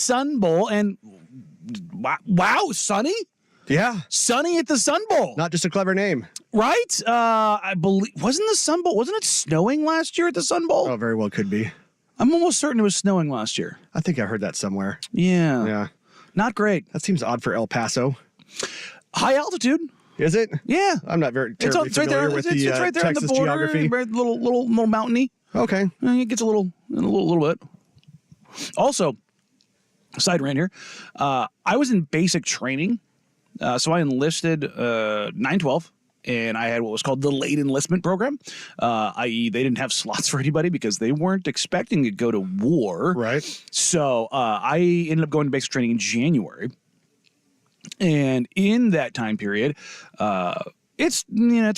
Sun Bowl, and wow, Sunny? Yeah. Sunny at the Sun Bowl. Not just a clever name. Right? I believe, wasn't the Sun Bowl, wasn't it snowing last year at the Sun Bowl? Oh, very well could be. I'm almost certain it was snowing last year. I think I heard that somewhere. Yeah. Yeah. Not great. That seems odd for El Paso. High altitude. Is it? Yeah. I'm not very It's terribly right there. familiar with It's the right there Texas on the border, geography. right, little mountainy. Okay. It gets a little bit. Also, side rant here. I was in basic training. So I enlisted 9/12, and I had what was called the late enlistment program, i.e. they didn't have slots for anybody because they weren't expecting to go to war. Right. So I ended up going to basic training in January. And in that time period, it's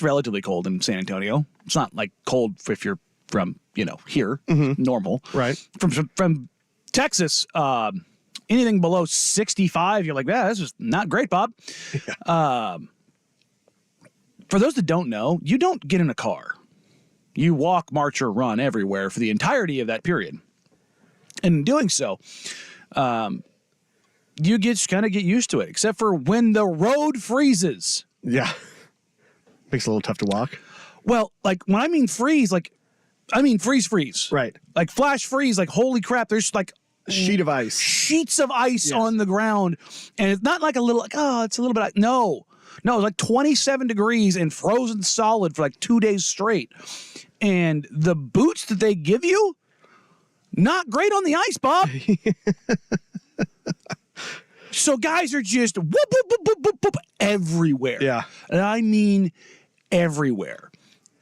relatively cold in San Antonio. It's not like cold if you're from, here, normal. Right. From Texas, anything below 65, you're like, this is not great, Bob. Yeah. For those that don't know, you don't get in a car. You walk, march, or run everywhere for the entirety of that period. And in doing so, you kind of get used to it, except for when the road freezes. Yeah. Makes it a little tough to walk. Well, like when I mean freeze, freeze. Right. Like flash freeze, like holy crap, there's like Sheet of ice. sheets of ice Yes. on the ground. And it's not like a little, it's a little bit, no, it's like 27 degrees and frozen solid for like 2 days straight. And the boots that they give you, not great on the ice, Bob. So guys are just whoop, whoop, whoop, whoop, whoop, whoop, everywhere. Yeah. And I mean everywhere.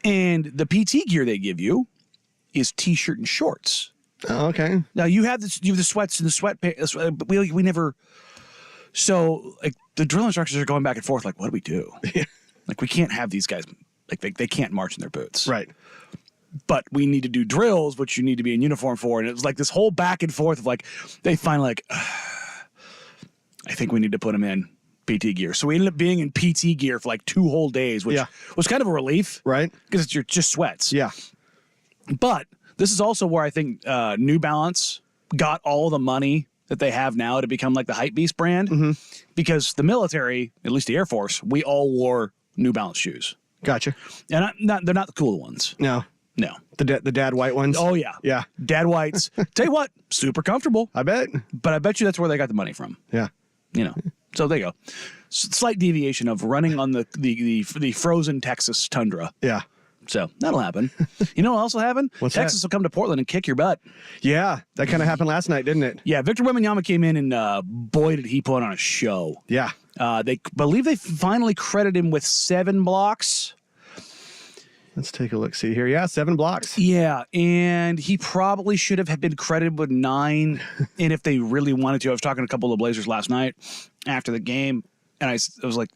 And the PT gear they give you is t-shirt and shorts. Oh, okay. Now you have the sweats and the sweatpants, but we never. So like the drill instructors are going back and forth. Like, what do we do? Like we can't have these guys. Like they can't march in their boots. Right. But we need to do drills, which you need to be in uniform for. And it was like this whole back and forth of like they finally like. I think we need to put them in PT gear. So we ended up being in PT gear for like 2 whole days, which was kind of a relief. Right. Because it's just sweats. Yeah. But this is also where I think New Balance got all the money that they have now to become like the Hypebeast brand. Because the military, at least the Air Force, we all wore New Balance shoes. Gotcha. And they're not the cool ones. No. No. The dad white ones. Oh, yeah. Yeah. Dad whites. Tell you what, super comfortable. I bet. But I bet you that's where they got the money from. Yeah. So there you go. Slight deviation of running on the frozen Texas tundra. Yeah. So that'll happen. You know what else will happen? What's Texas that? will come to Portland and kick your butt. Yeah. That kind of happened last night, didn't it? Yeah, Victor Wembanyama came in and boy, did he put on a show. Yeah. They believe they finally credited him with 7 blocks. Let's take a look. See here. Yeah. 7 blocks. Yeah, and he probably should have been credited with 9. And if they really wanted to, I was talking to a couple of the Blazers last night after the game, and I was like,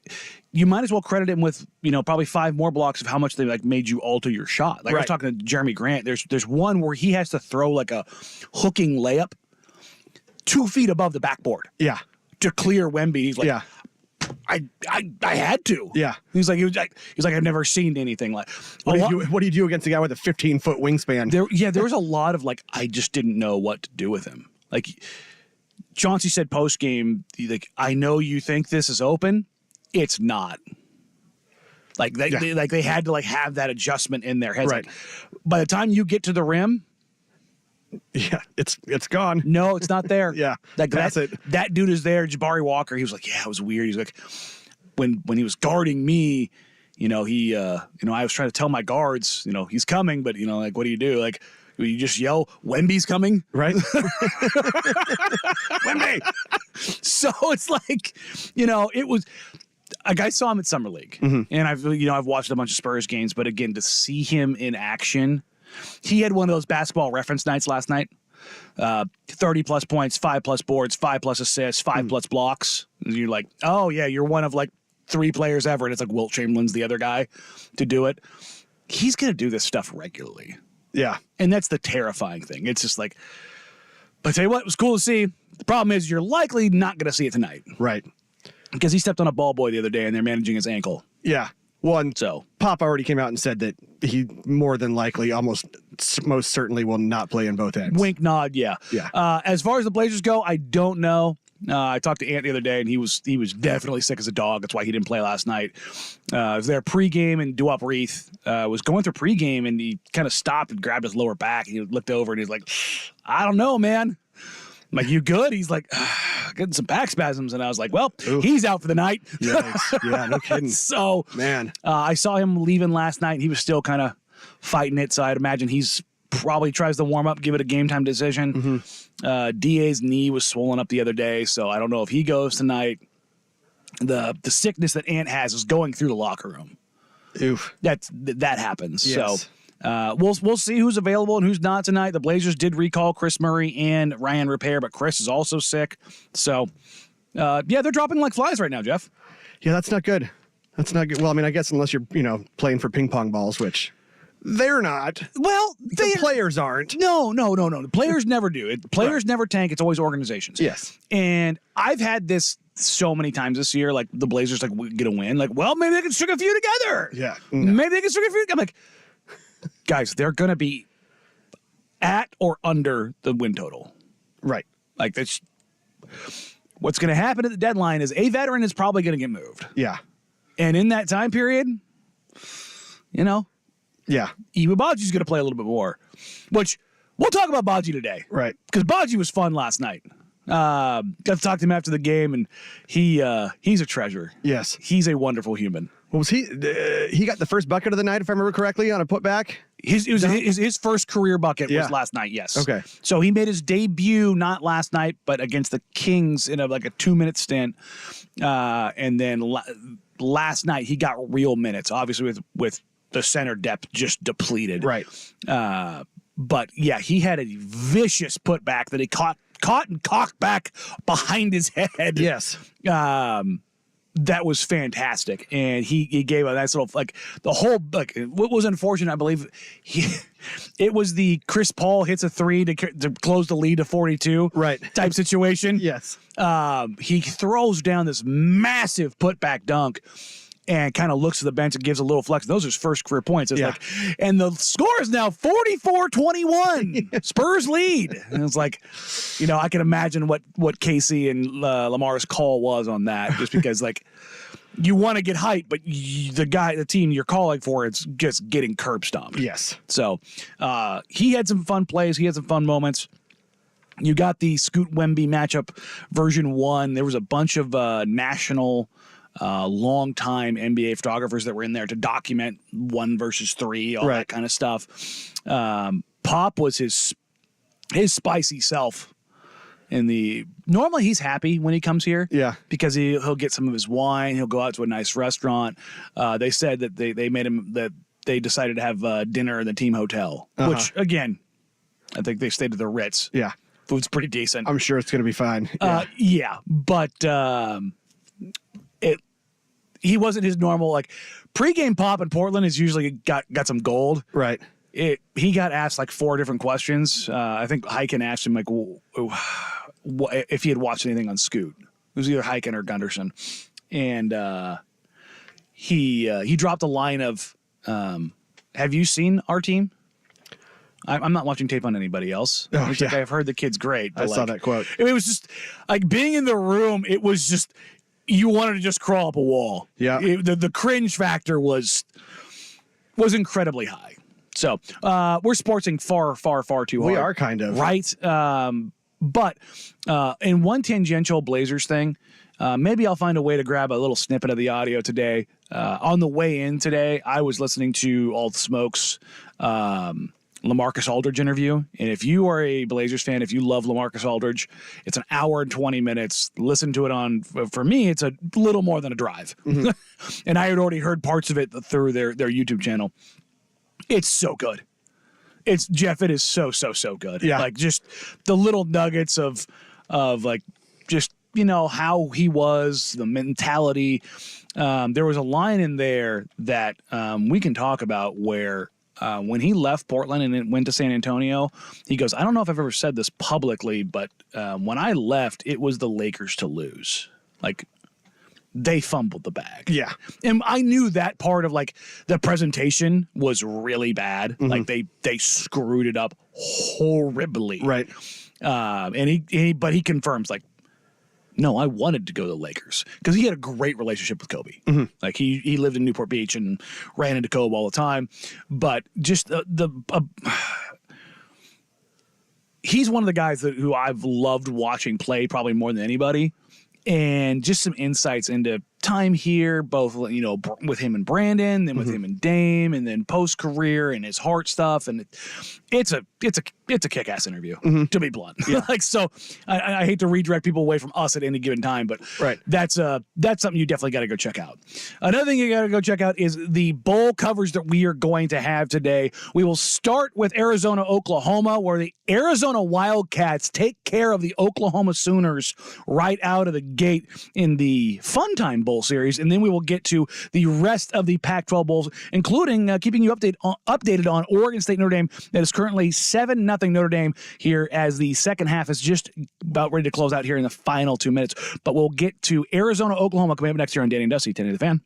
you might as well credit him with, probably 5 more blocks of how much they like made you alter your shot. Like I was talking to Jeremy Grant. There's one where he has to throw like a hooking layup 2 feet above the backboard. Yeah. To clear Wemby. He's like, Yeah. I had to. Yeah. He's like I've never seen anything like. What do you do against a guy with a 15-foot wingspan? There was a lot of like I just didn't know what to do with him. Like Chauncey said post game, like I know you think this is open, it's not. Like they had to like have that adjustment in their heads. Right. Like, by the time you get to the rim, yeah, it's gone. no, it's not there. Yeah, like pass it. That dude is there. Jabari Walker. He was like, yeah, it was weird. He's like, when he was guarding me, he, I was trying to tell my guards, he's coming, but like, what do you do? Like, you just yell, Wemby's coming, right? Wemby. So it's like, it was. Like I saw him at Summer League, and I've watched a bunch of Spurs games, but again, to see him in action. He had one of those basketball reference nights last night. 30-plus points, 5-plus boards, 5-plus assists, 5-plus blocks. And you're like, oh, yeah, you're one of like 3 players ever. And it's like Wilt Chamberlain's the other guy to do it. He's going to do this stuff regularly. Yeah. And that's the terrifying thing. It's just like, but I tell you what, it was cool to see. The problem is you're likely not going to see it tonight. Right. Because he stepped on a ball boy the other day and they're managing his ankle. Yeah. One, So Pop already came out and said that he more than likely, most certainly will not play in both ends. wink, nod, yeah. Yeah. As far as the Blazers go, I don't know. I talked to Ant the other day, and he was definitely sick as a dog. That's why he didn't play last night. I was there pregame, and Duop Reith was going through pregame, and he kind of stopped and grabbed his lower back, and he looked over, and he's like, I don't know, man. I'm like, you good? He's like, getting some back spasms. And I was like, well, he's out for the night. Yikes. Yeah, no kidding. So, Man. I saw him leaving last night, and he was still kind of fighting it. So I'd imagine he's probably tries to warm up, give it a game time decision. DA's knee was swollen up the other day, so I don't know if he goes tonight. The sickness that Ant has is going through the locker room. Oof. That happens. Yes. So we'll see who's available and who's not tonight. The Blazers did recall Chris Murray and Ryan Repair, but Chris is also sick. So yeah, they're dropping like flies right now, Jeff. Yeah, that's not good. That's not good. Well, I mean, I guess unless you're, playing for ping pong balls, which they're not. Well, The players aren't. No. The players never do. Players never tank. It's always organizations. Yes. And I've had this so many times this year, like the Blazers get a win. Like, well, maybe they can string a few together. Yeah. Maybe they can string a few. I'm like, guys, they're going to be at or under the win total. Right. Like, that's what's going to happen at the deadline is a veteran is probably going to get moved. Yeah. And in that time period, Yeah. Iwa Baji's going to play a little bit more, which we'll talk about Baji today. Right. Because Baji was fun last night. Got to talk to him after the game, and he's a treasure. Yes. He's a wonderful human. What was he? He got the first bucket of the night, if I remember correctly, on a putback. His first career bucket Yeah. was last night, yes. Okay. So he made his debut not last night, but against the Kings in a 2-minute stint. And then last night he got real minutes, obviously with the center depth just depleted. Right. But yeah, he had a vicious putback that he caught and cocked back behind his head. Yes. That was fantastic, and he gave a nice little the whole what was unfortunate. I believe it was the Chris Paul hits a 3 to close the lead to 42 Right. type situation. Yes. He throws down this massive putback dunk. And kind of looks to the bench and gives a little flex. Those are his first career points. It's and the score is now 44-21. Spurs lead. And it's like, I can imagine what Casey and Lamar's call was on that, just because you want to get hype, but the team you're calling for, it's just getting curb stomped. Yes. So he had some fun plays. He had some fun moments. You got the Scoot Wemby matchup version 1. There was a bunch of national long-time NBA photographers that were in there to document 1 versus 3, all that kind of stuff. Pop was his spicy self. Normally he's happy when he comes here, because he'll get some of his wine. He'll go out to a nice restaurant. They said that they made him that they decided to have dinner in the team hotel, which again, I think they stayed at the Ritz. Yeah, food's pretty decent. I'm sure it's going to be fine. But he wasn't his normal pregame Pop in Portland is usually got some gold. Right. He got asked 4 different questions. I think Heiken asked him if he had watched anything on Scoot. It was either Heiken or Gunderson, and he dropped a line of, "Have you seen our team?" I'm not watching tape on anybody else. It's I've heard the kid's great. But I saw that quote. It was just being in the room. It was just you wanted to just crawl up a wall. Yeah. The cringe factor was incredibly high. So we're sportsing far, far, far too hard. We are kind of. Right. But in one tangential Blazers thing, maybe I'll find a way to grab a little snippet of the audio today. On the way in today, I was listening to All the Smokes LaMarcus Aldridge interview. And if you are a Blazers fan, if you love LaMarcus Aldridge, it's an hour and 20 minutes. Listen to it for me, it's a little more than a drive. Mm-hmm. And I had already heard parts of it through their YouTube channel. It's so good. Jeff, it is so, so, so good. Yeah. Just the little nuggets of just, how he was, the mentality. There was a line in there that we can talk about where when he left Portland and then went to San Antonio, he goes, I don't know if I've ever said this publicly, but when I left, it was the Lakers to lose. they fumbled the bag. Yeah. And I knew that part of like the presentation was really bad. Like they screwed it up horribly. Right. But he confirms like, no, I wanted to go to the Lakers because he had a great relationship with Kobe. Like he lived in Newport Beach and ran into Kobe all the time. But just he's one of the guys who I've loved watching play probably more than anybody. And just some insights into time here, both, you know, with him and Brandon, then with him and Dame, and then post career and his heart stuff. And it's a kick-ass interview, to be blunt. Yeah. Like, so I hate to redirect people away from us at any given time, but Right. that's something you definitely got to go check out. Another thing you got to go check out is the bowl coverage that we are going to have today. We will start with Arizona, Oklahoma, where the Arizona Wildcats take care of the Oklahoma Sooners right out of the gate in the Fun Time Bowl series, and then we will get to the rest of the Pac-12 bowls, including keeping you updated on Oregon State Notre Dame. That is currently 7-0 Notre Dame here as the second half is just about ready to close out here in the final 2 minutes. But we'll get to Arizona, Oklahoma coming up next year on Danny and Dusty, 10 to the Fan.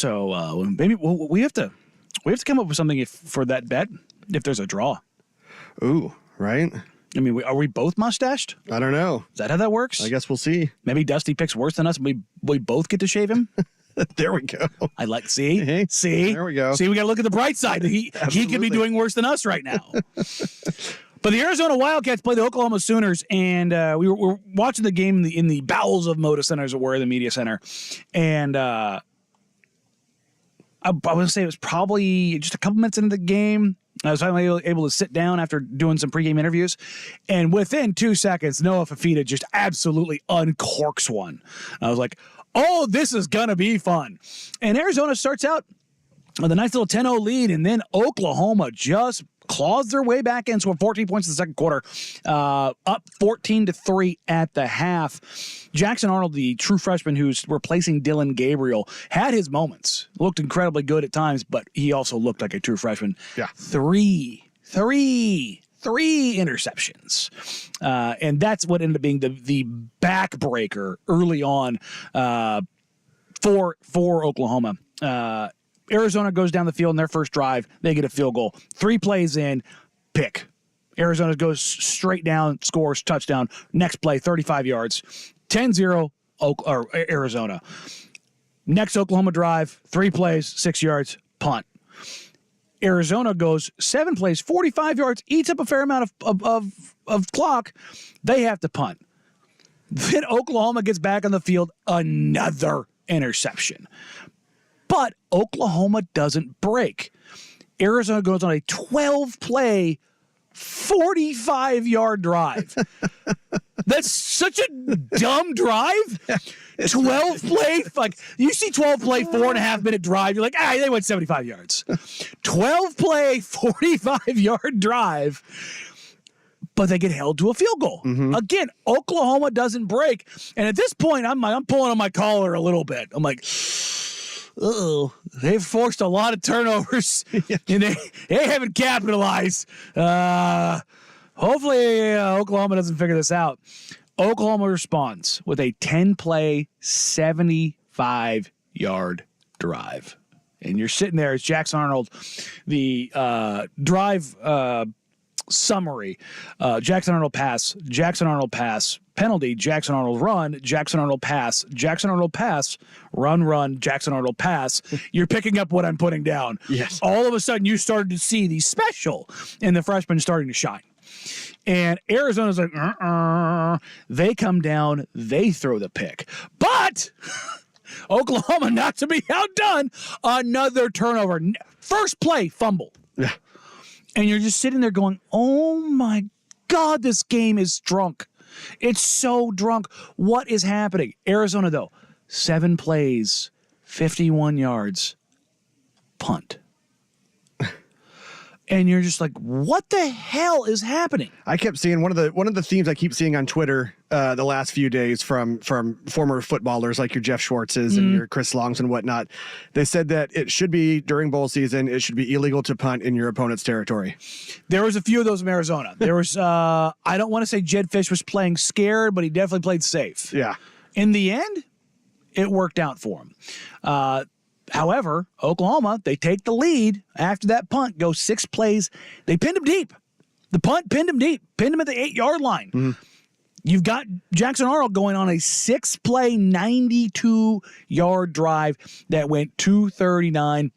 So maybe we have to come up with something for that bet if there's a draw. Ooh, right? I mean, are we both mustached? I don't know. Is that how that works? I guess we'll see. Maybe Dusty picks worse than us. And we both get to shave him. There we go. I like see. Hey, See, there we go. See, we got to look at the bright side. He could be doing worse than us right now. But the Arizona Wildcats play the Oklahoma Sooners, and we were watching the game in the bowels of Moda Center, as it were, the media center, and I would say it was probably just a couple minutes into the game. I was finally able to sit down after doing some pregame interviews, and within 2 seconds, Noah Fifita just absolutely uncorks one. I was like, oh, this is going to be fun. And Arizona starts out with a nice little 10-0 lead, and then Oklahoma just claws their way back in, scored 14 points in the second quarter, up 14-3 at the half. Jackson Arnold, the true freshman who's replacing Dillon Gabriel, had his moments. Looked incredibly good at times, but he also looked like a true freshman. Yeah. Three interceptions. And that's what ended up being the backbreaker early on for Oklahoma. Arizona goes down the field in their first drive. They get a field goal. 3 plays in, pick. Arizona goes straight down, scores, touchdown. Next play, 35 yards. 10-0 Arizona. Next Oklahoma drive, 3 plays, 6 yards, punt. Arizona goes 7 plays, 45 yards, eats up a fair amount of clock. They have to punt. Then Oklahoma gets back on the field, another interception. But Oklahoma doesn't break. Arizona goes on a 12-play, 45-yard drive. That's such a dumb drive. 12-play, like you see 12-play, 4.5-minute drive. You're like, they went 75 yards. 12-play, 45-yard drive. But they get held to a field goal. Mm-hmm. Again, Oklahoma doesn't break. And at this point, I'm pulling on my collar a little bit. I'm like, uh-oh, they've forced a lot of turnovers, and they haven't capitalized. Hopefully, Oklahoma doesn't figure this out. Oklahoma responds with a 10-play, 75-yard drive. And you're sitting there as Jackson Arnold, the drive summary. Jackson Arnold pass, penalty, Jackson Arnold run, Jackson Arnold pass, run, Jackson Arnold pass. You're picking up what I'm putting down. Yes. All of a sudden, you started to see the special and the freshmen starting to shine. And Arizona's like, They come down, they throw the pick. But Oklahoma, not to be outdone, another turnover. First play, fumble. Yeah. And you're just sitting there going, oh my God, this game is drunk. It's so drunk. What is happening? Arizona, though, 7 plays, 51 yards, punt. And you're just like, what the hell is happening? I kept seeing one of the themes I keep seeing on Twitter the last few days from former footballers like your Jeff Schwartzes and your Chris Longs and whatnot. They said that it should be during bowl season, it should be illegal to punt in your opponent's territory. There was a few of those in Arizona. There was, I don't want to say Jed Fish was playing scared, but he definitely played safe. Yeah. In the end, it worked out for him. However, Oklahoma, they take the lead after that punt, go 6 plays. They pinned him deep. The punt pinned him deep, pinned him at the 8-yard line. Mm-hmm. You've got Jackson Arnold going on a 6-play, 92-yard drive that went 239.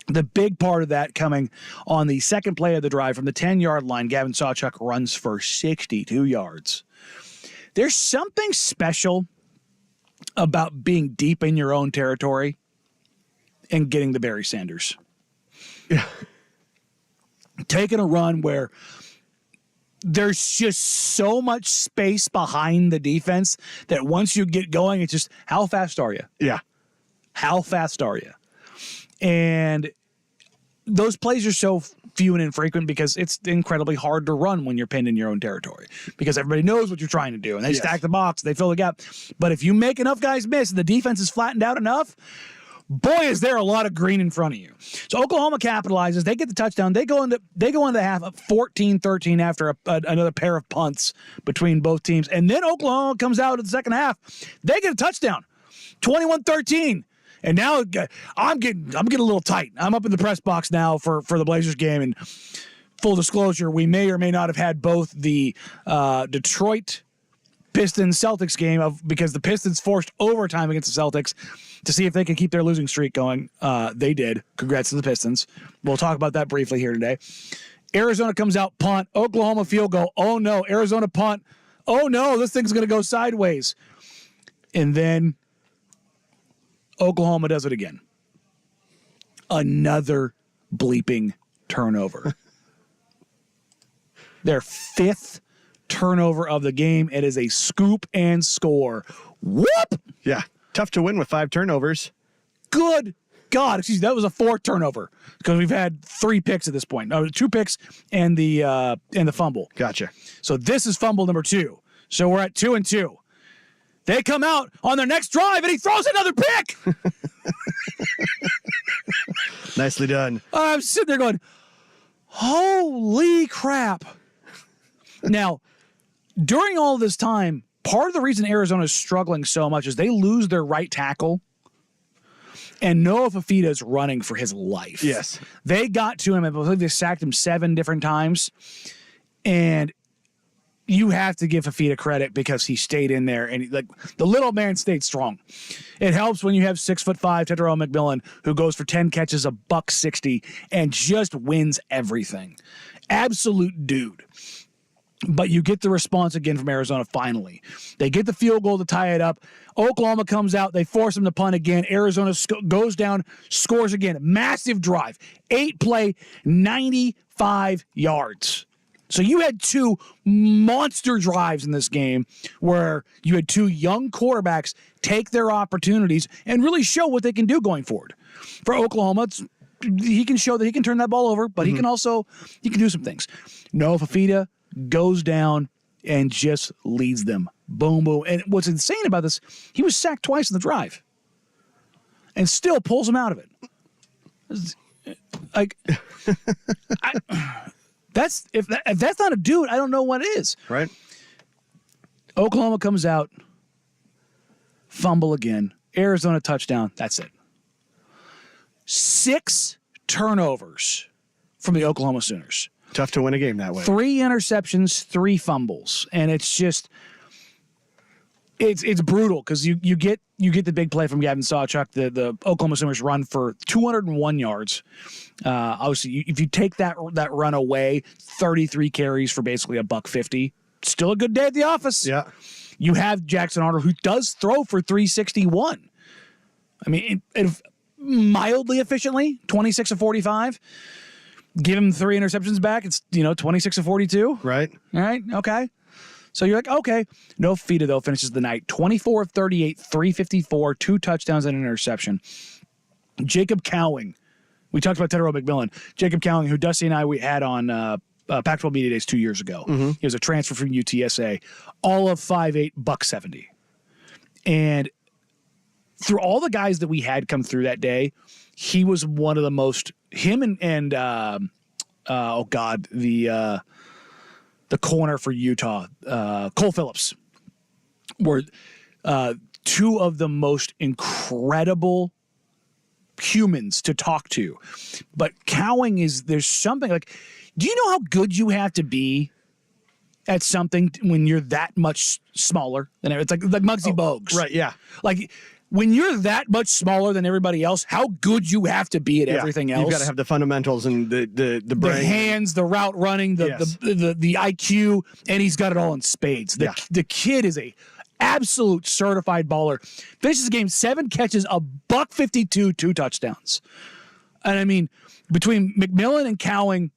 The big part of that coming on the second play of the drive from the 10-yard line, Gavin Sawchuk runs for 62 yards. There's something special about being deep in your own territory and getting the Barry Sanders. Yeah. Taking a run where there's just so much space behind the defense that once you get going, it's just, how fast are you? Yeah. How fast are you? And those plays are so few and infrequent because it's incredibly hard to run when you're pinned in your own territory because everybody knows what you're trying to do and they stack the box, they fill the gap. But if you make enough guys miss and the defense is flattened out enough, boy, is there a lot of green in front of you. So Oklahoma capitalizes. They get the touchdown. They go into the half up 14-13 after another pair of punts between both teams. And then Oklahoma comes out in the second half. They get a touchdown, 21-13. And now I'm getting a little tight. I'm up in the press box now for the Blazers game. And full disclosure, we may or may not have had both the Detroit Pistons Celtics game because the Pistons forced overtime against the Celtics to see if they could keep their losing streak going. They did. Congrats to the Pistons. We'll talk about that briefly here today. Arizona comes out, punt. Oklahoma field goal. Oh, no. Arizona punt. Oh, no. This thing's going to go sideways. And then Oklahoma does it again. Another bleeping turnover. Their 5th turnover of the game. It is a scoop and score. Whoop! Yeah. Tough to win with 5 turnovers. Good God. Excuse me. That was a 4th turnover because we've had 3 picks at this point. 2 picks and the fumble. Gotcha. So this is fumble number 2. So we're at 2-2. They come out on their next drive, and he throws another pick. Nicely done. I'm sitting there going, holy crap. Now, during all this time, part of the reason Arizona is struggling so much is they lose their right tackle, and Noah Fafita is running for his life. Yes. They got to him, I believe they sacked him 7 different times, and you have to give Fafita credit because he stayed in there, and the little man stayed strong. It helps when you have 6'5" Tetairoa McMillan who goes for 10 catches, $160, and just wins everything. Absolute dude. But you get the response again from Arizona finally. They get the field goal to tie it up. Oklahoma comes out. They force them to punt again. Arizona goes down, scores again. Massive drive. 8-play, 95 yards. So you had 2 monster drives in this game where you had 2 young quarterbacks take their opportunities and really show what they can do going forward. For Oklahoma, he can show that he can turn that ball over, but he can do some things. Noah Fafita goes down and just leads them. Boom, boom. And what's insane about this, he was sacked twice in the drive and still pulls him out of it. Like, if that's not a dude, I don't know what is. Right. Oklahoma comes out, fumble again. Arizona touchdown. That's it. 6 turnovers from the Oklahoma Sooners. Tough to win a game that way. 3 interceptions, 3 fumbles, and it's just it's brutal because you get the big play from Gavin Sawchuk. The Oklahoma Sooners run for 201 yards. Obviously, if you take that run away, 33 carries for basically $150. Still a good day at the office. Yeah. You have Jackson Arnold, who does throw for 361. I mean, it mildly efficiently, 26 of 45. Give him 3 interceptions back. It's 26 of 42. Right. All right. Okay. So you're like, okay. Noah Fafita, though, finishes the night 24 of 38, 354, 2 touchdowns and an interception. Jacob Cowing. We talked about Tetairoa McMillan. Jacob Cowing, who Dusty and I had on Pac-12 Media Days 2 years ago. Mm-hmm. He was a transfer from UTSA. All of 5'8", $170. And through all the guys that we had come through that day, he was one of the most. Him and the corner for Utah, Cole Phillips, were 2 of the most incredible humans to talk to. But Cowing there's something like, do you know how good you have to be at something when you're that much smaller than it's like Muggsy Bogues, Right. Yeah. like. When you're that much smaller than everybody else, how good you have to be at everything else. You've got to have the fundamentals and the brain. The hands, the route running, the IQ, and he's got it all in spades. The kid is a absolute certified baller. Finishes the game 7 catches, $152, 2 touchdowns. And I mean, between McMillan and Cowing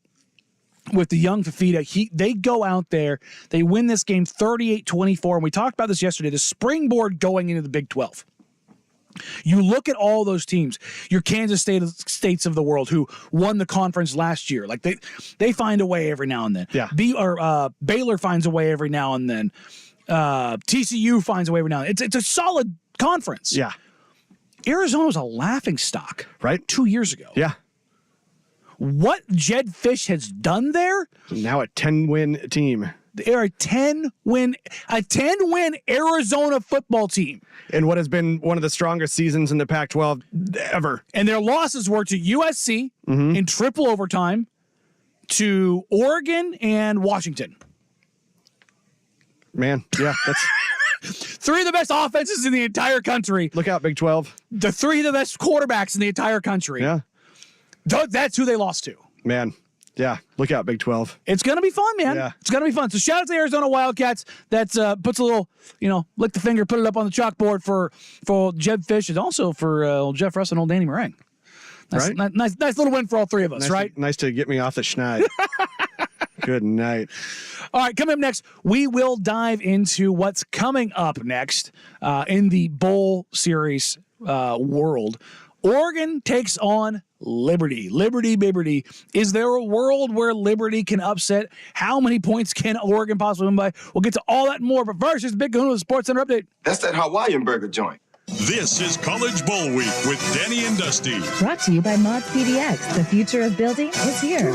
with the young Fafita, they go out there, they win this game 38-24, and we talked about this yesterday, the springboard going into the Big 12. You look at all those teams, your Kansas States of the world who won the conference last year. Like they find a way every now and then. Yeah. Baylor finds a way every now and then. TCU finds a way every now and then. It's a solid conference. Yeah. Arizona was a laughing stock. Right. 2 years ago. Yeah. What Jed Fish has done there? Now a 10-win team. They're a 10-win Arizona football team. In what has been one of the strongest seasons in the Pac-12 ever. And their losses were to USC in triple overtime, to Oregon and Washington. Man, yeah, that's... Three of the best offenses in the entire country. Look out, Big 12. The three of the best quarterbacks in the entire country. Yeah. That's who they lost to. Man, yeah, look out, Big 12. It's going to be fun, man. Yeah. It's going to be fun. So shout out to the Arizona Wildcats. That puts a little, lick the finger, put it up on the chalkboard for Jeb Fish and also for old Jeff Russ and old Danny Meringue. Right? Nice little win for all three of us, right? Nice to get me off the schneid. Good night. All right, coming up next, we will dive into what's coming up next in the bowl series world. Oregon takes on Liberty. Liberty. Is there a world where Liberty can upset? How many points can Oregon possibly win by? We'll get to all that and more. But first, here's the Big Kahuna Sports Center update. That's that Hawaiian burger joint. This is College Bowl Week with Danny and Dusty. Brought to you by Mods PDX. The future of building is here.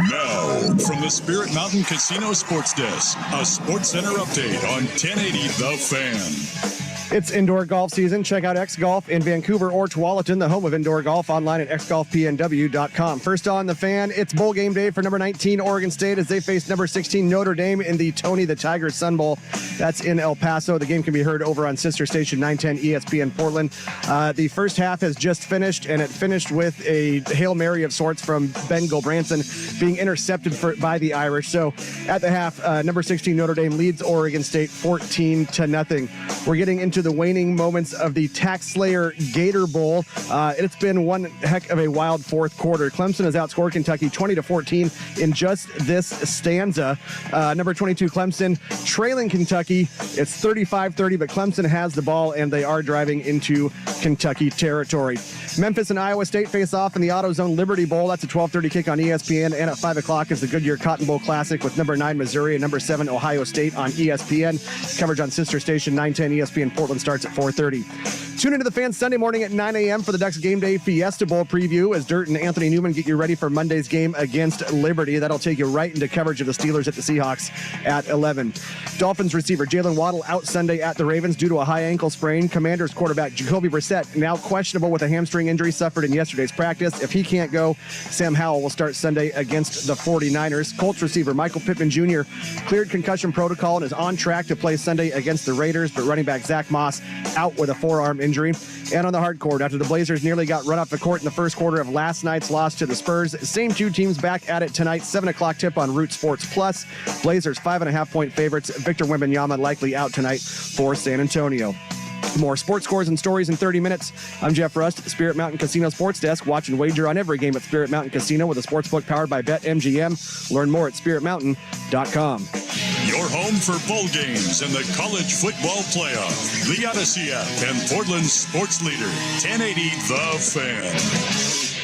Now, from the Spirit Mountain Casino Sports Desk, a Sports Center update on 1080 The Fan. It's indoor golf season. Check out X Golf in Vancouver or Tualatin, the home of indoor golf, online at xgolfpnw.com. First on the Fan, it's bowl game day for number 19 Oregon State as they face number 16 Notre Dame in the Tony the Tiger Sun Bowl. That's in El Paso. The game can be heard over on sister station 910 ESPN Portland. The first half has just finished, and it finished with a Hail Mary of sorts from Ben Gulbranson being intercepted by the Irish. So at the half, number 16 Notre Dame leads Oregon State 14-0. We're getting into the waning moments of the Tax Slayer Gator Bowl. It's been one heck of a wild fourth quarter. Clemson has outscored Kentucky 20-14 in just this stanza. Number 22 Clemson trailing Kentucky. It's 35-30, but Clemson has the ball and they are driving into Kentucky territory. Memphis and Iowa State face off in the AutoZone Liberty Bowl. That's a 12:30 kick on ESPN, and at 5 o'clock is the Goodyear Cotton Bowl Classic with number 9 Missouri and number 7 Ohio State on ESPN. Coverage on sister station 910 ESPN Portland starts at 4:30. Tune into the Fan Sunday morning at 9 a.m. for the Ducks Game Day Fiesta Bowl preview as Dirt and Anthony Newman get you ready for Monday's game against Liberty. That'll take you right into coverage of the Steelers at the Seahawks at 11. Dolphins receiver Jalen Waddle out Sunday at the Ravens due to a high ankle sprain. Commanders quarterback Jacoby Brissett now questionable with a hamstring injury suffered in yesterday's practice. If he can't go, Sam Howell will start Sunday against the 49ers. Colts receiver Michael Pittman Jr. cleared concussion protocol and is on track to play Sunday against the Raiders, but running back Zach Moss out with a forearm injury. And on the hard court, after the Blazers nearly got run off the court in the first quarter of last night's loss to the Spurs, same two teams back at it tonight. 7 o'clock tip on Root Sports Plus. Blazers 5.5-point favorites. Victor Wembanyama likely out tonight for San Antonio. More sports scores and stories in 30 minutes. I'm Jeff Rust at the Spirit Mountain Casino Sports Desk. Watch and wager on every game at Spirit Mountain Casino with a sportsbook powered by BetMGM. Learn more at spiritmountain.com. Your home for bowl games and the college football playoff. The Odyssey app and Portland's sports leader, 1080 The Fan.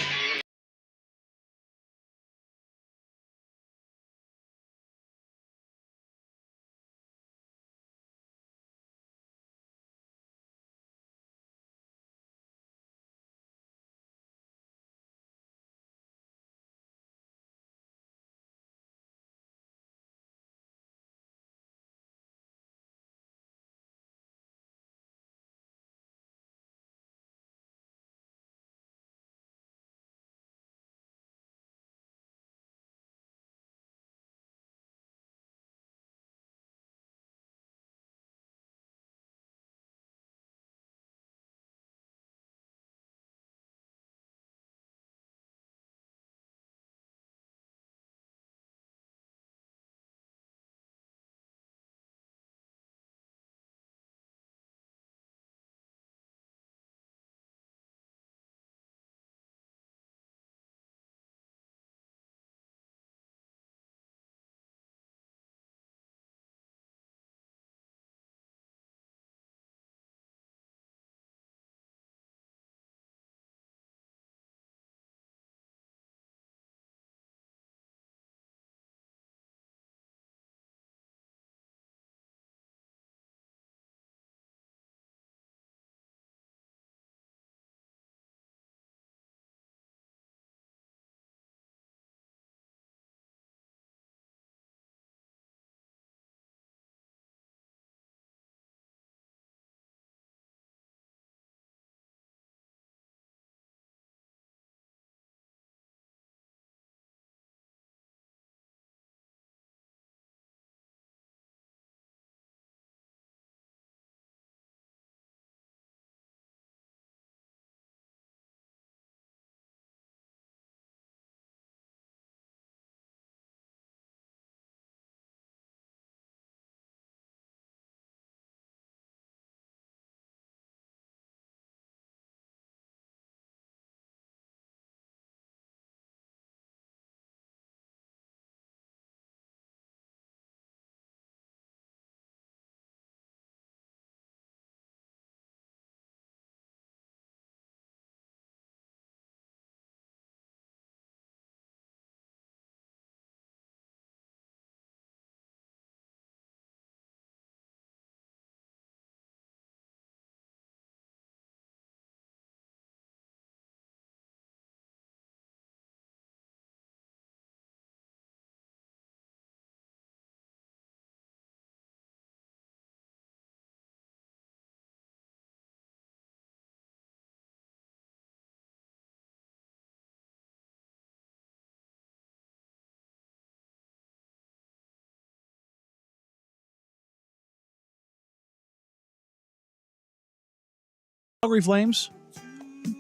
Calgary Flames.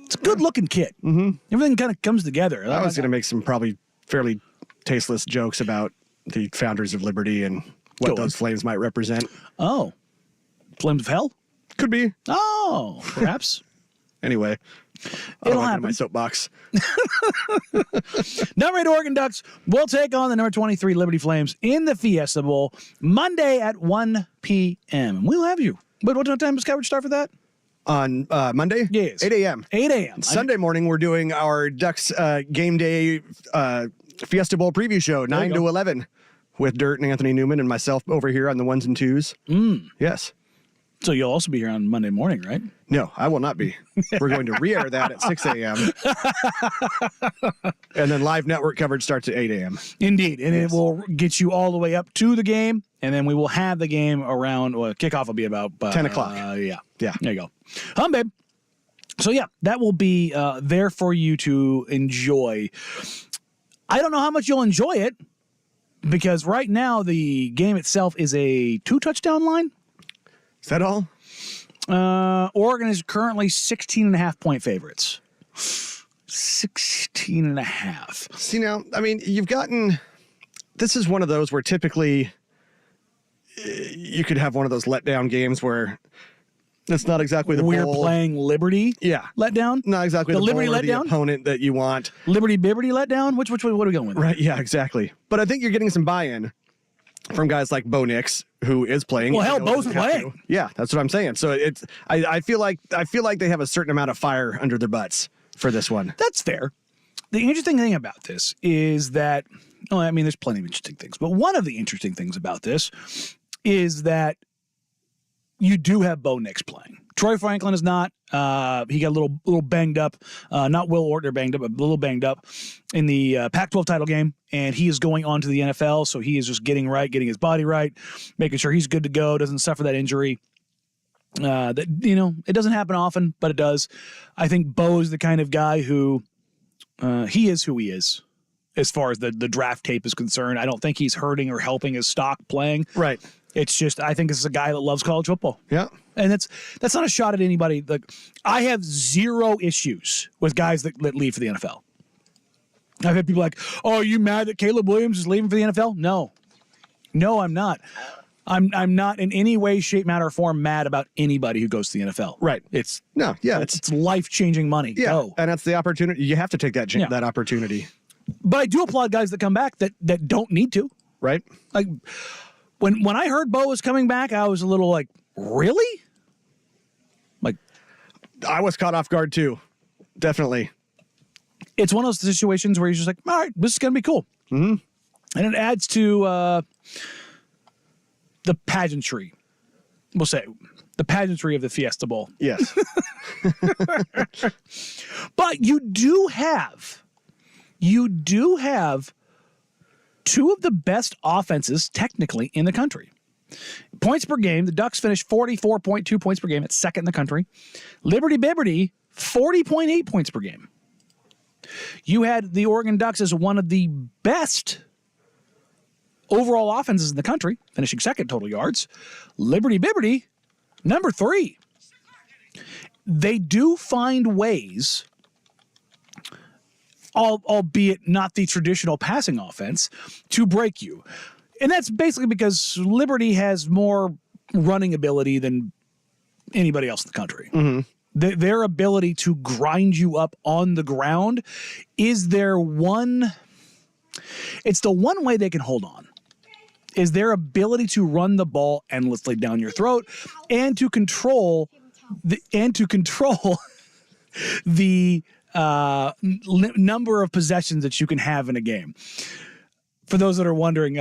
It's a good-looking kit. Mm-hmm. Everything kind of comes together. I was going to make some probably fairly tasteless jokes about the founders of Liberty and what those Flames might represent. Oh. Flames of Hell? Could be. Oh, perhaps. Anyway. It'll I'll happen. my soapbox. Number 8 Oregon Ducks will take on the number 23 Liberty Flames in the Fiesta Bowl Monday at 1 p.m. We'll have you. But what time does coverage start for that? On Monday? Yes. 8 a.m. 8 a.m. Sunday morning, we're doing our Ducks game day Fiesta Bowl preview show, 9 to 11, with Dirt and Anthony Newman and myself over here on the ones and twos. Yes. So you'll also be here on Monday morning, right? No, I will not be. We're going to re-air that at 6 a.m. And then live network coverage starts at 8 a.m. Indeed. And it will get you all the way up to the game. And then we will have the game around, kickoff will be about 10 o'clock. Yeah. Yeah. There you go. Babe. So, yeah, that will be there for you to enjoy. I don't know how much you'll enjoy it because right now the game itself is a 2-touchdown line. Is that all? Oregon is currently 16.5-point favorites. 16.5. See, now, I mean, this is one of those where typically you could have one of those letdown games where it's not exactly the We're bowl. playing Liberty. Yeah. Letdown. Not exactly the the Liberty bowl or the letdown. opponent that you want. Liberty Bibberty letdown. What are we going with? Right. Yeah, exactly. But I think you're getting some buy-in from guys like Bo Nix, who is playing. Well, hell, even though he Bo's doesn't have playing. to. Yeah, that's what I'm saying. So I feel like they have a certain amount of fire under their butts for this one. That's fair. The interesting thing about this is that, there's plenty of interesting things, but one of the interesting things about this is that you do have Bo Nix playing. Troy Franklin is not. He got a little banged up. Not Will Ortner banged up, but a little banged up in the Pac-12 title game, and he is going on to the NFL, so he is just getting his body right, making sure he's good to go, doesn't suffer that injury. It doesn't happen often, but it does. I think Bo is the kind of guy who he is who he is as far as the draft tape is concerned. I don't think he's hurting or helping his stock playing. Right. It's just, I think this is a guy that loves college football. Yeah. And that's not a shot at anybody. Like, I have zero issues with guys that leave for the NFL. I've had people like, oh, are you mad that Caleb Williams is leaving for the NFL? No, I'm not. I'm not in any way, shape, matter, or form mad about anybody who goes to the NFL. Right. It's life-changing money. Yeah. Go. And that's the opportunity. You have to take that opportunity. But I do applaud guys that come back that don't need to. Right. Like, when I heard Bo was coming back, I was a little like, really? Like, I was caught off guard too. Definitely. It's one of those situations where you're just like, all right, this is going to be cool. Mm-hmm. And it adds to the pageantry. We'll say the pageantry of the Fiesta Bowl. Yes. But you do have two of the best offenses technically in the country. Points per game, the Ducks finished 44.2 points per game. It's second in the country. Liberty Bibberty, 40.8 points per game. You had the Oregon Ducks as one of the best overall offenses in the country, finishing second total yards. Liberty Bibberty, number 3. They do find ways, albeit not the traditional passing offense, to break you. And that's basically because Liberty has more running ability than anybody else in the country. Mm-hmm. Their ability to grind you up on the ground is it's the one way they can hold on, is their ability to run the ball endlessly down your throat and to control the number of possessions that you can have in a game. For those that are wondering,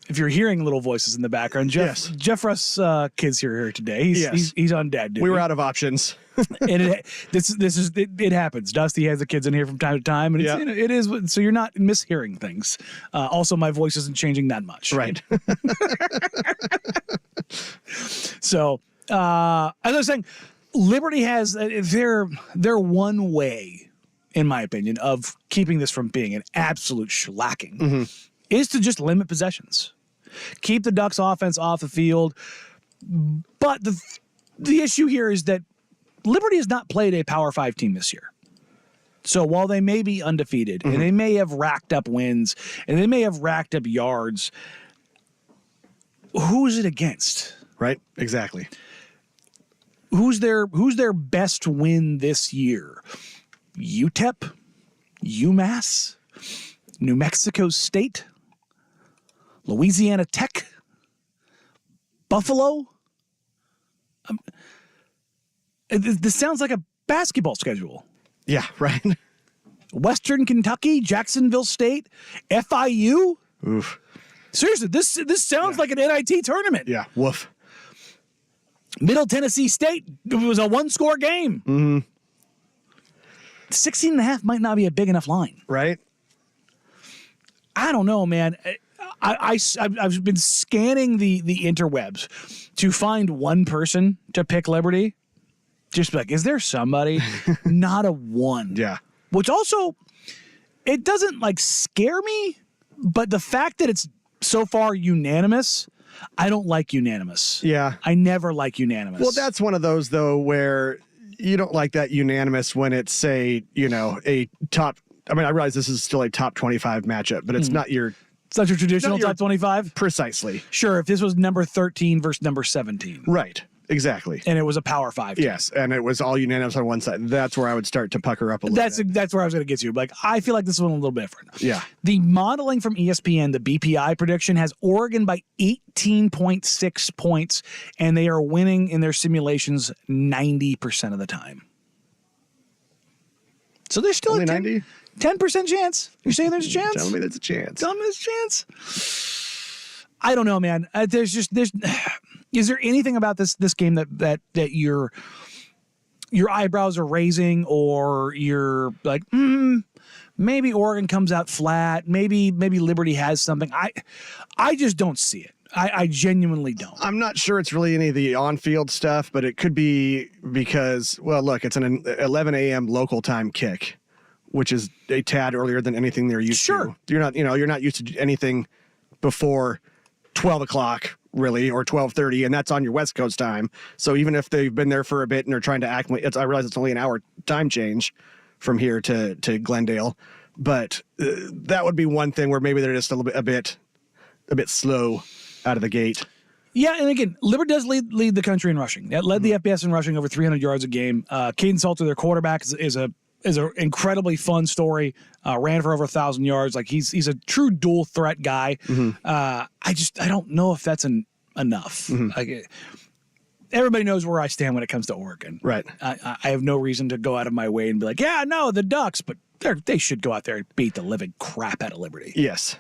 if you're hearing little voices in the background, Jeff Russ kid's here today. He's on dad duty. We were out of options. And it happens. Dusty has the kids in here from time to time, and it is so you're not mishearing things. Also, my voice isn't changing that much. Right. So, as I was saying, Liberty has their one way, in my opinion, of keeping this from being an absolute shellacking is to just limit possessions. Keep the Ducks offense off the field. But the issue here is that Liberty has not played a Power 5 team this year. So while they may be undefeated and they may have racked up wins and they may have racked up yards, who's it against? Right? Exactly. Who's their best win this year? UTEP, UMass, New Mexico State, Louisiana Tech, Buffalo. This sounds like a basketball schedule. Yeah, right. Western Kentucky, Jacksonville State, FIU. Oof. Seriously, this sounds like an NIT tournament. Yeah, woof. Middle Tennessee State, it was a one-score game. Mm-hmm. 16.5 might not be a big enough line. Right? I don't know, man. I've been scanning the interwebs to find one person to pick Liberty. Just be like, is there somebody? Not a one. Yeah. Which also, it doesn't like scare me, but the fact that it's so far unanimous, I don't like unanimous. Yeah. I never like unanimous. Well, that's one of those, though, where you don't like that unanimous when it's, say, a top. I mean, I realize this is still a top 25 matchup, but it's not your. It's not your traditional not your- top 25? Precisely. Sure, if this was number 13 versus number 17. Right. Exactly. And it was a Power 5 team. Yes. And it was all unanimous on one side. That's where I would start to pucker up a little bit. That's where I was going to get to. Like, I feel like this one a little bit different. Yeah. The modeling from ESPN, the BPI prediction, has Oregon by 18.6 points, and they are winning in their simulations 90% of the time. So there's still Only a 90? 10% chance. You're saying there's a chance? Tell me there's a chance. Tell me there's a chance. I don't know, man. Is there anything about this game that your eyebrows are raising, or you're like, maybe Oregon comes out flat, maybe Liberty has something? I just don't see it. I genuinely don't. I'm not sure it's really any of the on-field stuff, but it could be because, well, look, it's an 11 a.m. local time kick, which is a tad earlier than anything they're used Sure. to. You're not used to anything before 12 o'clock, really, or 12:30, and that's on your West Coast time. So even if they've been there for a bit and they're trying to acclimate, I realize it's only an hour time change from here to Glendale, but that would be one thing where maybe they're just a bit slow out of the gate. Yeah, and again, Liberty does lead the country in rushing. It led the FBS in rushing over 300 yards a game. Caden Salter, their quarterback, is an incredibly fun story. Ran for over 1,000 yards. Like he's a true dual threat guy. I don't know if that's enough. Like, everybody knows where I stand when it comes to Oregon. Right. I have no reason to go out of my way and be like, yeah, no, the Ducks, but they should go out there and beat the living crap out of Liberty. Yes.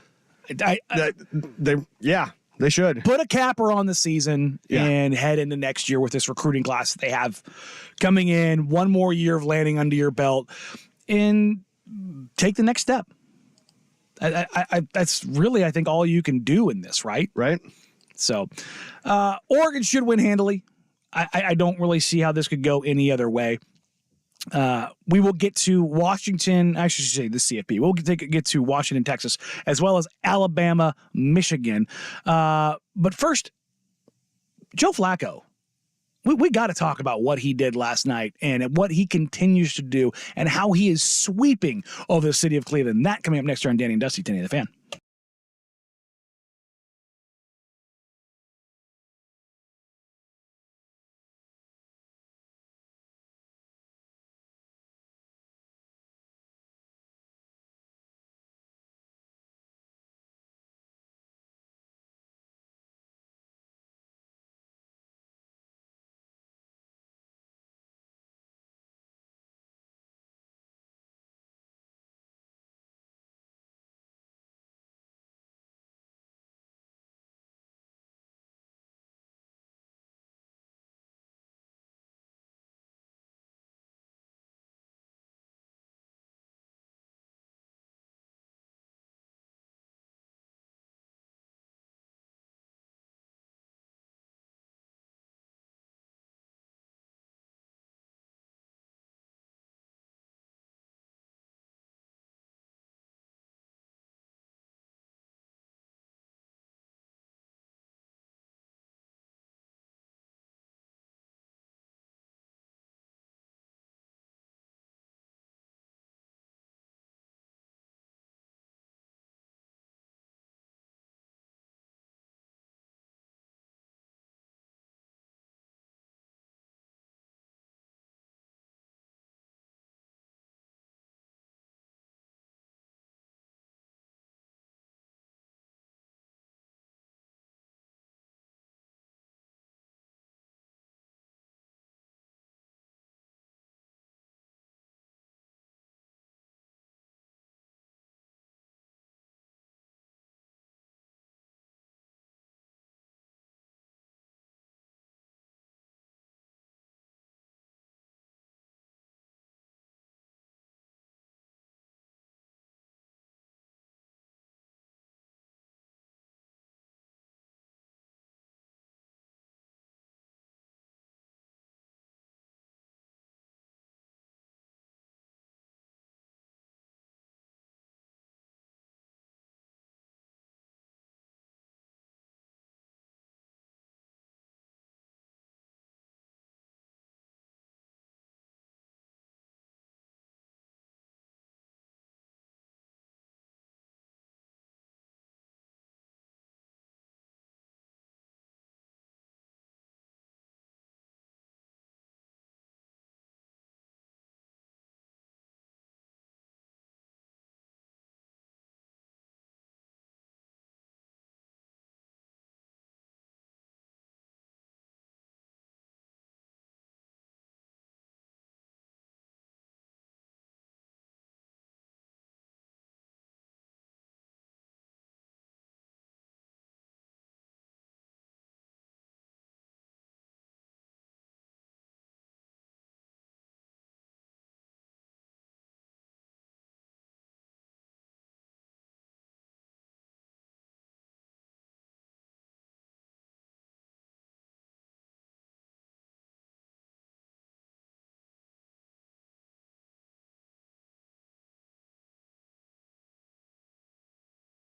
Yeah. They should. Put a capper on the season and head into next year with this recruiting class that they have coming in. One more year of landing under your belt and take the next step. That's really, I think, all you can do in this, right? Right. So Oregon should win handily. I don't really see how this could go any other way. We will get to Washington, I should say the CFP. We'll get to Washington, Texas, as well as Alabama, Michigan. But first, Joe Flacco. We got to talk about what he did last night and what he continues to do and how he is sweeping over the city of Cleveland. That coming up next year on Danny and Dusty, 1080 The Fan.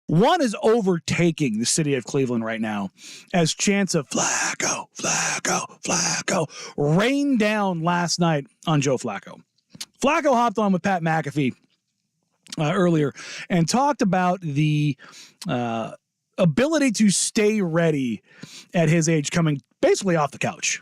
One is overtaking the city of Cleveland right now as chants of Flacco, Flacco, Flacco rained down last night on Joe Flacco. Flacco hopped on with Pat McAfee earlier and talked about the ability to stay ready at his age coming basically off the couch.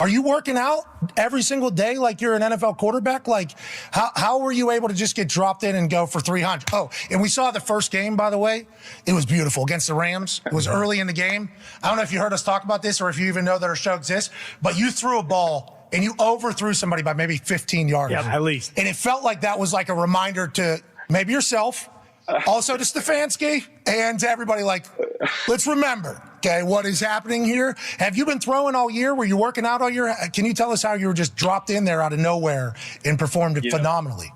Are you working out every single day like you're an NFL quarterback? Like, how were you able to just get dropped in and go for 300? Oh, and we saw the first game, by the way. It was beautiful against the Rams. It was early in the game. I don't know if you heard us talk about this or if you even know that our show exists, but you threw a ball and you overthrew somebody by maybe 15 yards. Yeah, at least. And it felt like that was like a reminder to maybe yourself, also to Stefanski, and to everybody, like, let's remember, okay, what is happening here. Have you been throwing all year? Were you working out all year? Can you tell us how you were just dropped in there out of nowhere and performed phenomenally?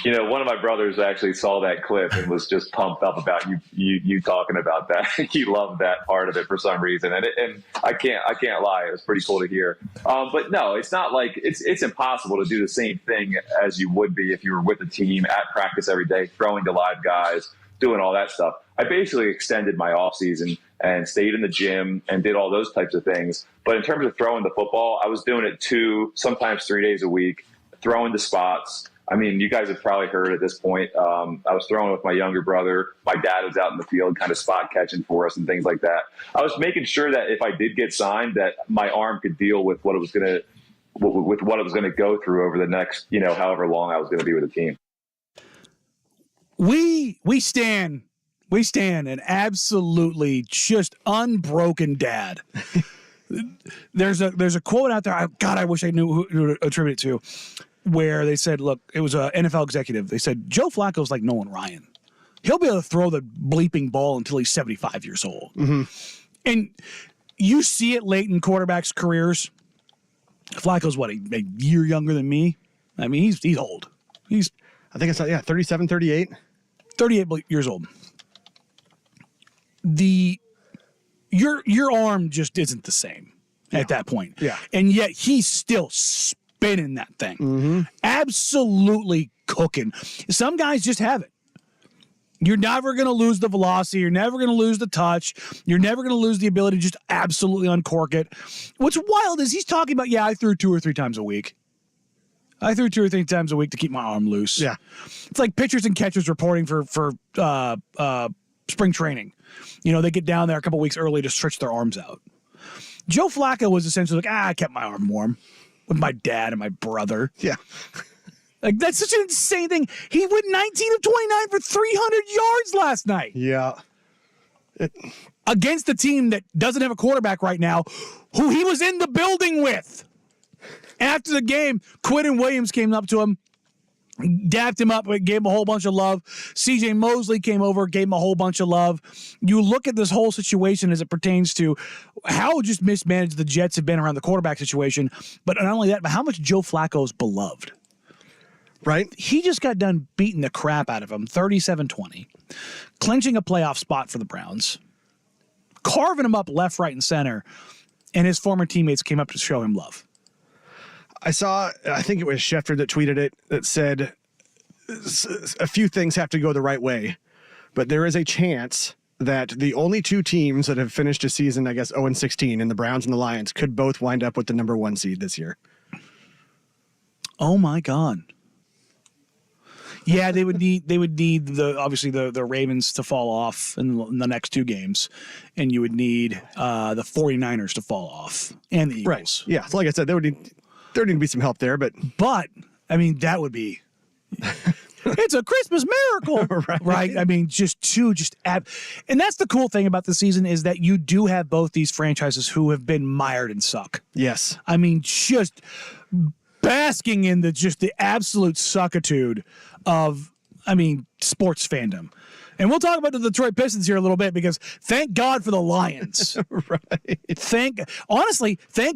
One of my brothers actually saw that clip and was just pumped up about you talking about that. He loved that part of it for some reason, and I can't lie, it was pretty cool to hear. But no, it's not like it's impossible to do the same thing as you would be if you were with the team at practice every day, throwing to live guys, doing all that stuff. I basically extended my off season and stayed in the gym and did all those types of things. But in terms of throwing the football, I was doing it 2, sometimes 3 days a week, throwing to spots. I mean, you guys have probably heard at this point, I was throwing with my younger brother. My dad was out in the field kind of spot catching for us and things like that. I was making sure that if I did get signed, that my arm could deal with what it was going to go through over the next, however long I was going to be with the team. We stand an absolutely just unbroken dad. There's a quote out there. I wish I knew who to attribute it to, where they said, look, it was an NFL executive. They said, Joe Flacco's like Nolan Ryan. He'll be able to throw the bleeping ball until he's 75 years old. Mm-hmm. And you see it late in quarterbacks' careers. Flacco's what, a year younger than me? I mean, he's old. I think it's 37, 38. 38 years old. Your arm just isn't the same at that point. Yeah. And yet he's still spinning that thing. Mm-hmm. Absolutely cooking. Some guys just have it. You're never going to lose the velocity. You're never going to lose the touch. You're never going to lose the ability to just absolutely uncork it. What's wild is he's talking about, I threw 2 or 3 times a week. I threw 2 or 3 times a week to keep my arm loose. Yeah. It's like pitchers and catchers reporting for spring training. They get down there a couple weeks early to stretch their arms out. Joe Flacco was essentially like, I kept my arm warm with my dad and my brother. Yeah. Like, that's such an insane thing. He went 19 of 29 for 300 yards last night. Yeah. Against a team that doesn't have a quarterback right now, who he was in the building with. After the game, Quinton Williams came up to him, dapped him up, gave him a whole bunch of love. C.J. Mosley came over, gave him a whole bunch of love. You look at this whole situation as it pertains to how just mismanaged the Jets have been around the quarterback situation, but not only that, but how much Joe Flacco is beloved. Right? He just got done beating the crap out of him, 37-20, clinching a playoff spot for the Browns, carving him up left, right, and center, and his former teammates came up to show him love. I think it was Schefter that tweeted it, that said a few things have to go the right way, but there is a chance that the only 2 teams that have finished a season, I guess, 0-16, and the Browns and the Lions, could both wind up with the number 1 seed this year. Oh my God. Yeah, they would need the Ravens to fall off in the next 2 games, and you would need the 49ers to fall off and the Eagles. Right. Yeah. So like I said, there would need to be some help there, but I mean, that would be it's a Christmas miracle. Right. I mean, and that's the cool thing about the season is that you do have both these franchises who have been mired in suck. Yes. I mean, just basking in the absolute suckitude of, sports fandom. And we'll talk about the Detroit Pistons here a little bit because thank God for the Lions. Right. Thank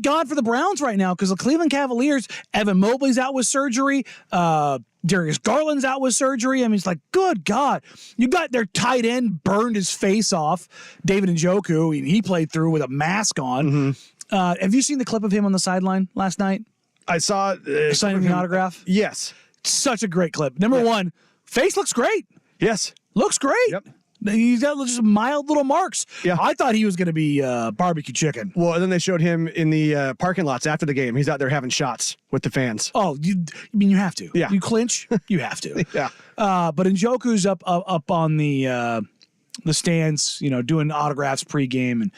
God for the Browns right now because the Cleveland Cavaliers, Evan Mobley's out with surgery. Darius Garland's out with surgery. I mean, it's like, good God. You got their tight end burned his face off. David Njoku, he played through with a mask on. Mm-hmm. Have you seen the clip of him on the sideline last night? I saw signing the autograph. Yes. Such a great clip. Number 1, face looks great. Yes. Looks great. Yep. He's got just mild little marks. Yeah. I thought he was going to be barbecue chicken. Well, and then they showed him in the parking lots after the game. He's out there having shots with the fans. Oh, I mean, you have to. Yeah. You clinch, you have to. Yeah. But Njoku's up on the stands, doing autographs pregame, and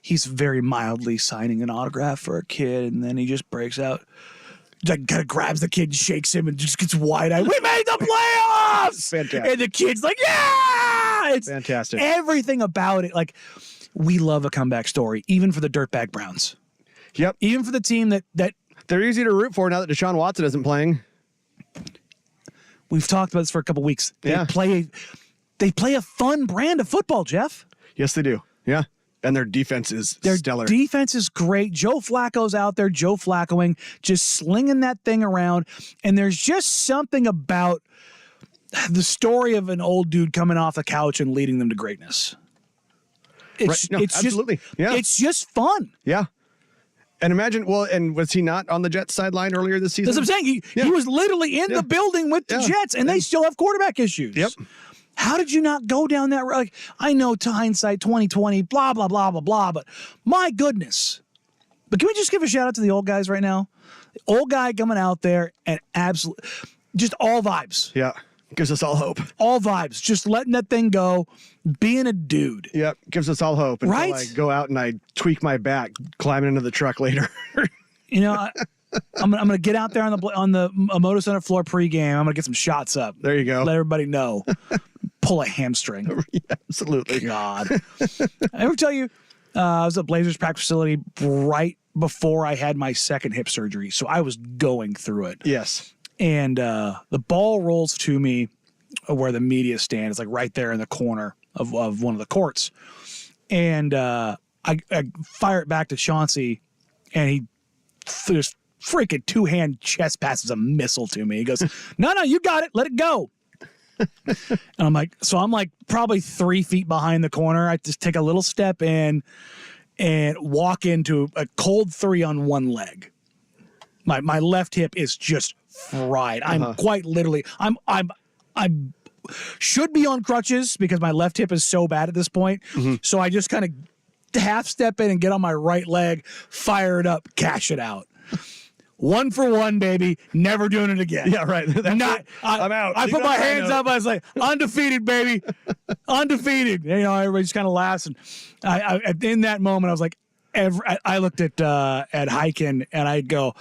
he's very mildly signing an autograph for a kid, and then he just breaks out. Like, kind of grabs the kid and shakes him and just gets wide-eyed. We made the playoffs! Fantastic. And the kid's like, yeah! It's Fantastic. Everything about it. Like, we love a comeback story, even for the Dirtbag Browns. Yep. Even for the team that They're easy to root for now that Deshaun Watson isn't playing. we've talked about this for a couple weeks. Yeah. They play a fun brand of football, Jeff. Yes, they do. Yeah. And their defense is Their stellar. defense is great. Joe Flacco's out there, Joe Flaccoing, just slinging that thing around. And there's just something about the story of an old dude coming off the couch and leading them to greatness. Right. No, absolutely. Yeah. It's just fun. Yeah. And imagine, and was he not on the Jets sideline earlier this season? That's what I'm saying. He was literally in the building with the Yeah. Jets, and they still have quarterback issues. Yep. How did you not go down that road? Like, I know to hindsight 2020, blah, blah, blah, blah, blah, but my goodness. But can we just give a shout out to the old guys right now? The old guy coming out there and absolutely just all vibes. Yeah. Gives us all hope. All vibes. Just letting that thing go, being a dude. Yep. Gives us all hope. Until Right? I go out and I tweak my back climbing into the truck later. I'm gonna get out there on the Moto Center floor pregame. I'm gonna get some shots up. There you go. Let everybody know. Pull a hamstring. Yeah, absolutely. God. I ever tell you, I was at Blazers practice facility right before I had my second hip surgery, so I was going through it. Yes. And the ball rolls to me where the media stand is, like right there in the corner of one of the courts. And I fire it back to Chauncey, and he just freaking two-hand chest passes a missile to me. He goes, no, you got it. Let it go. And I'm like probably 3 feet behind the corner. I just take a little step in and walk into a cold 3 on one leg. My left hip is just fried. I'm quite literally, I'm should be on crutches because my left hip is so bad at this point. So I just kind of half step in and get on my right leg, fire it up, cash it out. 1 for 1, baby. Never doing it again. Yeah, right. I'm out. I put my hands up. I was like, undefeated, baby. Undefeated. Everybody just kind of laughs. And I in that moment, I was like, I looked at Hyken and I'd go,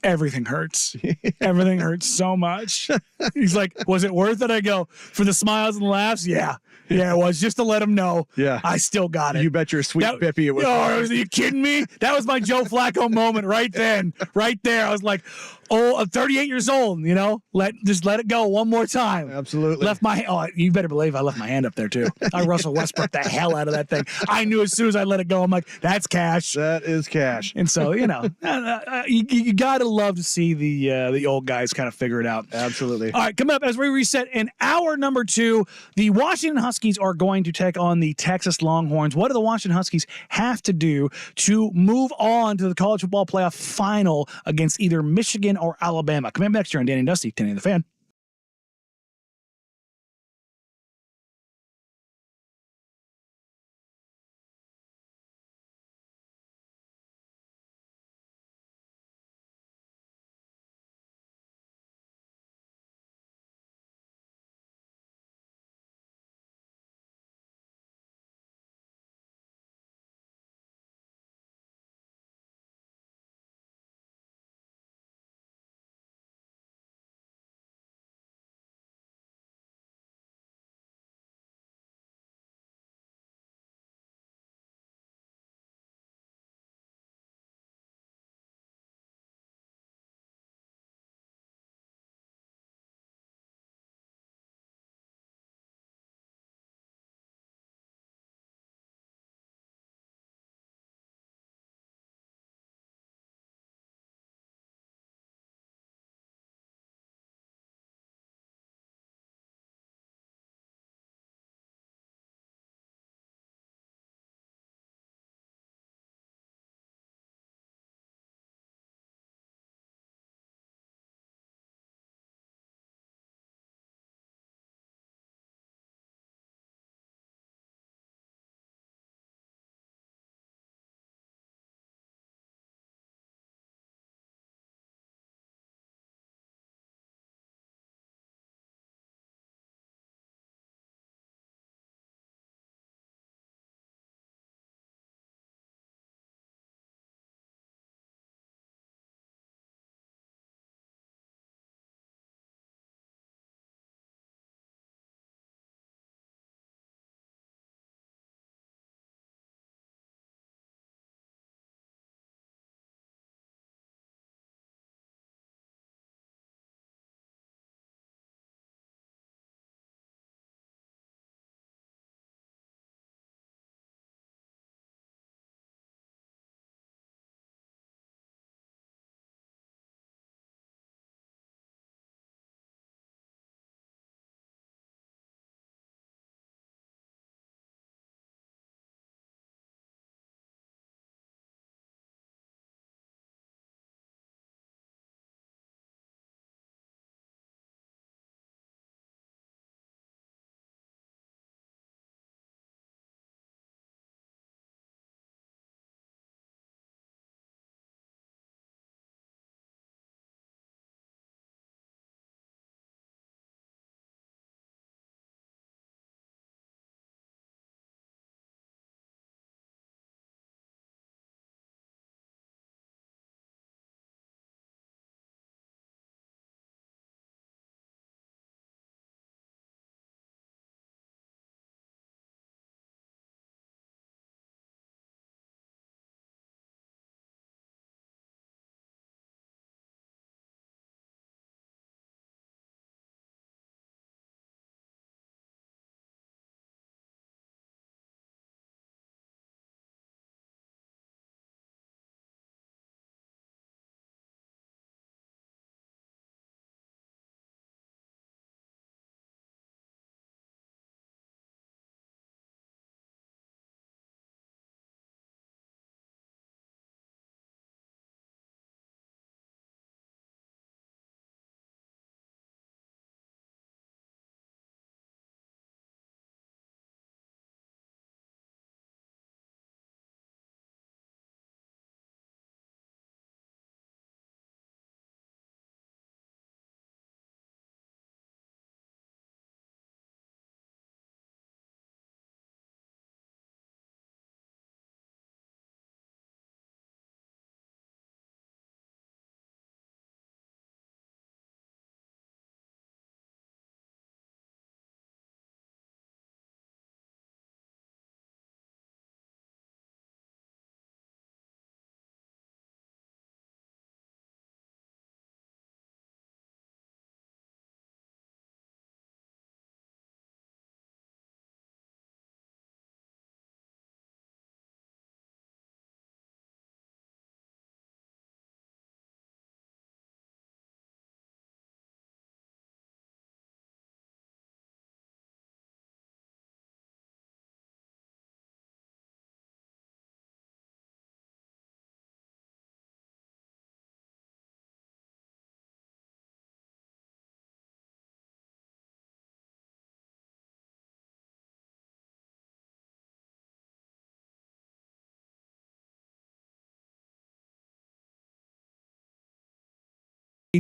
everything hurts. Everything hurts so much. He's like, was it worth it? I go, for the smiles and the laughs? Yeah. Yeah, it was, just to let him know. Yeah. I still got it. You bet your sweet Bippy it was. Are you kidding me? That was my Joe Flacco moment right then. Right there. I was like, I'm 38 years old, just let it go one more time. Absolutely. You better believe I left my hand up there too. I Russell Westbrook the hell out of that thing. I knew as soon as I let it go, I'm like, that's cash. That is cash. And so, you got to love to see the old guys kind of figure it out. Absolutely. All right, coming up as we reset in hour number 2, the Washington Huskies are going to take on the Texas Longhorns. What do the Washington Huskies have to do to move on to the college football playoff final against either Michigan or Alabama? Coming up next year on Danny and Dusty, 10 the Fan.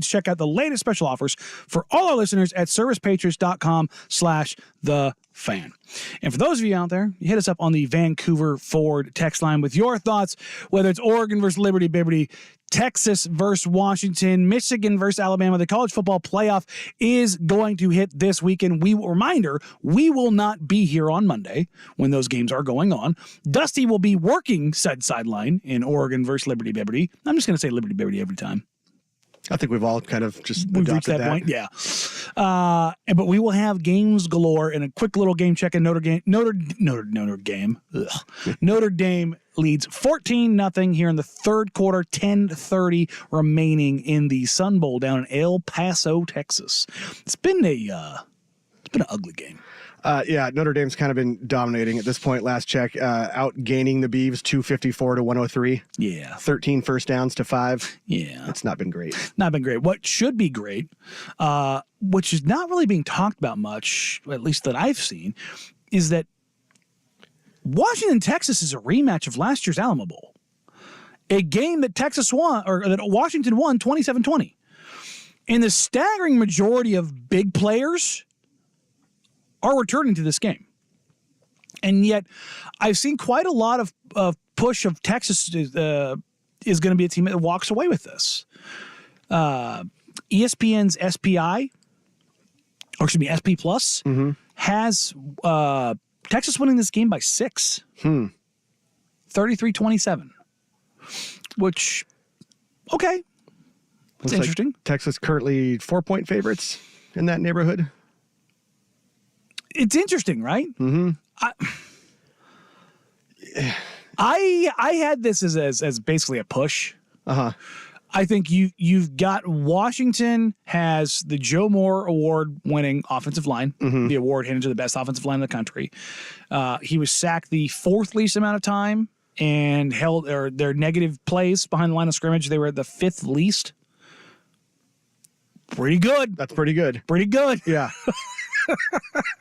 Check out the latest special offers for all our listeners at servicepatriots.com/thefan. And for those of you out there, you hit us up on the Vancouver Ford text line with your thoughts, whether it's Oregon versus Liberty, Texas versus Washington, Michigan versus Alabama. The college football playoff is going to hit this weekend. We will not be here on Monday when those games are going on. Dusty will be working sideline in Oregon versus Liberty. I'm just going to say Liberty every time. I think we've all kind of just We've reached adopted that point, yeah. But we will have games galore and a quick little game check in Notre Dame. Notre Dame leads 14-0 here in the third quarter, 10:30 remaining in the Sun Bowl down in El Paso, Texas. It's been an ugly game. Yeah, Notre Dame's kind of been dominating at this point. Last check, outgaining the Beavs 254-103. Yeah. 13 first downs to 5. Yeah. It's not been great. Not been great. What should be great, which is not really being talked about much, at least that I've seen, is that Washington, Texas is a rematch of last year's Alamo Bowl. A game that Texas won, or that Washington won 27-20. And the staggering majority of big players are returning to this game. And yet I've seen quite a lot of push of Texas is going to be a team that walks away with this. ESPN's SP Plus has Texas winning this game by 6. 33-27. Which, okay. It's Looks interesting. like Texas currently 4-point favorites in that neighborhood. It's interesting, right? Mm-hmm. I had this as basically a push. Uh-huh. I think you've got Washington has the Joe Moore Award winning offensive line, the award handed to the best offensive line in the country. He was sacked the 4th least amount of time and held their negative plays behind the line of scrimmage. They were at the 5th least. Pretty good. That's pretty good. Pretty good. Yeah.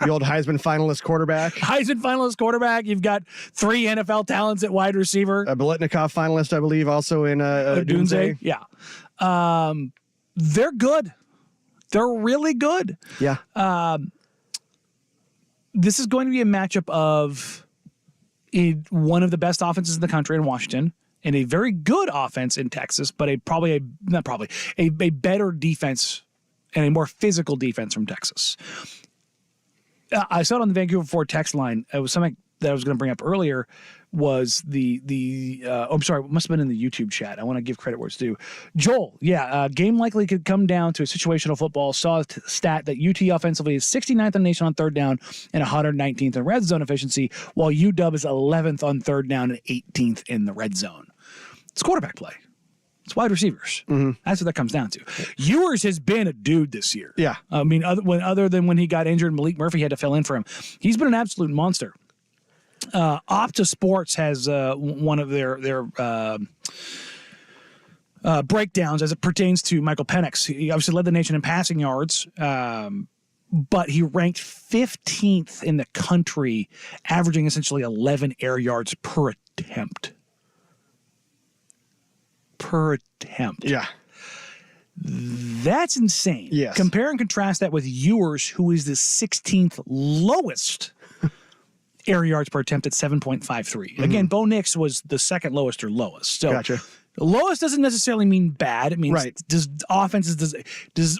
The old Heisman finalist quarterback. Heisman finalist quarterback. You've got 3 NFL talents at wide receiver. A Biletnikoff finalist, I believe, also in Dunze. Yeah. They're good. They're really good. Yeah. This is going to be a matchup of one of the best offenses in the country in Washington and a very good offense in Texas, but a better defense and a more physical defense from Texas. I saw it on the Vancouver Ford text line. It was something that I was going to bring up earlier was I'm sorry, it must have been in the YouTube chat. I want to give credit where it's due. Joel, game likely could come down to a situational football. Saw a stat that UT offensively is 69th in the nation on third down and 119th in red zone efficiency, while UW is 11th on third down and 18th in the red zone. It's quarterback play. It's wide receivers. That's what that comes down to. Ewers has been a dude this year. Yeah. I mean, other than when he got injured, Malik Murphy had to fill in for him. He's been an absolute monster. Opta Sports has one of their breakdowns as it pertains to Michael Penix. He obviously led the nation in passing yards, but he ranked 15th in the country, averaging essentially 11 air yards per attempt. Yeah. That's insane. Yes. Compare and contrast that with Ewers, who is the 16th lowest air yards per attempt at 7.53. Again, Bo Nix was the second lowest or lowest. So Gotcha. lowest doesn't necessarily mean bad. It means Right.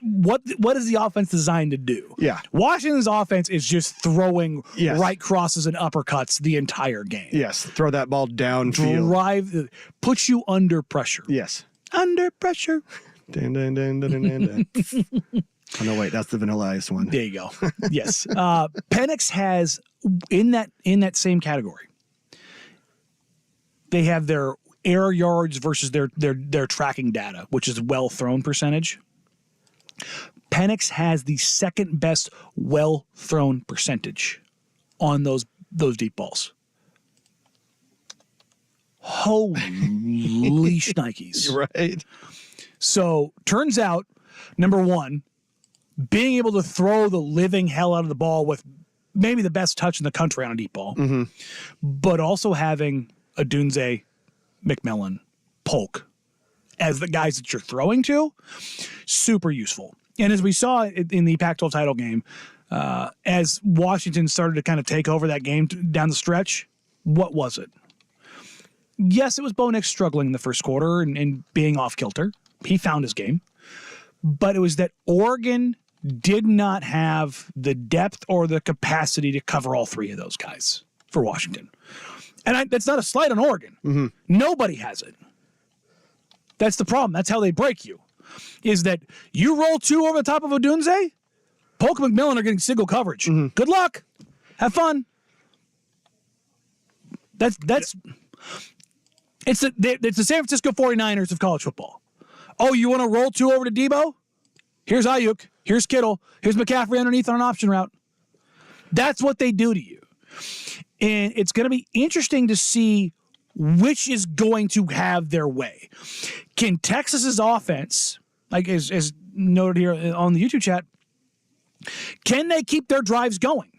what is the offense designed to do? Yeah. Washington's offense is just throwing Yes. right crosses and uppercuts the entire game. Yes. Throw that ball downfield. Puts you under pressure. Yes. Under pressure. Dun, dun, dun, dun, dun, dun, dun. Oh, no, wait. That's the Vanilla Ice one. There you go. Yes. Penix has in that same category. They have their air yards versus their tracking data, which is well thrown percentage. Penix has the second best well thrown percentage on those deep balls. Holy shnikes. Right. So turns out, number one, being able to throw the living hell out of the ball with maybe the best touch in the country on a deep ball, but also having a Dunze, McMillan, Polk, as the guys that you're throwing to, super useful. And as we saw in the Pac-12 title game, as Washington started to kind of take over that game down the stretch, what was it? Yes, it was Bo Nix struggling in the first quarter and being off kilter. He found his game. But it was that Oregon did not have the depth or the capacity to cover all three of those guys for Washington. And that's not a slight on Oregon. Mm-hmm. Nobody has it. That's the problem. That's how they break you, is that you roll two over the top of Odunze, Polk and McMillan are getting single coverage. Mm-hmm. Good luck. Have fun. It's the San Francisco 49ers of college football. Oh, you want to roll two over to Debo? Here's Ayuk. Here's Kittle. Here's McCaffrey underneath on an option route. That's what they do to you. And it's going to be interesting to see which is going to have their way. Can Texas's offense, like as noted here on the YouTube chat, can they keep their drives going?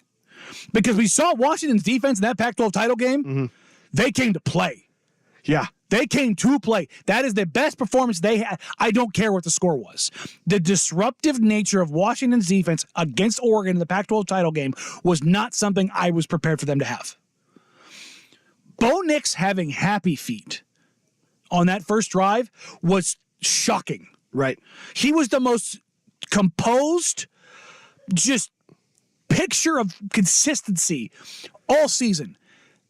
Because we saw Washington's defense in that Pac-12 title game. Mm-hmm. They came to play. Yeah. They came to play. That is the best performance they had. I don't care what the score was. The disruptive nature of Washington's defense against Oregon in the Pac-12 title game was not something I was prepared for them to have. Bo Nix having happy feet on that first drive was shocking. Right. He was the most composed, just picture of consistency all season.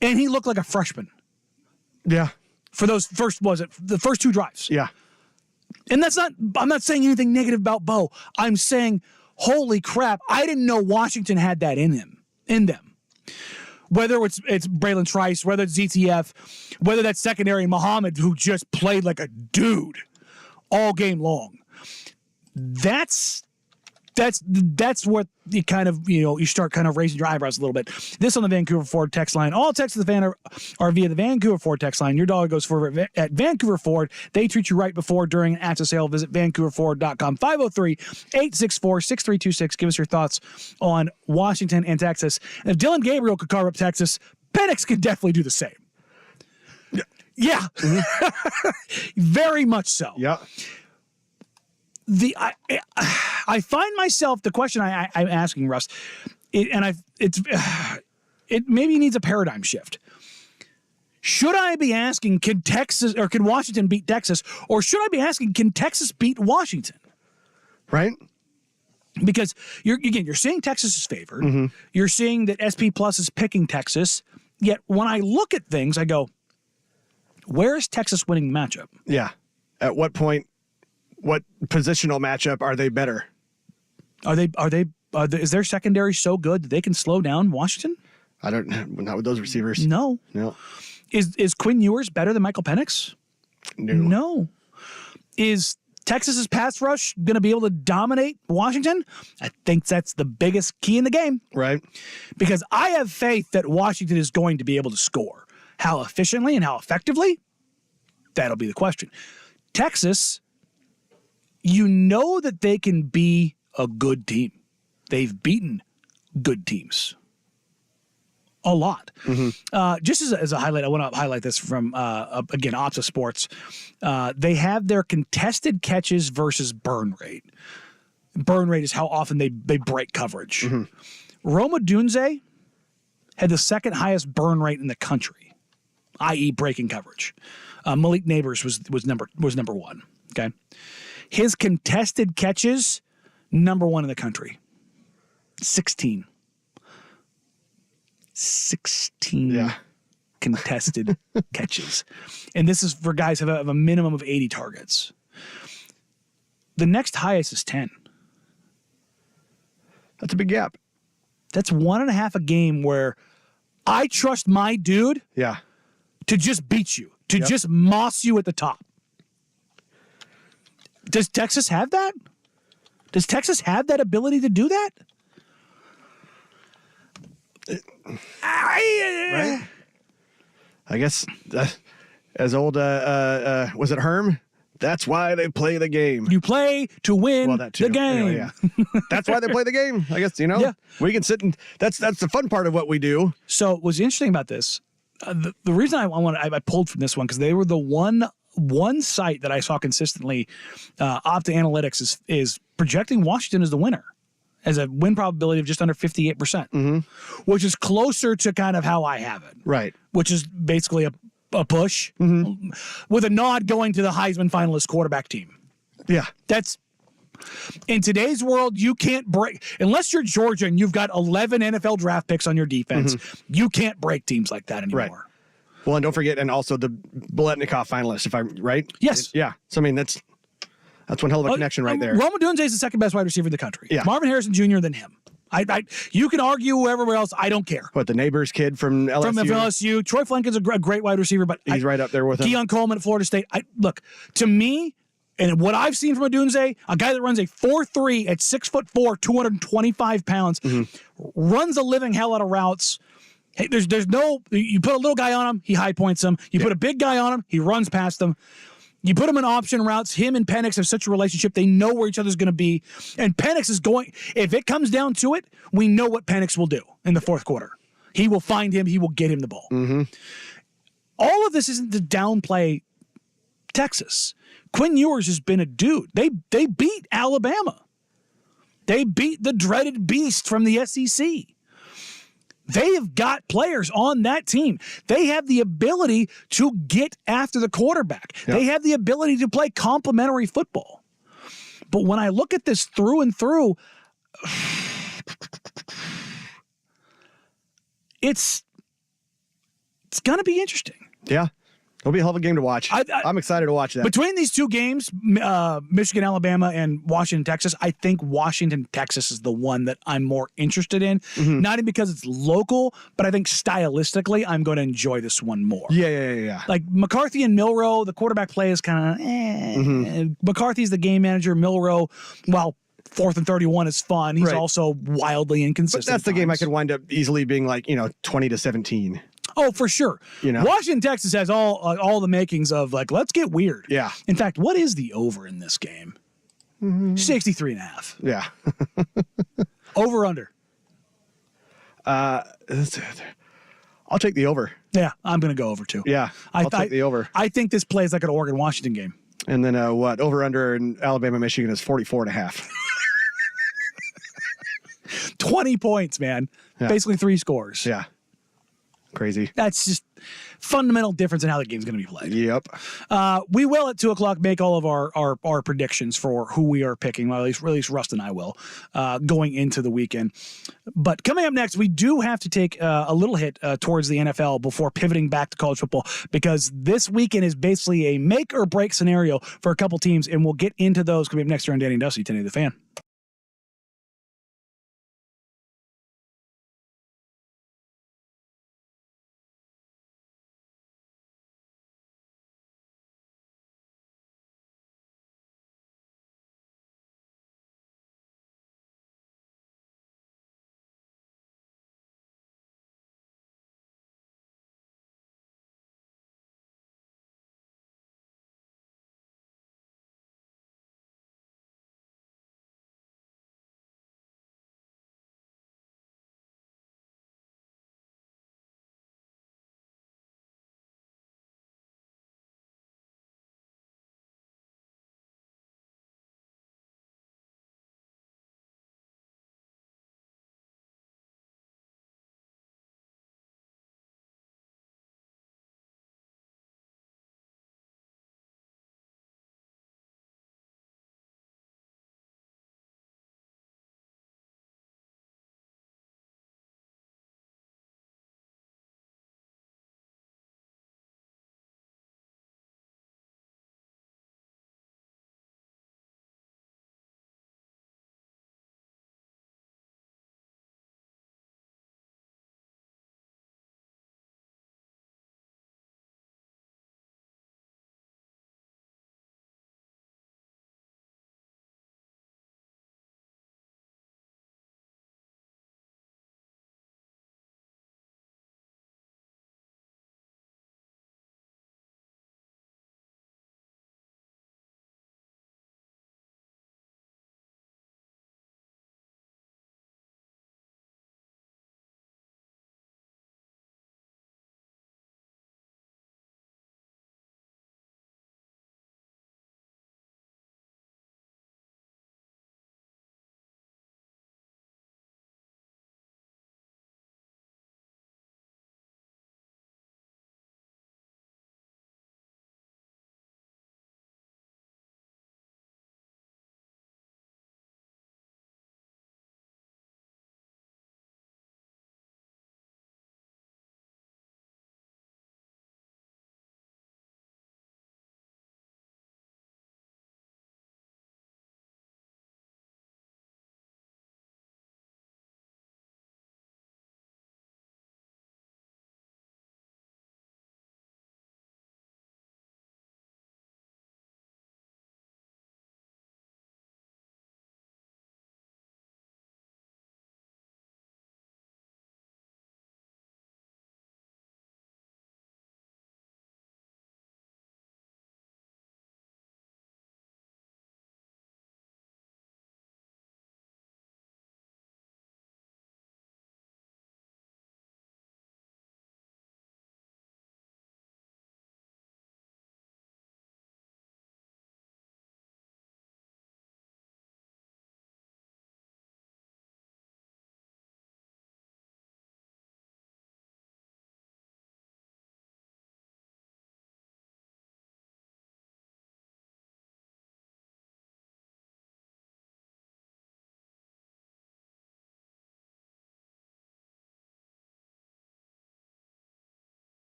And he looked like a freshman. Yeah. For those the first two drives. Yeah. And I'm not saying anything negative about Bo. I'm saying, holy crap, I didn't know Washington had that in them. Whether it's Braylon Trice, whether it's ZTF, whether that's secondary Muhammad, who just played like a dude all game long. That's what you kind of, you start kind of raising your eyebrows a little bit. This on the Vancouver Ford text line. All texts of the fan are via the Vancouver Ford text line. Your dollar goes forward at Vancouver Ford. They treat you right before, during, and after sale. Visit VancouverFord.com. 503-864-6326. Give us your thoughts on Washington and Texas. And if Dylan Gabriel could carve up Texas, Penix could definitely do the same. Yeah. Mm-hmm. Very much so. Yeah. I find myself, the question I'm asking, Russ, it maybe needs a paradigm shift. Should I be asking, can Washington beat Texas, or should I be asking, can Texas beat Washington? Right. Because you're seeing Texas is favored. Mm-hmm. You're seeing that SP Plus is picking Texas. Yet when I look at things, I go, where is Texas winning the matchup? Yeah. At what point? What positional matchup are they better? Is their secondary so good that they can slow down Washington? I don't know. Not with those receivers. No. Is Quinn Ewers better than Michael Penix? No. Is Texas's pass rush going to be able to dominate Washington? I think that's the biggest key in the game. Right. Because I have faith that Washington is going to be able to score. How efficiently and how effectively? That'll be the question. Texas, that they can be a good team. They've beaten good teams a lot. Mm-hmm. Just as a highlight, I want to highlight this from, again, Opta Sports. They have their contested catches versus burn rate. Burn rate is how often they break coverage. Mm-hmm. Rome Odunze had the second highest burn rate in the country, i.e. breaking coverage. Malik Neighbors was number one. Okay. His contested catches, number one in the country. 16 contested catches. And this is for guys who have a minimum of 80 targets. The next highest is 10. That's a big gap. That's 1.5 a game where I trust my dude to just beat you, to just moss you at the top. Does Texas have that? Does Texas have that ability to do that? Right? I guess as old, was it Herm? That's why they play the game. You play to win the game. Anyway, that's why they play the game. I guess, we can sit and that's the fun part of what we do. So what's interesting about this, the reason I pulled from this one, because they were the one one site that I saw consistently, Opta Analytics is projecting Washington as the winner, as a win probability of just under 58%, which is closer to kind of how I have it. Right. Which is basically a push with a nod going to the Heisman finalist quarterback team. Yeah. That's in today's world, you can't break unless you're Georgia and you've got 11 NFL draft picks on your defense. You can't break teams like that anymore. Right. Well, and don't forget, and also the Biletnikoff finalist, if I'm right. Yes. Yeah. So I mean, that's one hell of a connection right there. Rome Odunze is the second best wide receiver in the country. Yeah. Marvin Harrison Jr. than him. You can argue everywhere else. I don't care. What, the neighbor's kid from LSU? From LSU, Troy Flankin's a great wide receiver, but He's right up there with him. Keon Coleman at Florida State. Look, to me, and what I've seen from Odunze, a guy that runs a 4.3 at 6'4", 225 pounds, runs a living hell out of routes. Hey, there's no, you put a little guy on him, he high points him. You put a big guy on him, he runs past them. You put him in option routes. Him and Penix have such a relationship. They know where each other's going to be. And Penix is going, if it comes down to it, we know what Penix will do in the fourth quarter. He will find him. He will get him the ball. All of this isn't to downplay Texas. Quinn Ewers has been a dude. They beat Alabama. They beat the dreaded beast from the SEC. They have got players on that team. They have the ability to get after the quarterback. They have the ability to play complementary football. But when I look at this through and through, it's going to be interesting. Yeah. It'll be a hell of a game to watch. I'm excited to watch that. Between these two games, Michigan, Alabama, and Washington, Texas, I think Washington, Texas is the one that I'm more interested in. Not even because it's local, but I think stylistically, I'm going to enjoy this one more. Yeah. Like McCarthy and Milroe, the quarterback play is kind of McCarthy's the game manager. Milroe, while 4th and 31 is fun, he's also wildly inconsistent. But that's the game I could wind up easily being like, 20-17. Oh, for sure. Washington, Texas has all the makings of like, let's get weird. Yeah. In fact, what is the over in this game? 63.5. Yeah. Over under. I'll take the over. Yeah, I'm going to go over too. Yeah. I'll take the over. I think this plays like an Oregon Washington game. And then over under in Alabama, Michigan is 44.5. 20 points, man. Yeah. Basically 3 scores. Yeah. Crazy. That's just fundamental difference in how the game's going to be played. Yep. We will at 2:00 make all of our predictions for who we are picking. Well, at least Rust and I will going into the weekend. But coming up next, we do have to take a little hit towards the NFL before pivoting back to college football, because this weekend is basically a make or break scenario for a couple teams, and we'll get into those coming up next here on Danny and Dusty, 1080 The Fan.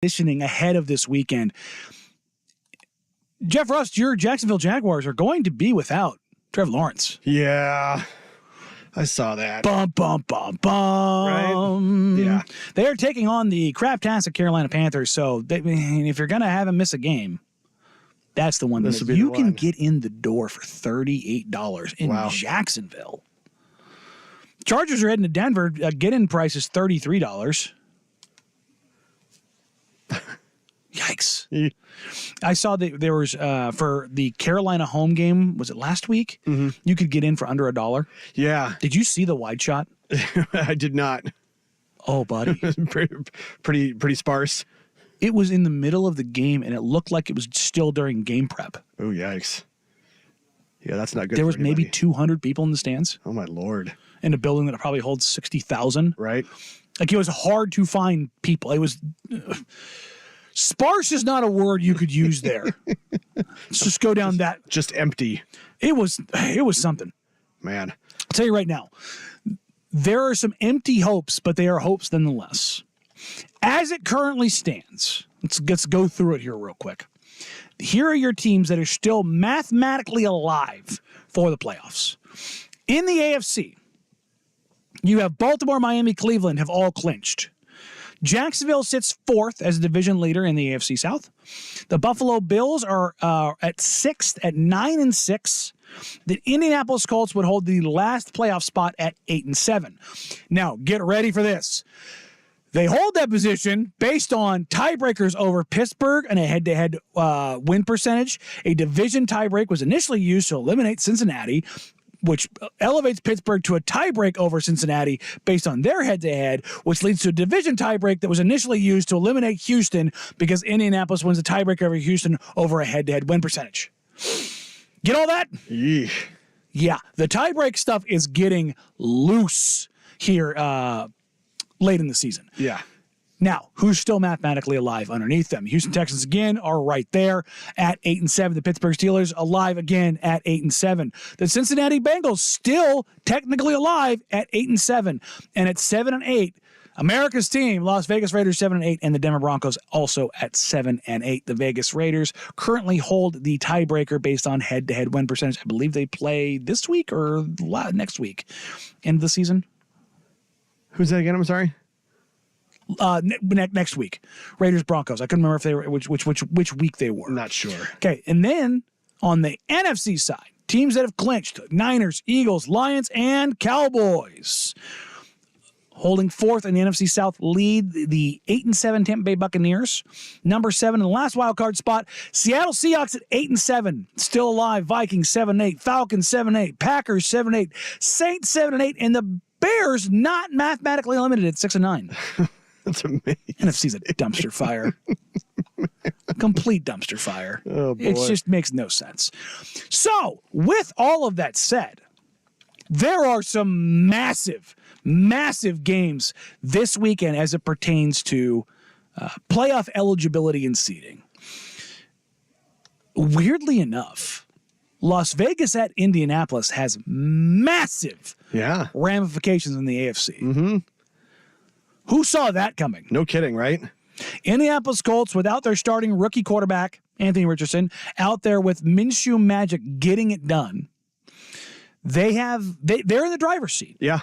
Conditioning ahead of this weekend. Jeff Rust, your Jacksonville Jaguars are going to be without Trevor Lawrence. Yeah, I saw that. Bum, bum, bum, bum. Right? Yeah. They are taking on the craptastic Carolina Panthers, so if you're going to have him miss a game, that's the one. This that would be you the can one. get in the door for $38 in Wow. Jacksonville. Chargers are heading to Denver. Get-in price is $33. Yikes. Yeah. I saw that there was, for the Carolina home game, was it last week? Mm-hmm. You could get in for under $1. Yeah, Did you see the wide shot? I did not. Oh, buddy. pretty sparse. It was in the middle of the game, and it looked like it was still during game prep. Oh, yikes. Yeah, that's not good. There for was maybe anybody. 200 people in the stands Oh, my Lord. in a building that probably holds 60,000. Right? Like, it was hard to find people. It was sparse is not a word you could use there. Let's just go down that. Just empty. It was something. Man. I'll tell you right now, there are some empty hopes, but they are hopes nonetheless. As it currently stands, let's go through it here real quick. Here are your teams that are still mathematically alive for the playoffs. In the AFC, you have Baltimore, Miami, Cleveland have all clinched. Jacksonville sits fourth as a division leader in the AFC South. The Buffalo Bills are at sixth at 9-6. The Indianapolis Colts would hold the last playoff spot at 8-7. Now, get ready for this. They hold that position based on tiebreakers over Pittsburgh and a head-to-head win percentage. A division tiebreak was initially used to eliminate Cincinnati, which elevates Pittsburgh to a tiebreak over Cincinnati based on their head-to-head, which leads to a division tiebreak that was initially used to eliminate Houston because Indianapolis wins a tiebreak over Houston over a head-to-head win percentage. Get all that? Yeesh. Yeah, the tiebreak stuff is getting loose here late in the season. Yeah. Now, who's still mathematically alive underneath them? Houston Texans again are right there at 8-7. The Pittsburgh Steelers alive again at 8-7. The Cincinnati Bengals still technically alive at 8-7. And at 7-8, America's team, Las Vegas Raiders 7-8, and the Denver Broncos also at 7-8. The Vegas Raiders currently hold the tiebreaker based on head-to-head win percentage. I believe they play this week or next week. End of the season. Who's that again? I'm sorry. Next week, Raiders Broncos. I couldn't remember if they were which week they were. I'm not sure. Okay, and then on the NFC side, teams that have clinched: Niners, Eagles, Lions, and Cowboys. Holding fourth in the NFC South lead the 8-7 Tampa Bay Buccaneers. Number 7 in the last wild card spot, Seattle Seahawks at 8-7, still alive. Vikings 7-8, Falcons 7-8, Packers 7-8, Saints 7-8, and the Bears not mathematically eliminated at 6-9. That's amazing. NFC's a dumpster fire. Complete dumpster fire. Oh, boy. It just makes no sense. So, with all of that said, there are some massive games this weekend as it pertains to playoff eligibility and seeding. Weirdly enough, Las Vegas at Indianapolis has massive ramifications in the AFC. Mm-hmm. Who saw that coming? No kidding, right? Indianapolis Colts, without their starting rookie quarterback, Anthony Richardson, out there with Minshew Magic getting it done. They're in the driver's seat. Yeah.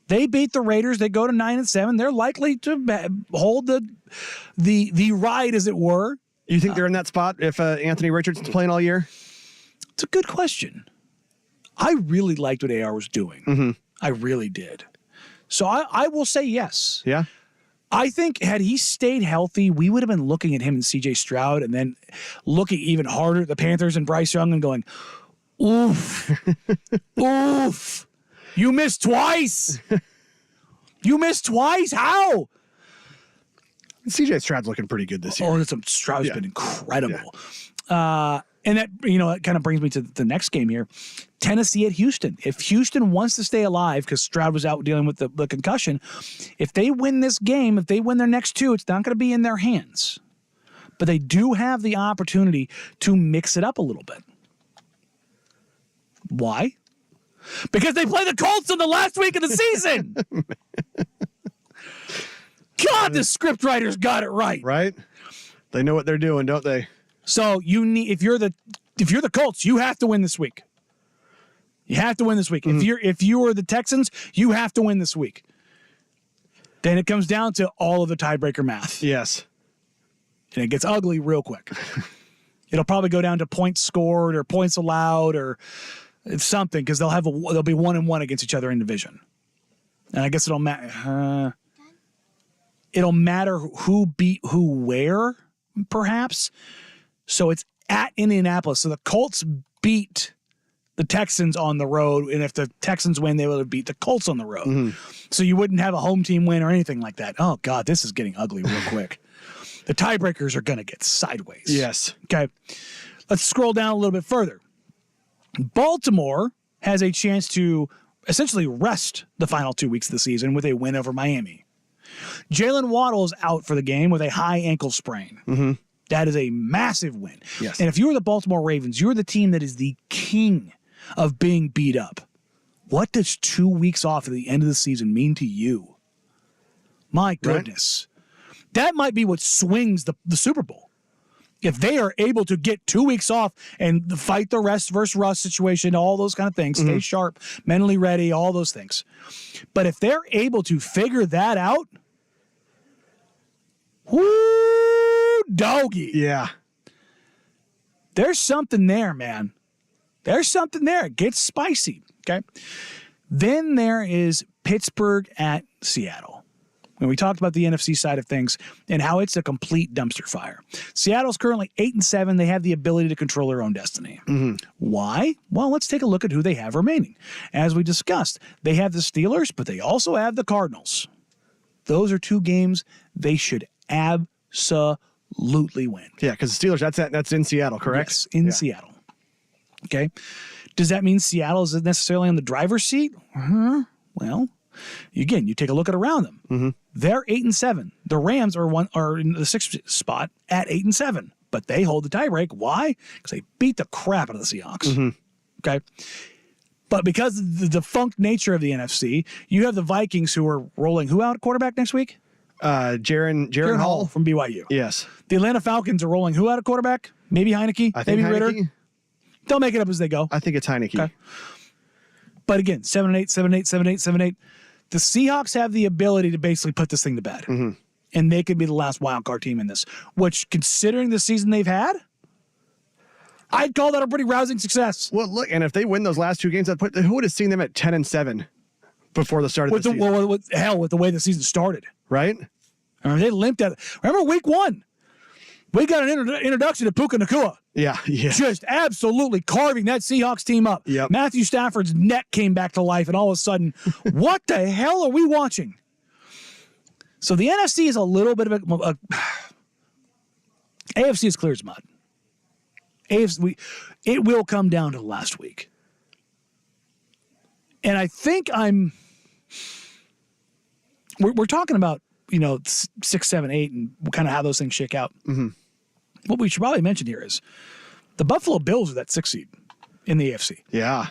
They beat the Raiders. They go to 9-7. They're likely to hold the ride, as it were. You think they're in that spot if Anthony Richardson's playing all year? It's a good question. I really liked what AR was doing. Mm-hmm. I really did. So I will say yes. Yeah. I think had he stayed healthy, we would have been looking at him and C.J. Stroud and then looking even harder at the Panthers and Bryce Young and going, oof, oof, you missed twice. You missed twice? How? CJ Stroud's looking pretty good this year. Oh, Stroud's been incredible. Yeah. And that, it kind of brings me to the next game here. Tennessee at Houston. If Houston wants to stay alive, because Stroud was out dealing with the concussion, if they win this game, if they win their next two, it's not going to be in their hands. But they do have the opportunity to mix it up a little bit. Why? Because they play the Colts in the last week of the season. God, the script writers got it right. Right? They know what they're doing, don't they? So you need if you're the Colts, you have to win this week. You have to win this week. If you are the Texans, you have to win this week. Then it comes down to all of the tiebreaker math. Yes. And it gets ugly real quick. It'll probably go down to points scored or points allowed or something because they'll be 1-1 against each other in division. And I guess it'll matter. It'll matter who beat who where, perhaps. So it's at Indianapolis. So the Colts beat the Texans on the road, and if the Texans win, they would have beat the Colts on the road. So you wouldn't have a home team win or anything like that. Oh, God, this is getting ugly real quick. The tiebreakers are going to get sideways. Yes. Okay. Let's scroll down a little bit further. Baltimore has a chance to essentially rest the final 2 weeks of the season with a win over Miami. Jalen Waddle is out for the game with a high ankle sprain. That is a massive win. Yes. And if you were the Baltimore Ravens, you're the team that is the king of being beat up. What does 2 weeks off at the end of the season mean to you? My goodness. Right. That might be what swings the Super Bowl. If they are able to get 2 weeks off and fight the rest versus rust situation, all those kind of things, stay sharp, mentally ready, all those things. But if they're able to figure that out, whoo, doggy. Yeah. There's something there, man. There's something there. It gets spicy, okay? Then there is Pittsburgh at Seattle. When we talked about the NFC side of things and how it's a complete dumpster fire. Seattle's currently 8-7. They have the ability to control their own destiny. Why? Well, let's take a look at who they have remaining. As we discussed, they have the Steelers, but they also have the Cardinals. Those are two games they should absolutely win. Yeah, because the Steelers, that's in Seattle, correct? Yes, in Seattle. Okay. Does that mean Seattle isn't necessarily on the driver's seat? Well, again, you take a look at around them. They're 8-7. The Rams are in the 6th spot at 8-7, but they hold the tiebreak. Why? Because they beat the crap out of the Seahawks. Okay. But because of the defunct nature of the NFC, you have the Vikings who are rolling who out at quarterback next week? Jaron Hall from BYU. Yes. The Atlanta Falcons are rolling who out at quarterback? Maybe Heineke? I think maybe Heineke. Ritter? They'll make it up as they go. I think it's Heineke. Okay. But again, 7-8, 7-8, 7-8, 7-8. The Seahawks have the ability to basically put this thing to bed. And they could be the last wild card team in this, which, considering the season they've had, I'd call that a pretty rousing success. Well, look, and if they win those last two games, who would have seen them at 10-7 before the start of the season? With the way the season started. Right? I mean, they limped at it. Remember week 1? We got an introduction to Puka Nacua. Yeah. Just absolutely carving that Seahawks team up. Yep. Matthew Stafford's neck came back to life, and all of a sudden, what the hell are we watching? So the NFC is a little bit of a AFC is clear as mud. It will come down to last week. And I think we're talking about, 6, 7, 8 and kind of how those things shake out. What we should probably mention here is the Buffalo Bills are that 6th seed in the AFC. Yeah.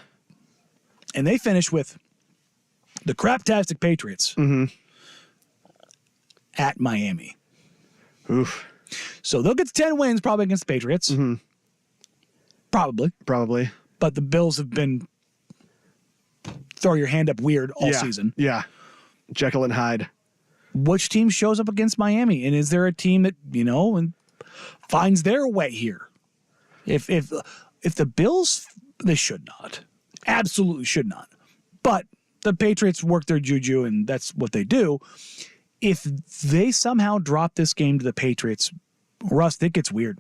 And they finish with the craptastic Patriots at Miami. Oof. So they'll get to 10 wins probably against the Patriots. Probably. But the Bills have been throw your hand up weird all season. Yeah. Jekyll and Hyde. Which team shows up against Miami? And is there a team that, and finds their way here? If the Bills, they should not. Absolutely should not. But the Patriots work their juju, and that's what they do. If they somehow drop this game to the Patriots, Russ, it gets weird.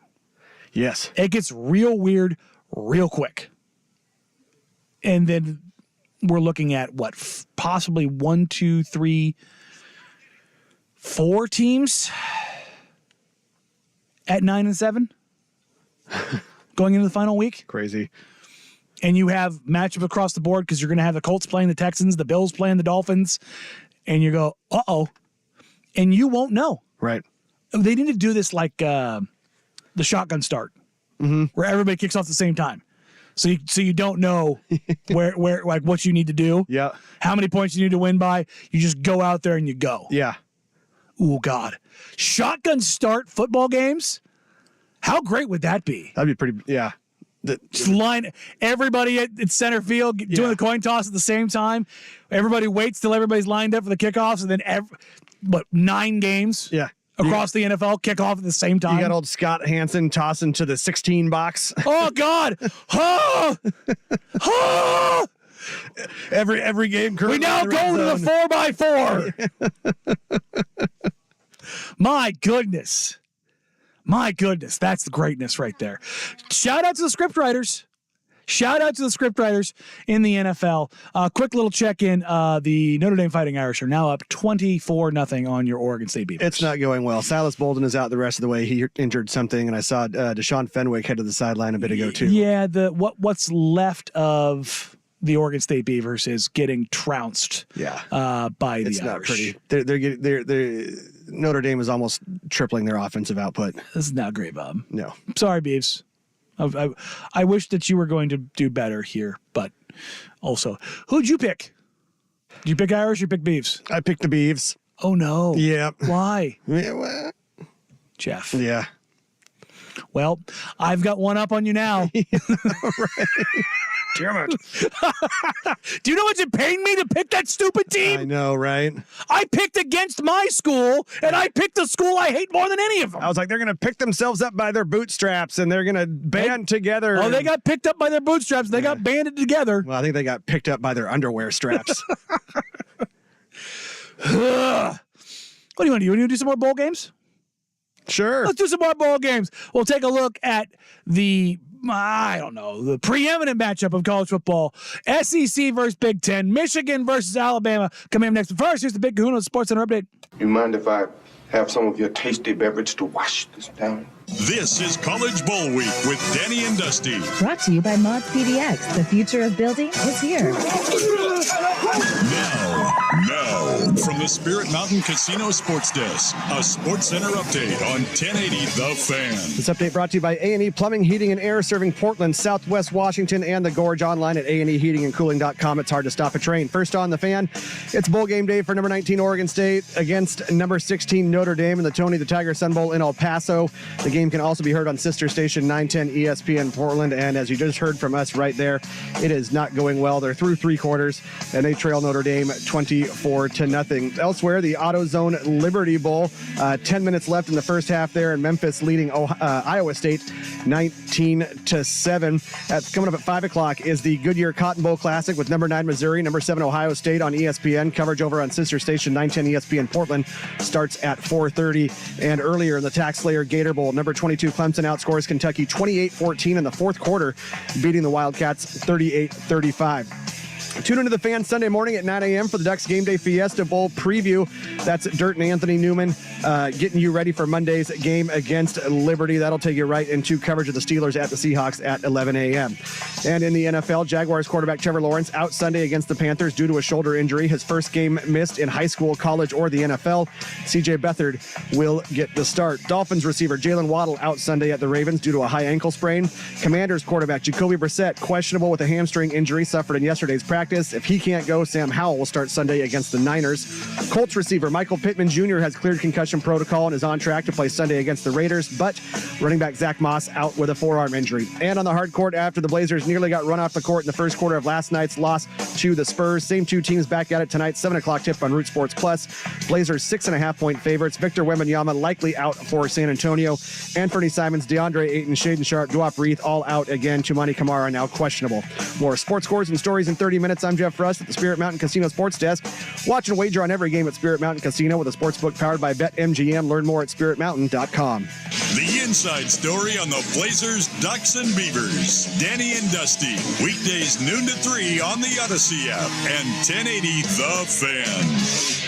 Yes. It gets real weird real quick. And then we're looking at possibly 1, 2, 3, 4 teams at 9-7 going into the final week. Crazy. And you have matchup across the board because you're going to have the Colts playing the Texans, the Bills playing the Dolphins, and you go, uh-oh. And you won't know. Right. They need to do this like the shotgun start, where everybody kicks off at the same time. So you don't know where like what you need to do. Yeah. How many points you need to win by. You just go out there and you go. Yeah. Oh, God. Shotgun start football games? How great would that be? That'd be pretty. Yeah. Just line everybody at center field doing the coin toss at the same time. Everybody waits till everybody's lined up for the kickoffs, and then 9 games across the NFL kick off at the same time. You got old Scott Hansen tossing to the 16 box. Oh God! Oh! Oh! Every game. We now go to the 4x4. My goodness. My goodness. That's the greatness right there. Shout out to the script writers. Shout out to the script writers in the NFL. Quick little check-in. The Notre Dame Fighting Irish are now up 24-0 on your Oregon State Beavers. It's not going well. Silas Bolden is out the rest of the way. He injured something, and I saw Deshaun Fenwick head to the sideline a bit ago too. Yeah, what's left of the Oregon State Beavers is getting trounced. By the it's not Irish. pretty. They're Notre Dame is almost tripling their offensive output. This is not great, Bob. No, sorry, Beavs. I wish that you were going to do better here, but also, who'd you pick? Did you pick Irish or pick Beavs? I picked the Beavs. Oh no. Yeah. Why? Yeah, well, Jeff. Yeah. Well, I've got one up on you now. Damn it. Do you know what's it pained me to pick that stupid team? I know, right? I picked against my school, and I picked the school I hate more than any of them. I was like, they're going to pick themselves up by their bootstraps, and they're going to band together. Oh, they got picked up by their bootstraps. They got banded together. Well, I think they got picked up by their underwear straps. What do you want to do? You want to do some more bowl games? Sure. Let's do some more bowl games. We'll take a look at the preeminent matchup of college football. SEC versus Big Ten. Michigan versus Alabama. Coming up next. But first, here's the Big Kahuna Sports Center update. You mind if I have some of your tasty beverage to wash this down? This is College Bowl Week with Danny and Dusty. Brought to you by Mods PDX. The future of building is here. Now, from the Spirit Mountain Casino Sports Desk, a Sports Center update on 1080 The Fan. This update brought to you by A&E Plumbing, Heating, and Air, serving Portland, Southwest Washington, and the Gorge. Online at aneheatingandcooling.com. It's hard to stop a train. First on The Fan, it's bowl game day for number 19 Oregon State against number 16 Notre Dame in the Tony the Tiger Sun Bowl in El Paso. The game can also be heard on sister station 910 ESPN Portland, and as you just heard from us right there, it is not going well. They're through 3 quarters, and they trail Notre Dame 24-0. Elsewhere, the AutoZone Liberty Bowl, 10 minutes left in the first half there, and Memphis leading Iowa State 19-7. Coming up at 5 o'clock is the Goodyear Cotton Bowl Classic with number 9 Missouri, number 7 Ohio State on ESPN. Coverage over on sister station 910 ESPN Portland starts at 4:30. And earlier in the Tax Slayer Gator Bowl, number 22 Clemson outscores Kentucky 28-14 in the fourth quarter, beating the Wildcats 38-35. Tune into The Fan Sunday morning at 9 a.m. for the Ducks Game Day Fiesta Bowl preview. That's Dirt and Anthony Newman getting you ready for Monday's game against Liberty. That'll take you right into coverage of the Steelers at the Seahawks at 11 a.m. And in the NFL, Jaguars quarterback Trevor Lawrence out Sunday against the Panthers due to a shoulder injury. His first game missed in high school, college, or the NFL. C.J. Beathard will get the start. Dolphins receiver Jalen Waddle out Sunday at the Ravens due to a high ankle sprain. Commanders quarterback Jacoby Brissett questionable with a hamstring injury suffered in yesterday's practice. If he can't go, Sam Howell will start Sunday against the Niners. Colts receiver Michael Pittman Jr. has cleared concussion protocol and is on track to play Sunday against the Raiders, but running back Zach Moss out with a forearm injury. And on the hard court, after the Blazers nearly got run off the court in the first quarter of last night's loss to the Spurs, same two teams back at it tonight, 7 o'clock tip on Root Sports Plus. Blazers 6.5-point favorites. Victor Wembanyama likely out for San Antonio. Anthony Simons, DeAndre Ayton, Shaden Sharp, Duop Reith all out again. Tumani Kamara now questionable. More sports scores and stories in 30 minutes. I'm Jeff Rust at the Spirit Mountain Casino Sports Desk. Watch and wager on every game at Spirit Mountain Casino with a sportsbook powered by BetMGM. Learn more at spiritmountain.com. The inside story on the Blazers, Ducks, and Beavers. Danny and Dusty. Weekdays noon to 3 on the Odyssey app and 1080 The Fan.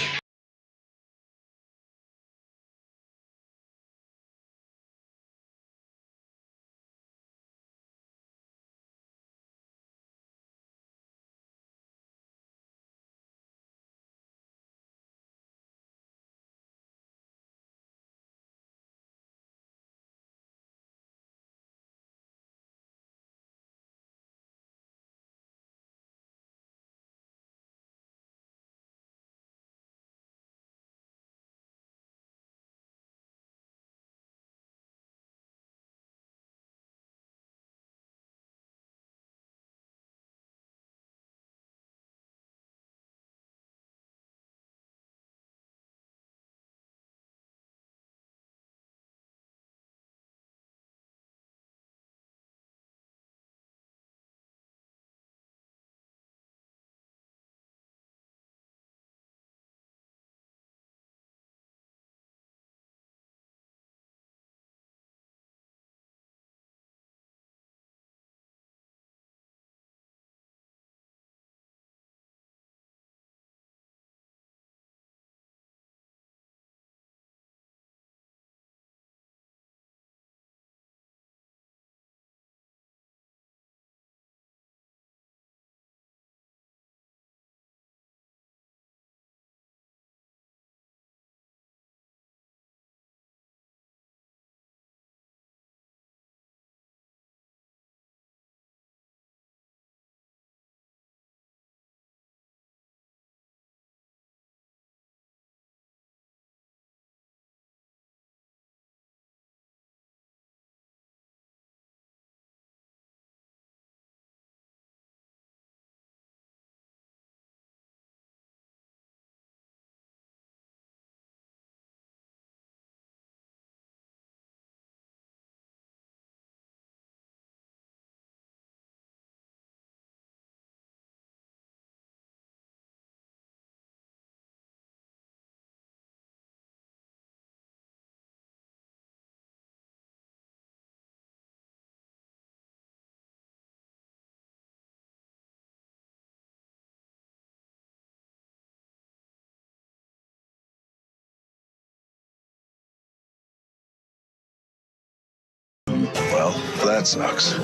Well, that sucks.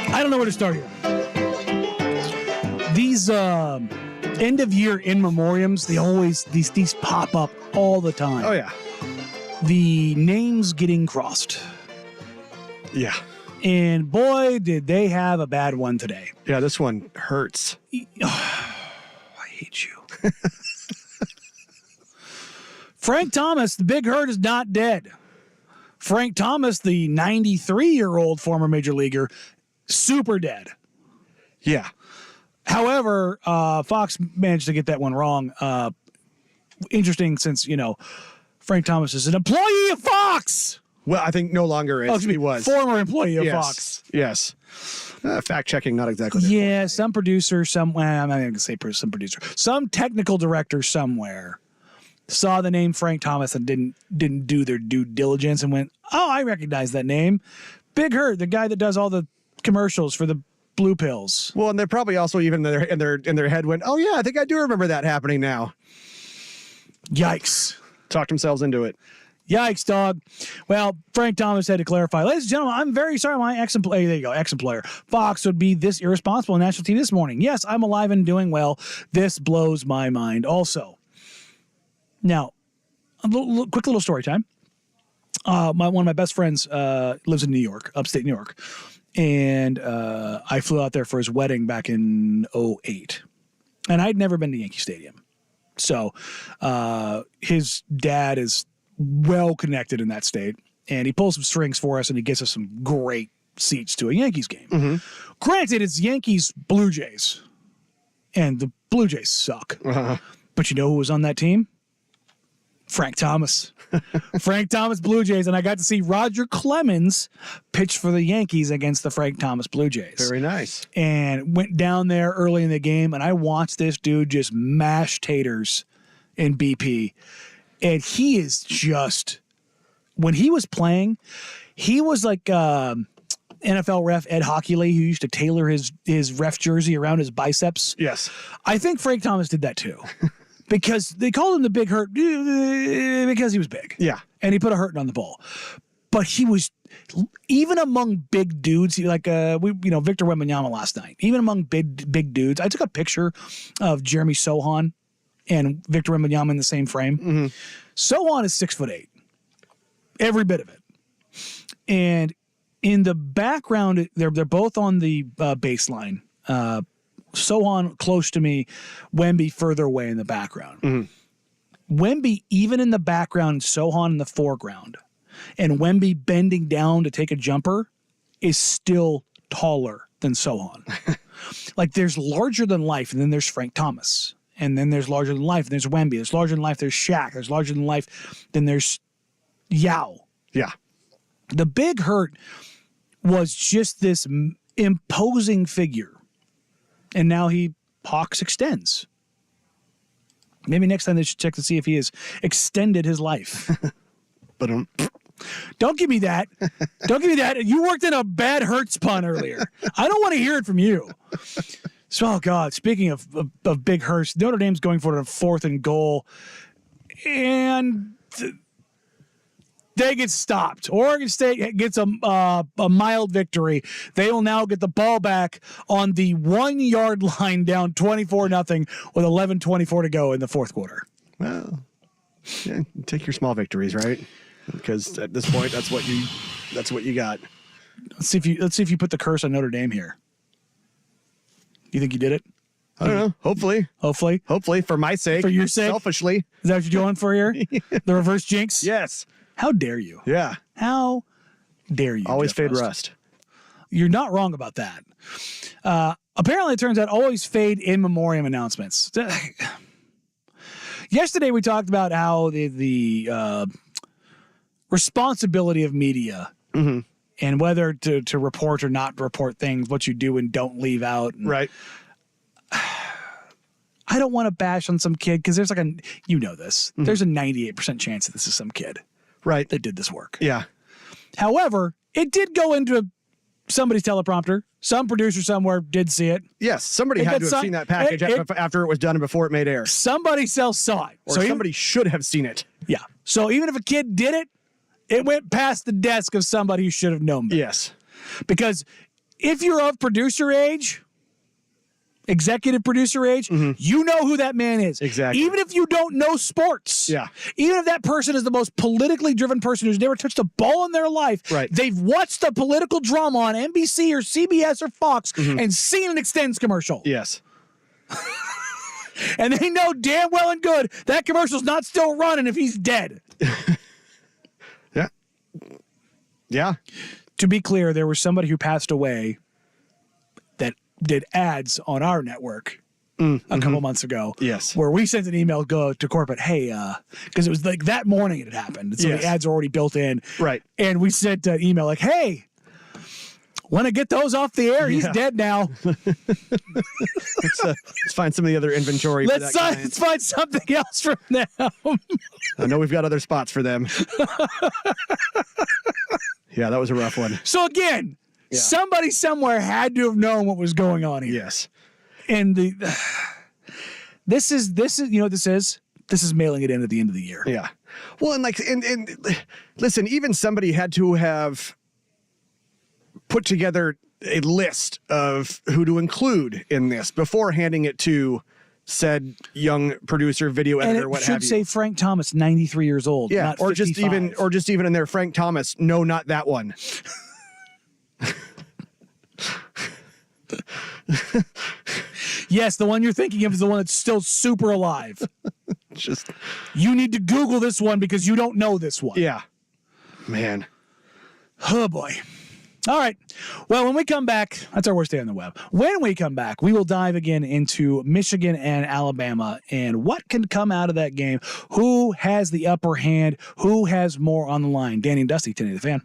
I don't know where to start here. These end of year in memoriams, they always these pop up all the time. Oh yeah. The names getting crossed. Yeah. And boy, did they have a bad one today. Yeah, this one hurts. I hate you. Frank Thomas, the Big Hurt, is not dead. Frank Thomas, the 93-year-old former major leaguer, super dead. Yeah. However, Fox managed to get that one wrong. Interesting since, Frank Thomas is an employee of Fox. Well, I think no longer is. He was. Former employee of Yes. Fox. Yes. Fact checking, not exactly. Yeah, some producer, I'm not going to say some producer, some technical director somewhere saw the name Frank Thomas and didn't do their due diligence and went, oh, I recognize that name. Big Hurt, the guy that does all the commercials for the blue pills. Well, and they're probably also even in their head went, oh yeah, I think I do remember that happening now. Yikes. Talked themselves into it. Yikes, dog. Well, Frank Thomas had to clarify. Ladies and gentlemen, I'm very sorry my ex-employer, there you go, ex-employer, Fox would be this irresponsible on national TV this morning. Yes, I'm alive and doing well. This blows my mind also. Now, quick little story time. One of my best friends lives in New York, upstate New York. And I flew out there for his wedding back in 2008. And I'd never been to Yankee Stadium. So his dad is well connected in that state. And he pulls some strings for us and he gets us some great seats to a Yankees game. Mm-hmm. Granted, it's Yankees Blue Jays. And the Blue Jays suck. Uh-huh. But you know who was on that team? Frank Thomas. Frank Thomas Blue Jays. And I got to see Roger Clemens pitch for the Yankees against the Frank Thomas Blue Jays. Very nice. And went down there early in the game, and I watched this dude just mash taters in BP. And he is just, when he was playing, he was like NFL ref Ed Hockley, who used to tailor his ref jersey around his biceps. Yes. I think Frank Thomas did that too. Because they called him the Big Hurt because he was big. Yeah. And he put a hurting on the ball. But he was, even among big dudes, like Victor Wembanyama last night, even among big dudes, I took a picture of Jeremy Sohan and Victor Wembanyama in the same frame. Mm-hmm. Sohan is 6'8", every bit of it. And in the background, they're both on the baseline. Sohan close to me, Wemby further away in the background. Mm-hmm. Wemby even in the background, Sohan in the foreground, and Wemby bending down to take a jumper is still taller than Sohan. Like there's larger than life, and then there's Frank Thomas, and then there's larger than life, and there's Wemby, there's larger than life, there's Shaq, there's larger than life, then there's Yao. Yeah. The Big Hurt was just this imposing figure. And now Hawks extends. Maybe next time they should check to see if he has extended his life. But don't give me that. Don't give me that. You worked in a bad Hurts pun earlier. I don't want to hear it from you. So, oh God, speaking of Big Hurts, Notre Dame's going for a 4th and goal. And they get stopped. Oregon State gets a mild victory. They will now get the ball back on the 1 yard line, down 24-0 with 11:24 to go in the fourth quarter. Well, yeah, take your small victories, right? Because at this point, that's what you got. Let's see if you put the curse on Notre Dame here. You think you did it? I don't know. Hopefully, for my sake, for your sake, selfishly. Is that what you're doing for here? The reverse jinx? Yes. How dare you? Yeah. How dare you? Always Jeff fade Rust. Rust. You're not wrong about that. Apparently, it turns out always fade in memoriam announcements. Yesterday, we talked about how the responsibility of media and whether to report or not report things, what you do and don't leave out. And right. I don't want to bash on some kid because there's there's a 98% chance that this is some kid. Right. That did this work. Yeah. However, it did go into somebody's teleprompter. Some producer somewhere did see it. Yes, somebody It had got to have signed- seen that package after it was done and before it made air. Somebody else saw it. Or So somebody should have seen it. yeah. So even if a kid did it, it went past the desk of somebody who should have known better. Yes. Because if you're of producer age, executive producer age, you know who that man is. Exactly. Even if you don't know sports. Yeah. Even if that person is the most politically driven person who's never touched a ball in their life. Right. They've watched the political drama on NBC or CBS or Fox and seen an Extends commercial. Yes. And they know damn well and good that commercial's not still running if he's dead. Yeah. Yeah. To be clear, there was somebody who passed away that did ads on our network a couple months ago. Yes. Where we sent an email to corporate, hey, because it was like that morning it had happened. So Yes. the ads are already built in. Right. And we sent an email like, hey, want to get those off the air? He's Yeah. dead now. Let's find some of the other inventory. for that client. Let's find something else from them. I know we've got other spots for them. Yeah, that was a rough one. So again, somebody somewhere had to have known what was going on here. Yes. And this is you know what this is? This is mailing it in at the end of the year. Yeah. Well, and listen, even somebody had to have put together a list of who to include in this before handing it to said young producer, video And editor, it what should have you. say Frank Thomas, 93 years old. Yeah, not or just 55. even in there, Frank Thomas. No, not that one. Yes, the one you're thinking of is the one that's still super alive. Just You need to Google this one because you don't know this one. yeah, man. Oh boy. All right. Well, when we come back, that's our worst day on the web. When we come back, we will dive again into Michigan and Alabama and what can come out of that game. Who has the upper hand? Who has more on the line? Danny and Dusty, 1080 The Fan.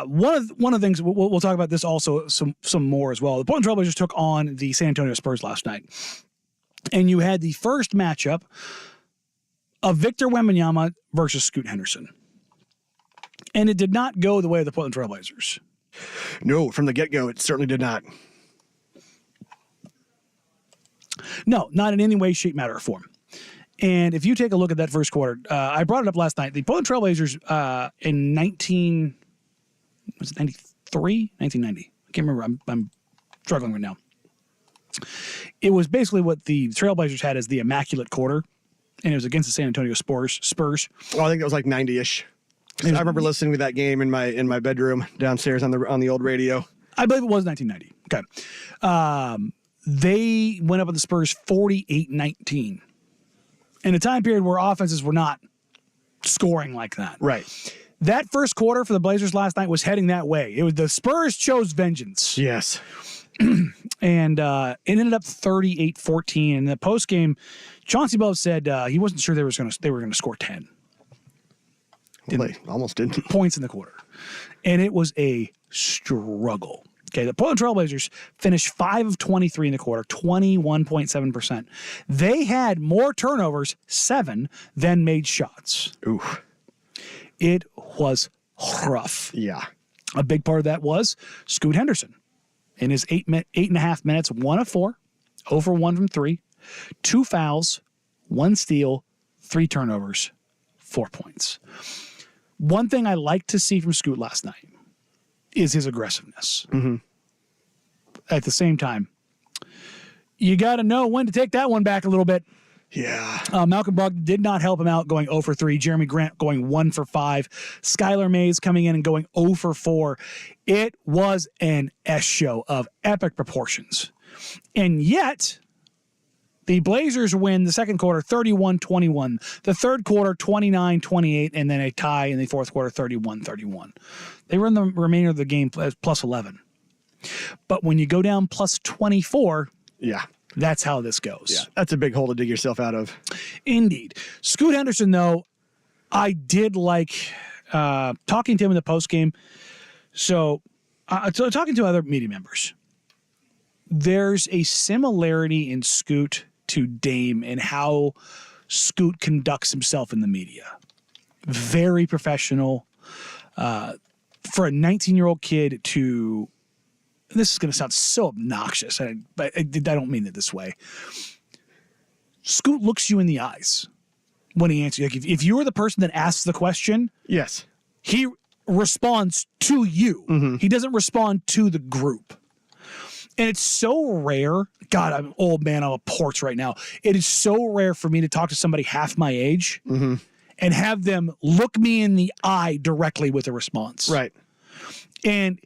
One of the things we'll talk about this also some more as well. The Portland Trailblazers took on the San Antonio Spurs last night, and you had the first matchup of Victor Wembanyama versus Scoot Henderson, and it did not go the way of the Portland Trailblazers. No, from the get-go, it certainly did not. No, not in any way, shape, matter, or form. And if you take a look at that first quarter, I brought it up last night. The Portland Trailblazers in 1993, 1990. I can't remember. I'm struggling right now. It was basically what the Trailblazers had as the immaculate quarter, and it was against the San Antonio Spurs. Well, I think it was like 90-ish. I remember listening to that game in my bedroom downstairs on the old radio. I believe it was 1990. Okay. They went up with the Spurs 48-19 in a time period where offenses were not scoring like that. Right. That first quarter for the Blazers last night was heading that way. It was the Spurs chose vengeance. Yes. And it ended up 38-14. In the postgame, Chauncey Billups said he wasn't sure they were going to score 10. Well, they almost didn't. Points in the quarter. And it was a struggle. Okay, the Portland Trailblazers finished 5 of 23 in the quarter, 21.7%. They had more turnovers, 7, than made shots. Ooh. It was rough. Yeah. A big part of that was Scoot Henderson. In his 8.5 minutes, 1 of 4, 0 for 1 from 3, 2 fouls, 1 steal, 3 turnovers, 4 points. One thing I liked to see from Scoot last night is his aggressiveness. Mm-hmm. At the same time, you got to know when to take that one back a little bit. Yeah. Malcolm Brogdon did not help him out, going 0 for 3. Jeremy Grant going 1 for 5. Skylar Mays coming in and going 0 for 4. It was an S show of epic proportions. And yet, the Blazers win the second quarter 31-21, the third quarter 29-28, and then a tie in the fourth quarter 31-31. They run the remainder of the game plus 11. But when you go down plus 24, yeah, that's how this goes. Yeah, that's a big hole to dig yourself out of. Indeed. Scoot Henderson, though, I did like talking to him in the postgame. So talking to other media members, there's a similarity in Scoot to Dame and how Scoot conducts himself in the media. Very professional. For a 19-year-old kid to, this is going to sound so obnoxious, but I don't mean it this way. Scoot looks you in the eyes when he answers. Like if you are the person that asks the question, yes, he responds to you. Mm-hmm. He doesn't respond to the group. And it's so rare. God, I'm an old man on a porch right now. It is so rare for me to talk to somebody half my age and have them look me in the eye directly with a response. Right. And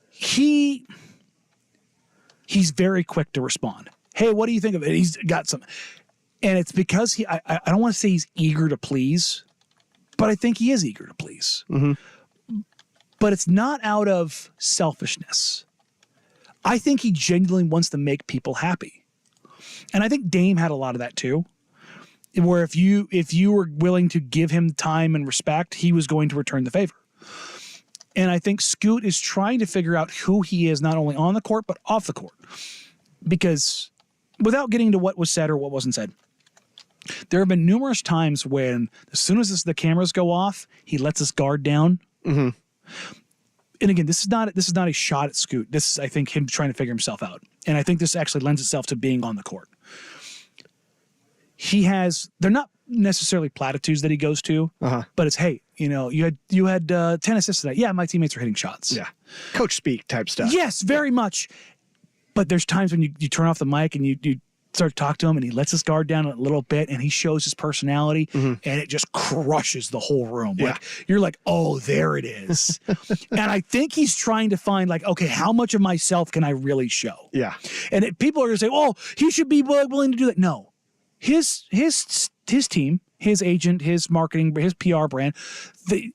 he's very quick to respond. Hey, what do you think of it? He's got some. And it's because I don't want to say he's eager to please, but I think he is eager to please. Mm-hmm. But it's not out of selfishness. I think he genuinely wants to make people happy. And I think Dame had a lot of that too, where if you were willing to give him time and respect, he was going to return the favor. And I think Scoot is trying to figure out who he is, not only on the court, but off the court. Because without getting into what was said or what wasn't said, there have been numerous times when as soon as the cameras go off, he lets his guard down. Mm-hmm. And again, this is not a shot at Scoot. This is, I think, him trying to figure himself out. And I think this actually lends itself to being on the court. They're not necessarily platitudes that he goes to, but it's, hey, you had 10 assists tonight. Yeah, my teammates are hitting shots. Yeah. Coach speak type stuff. Yes, very much. But there's times when you turn off the mic and you start to talk to him and he lets his guard down a little bit and he shows his personality and it just crushes the whole room. Yeah. Like you're like, oh, there it is. And I think he's trying to find like, okay, how much of myself can I really show? Yeah. And people are going to say, oh, he should be willing to do that. No. His team, his agent, his marketing, his PR brand,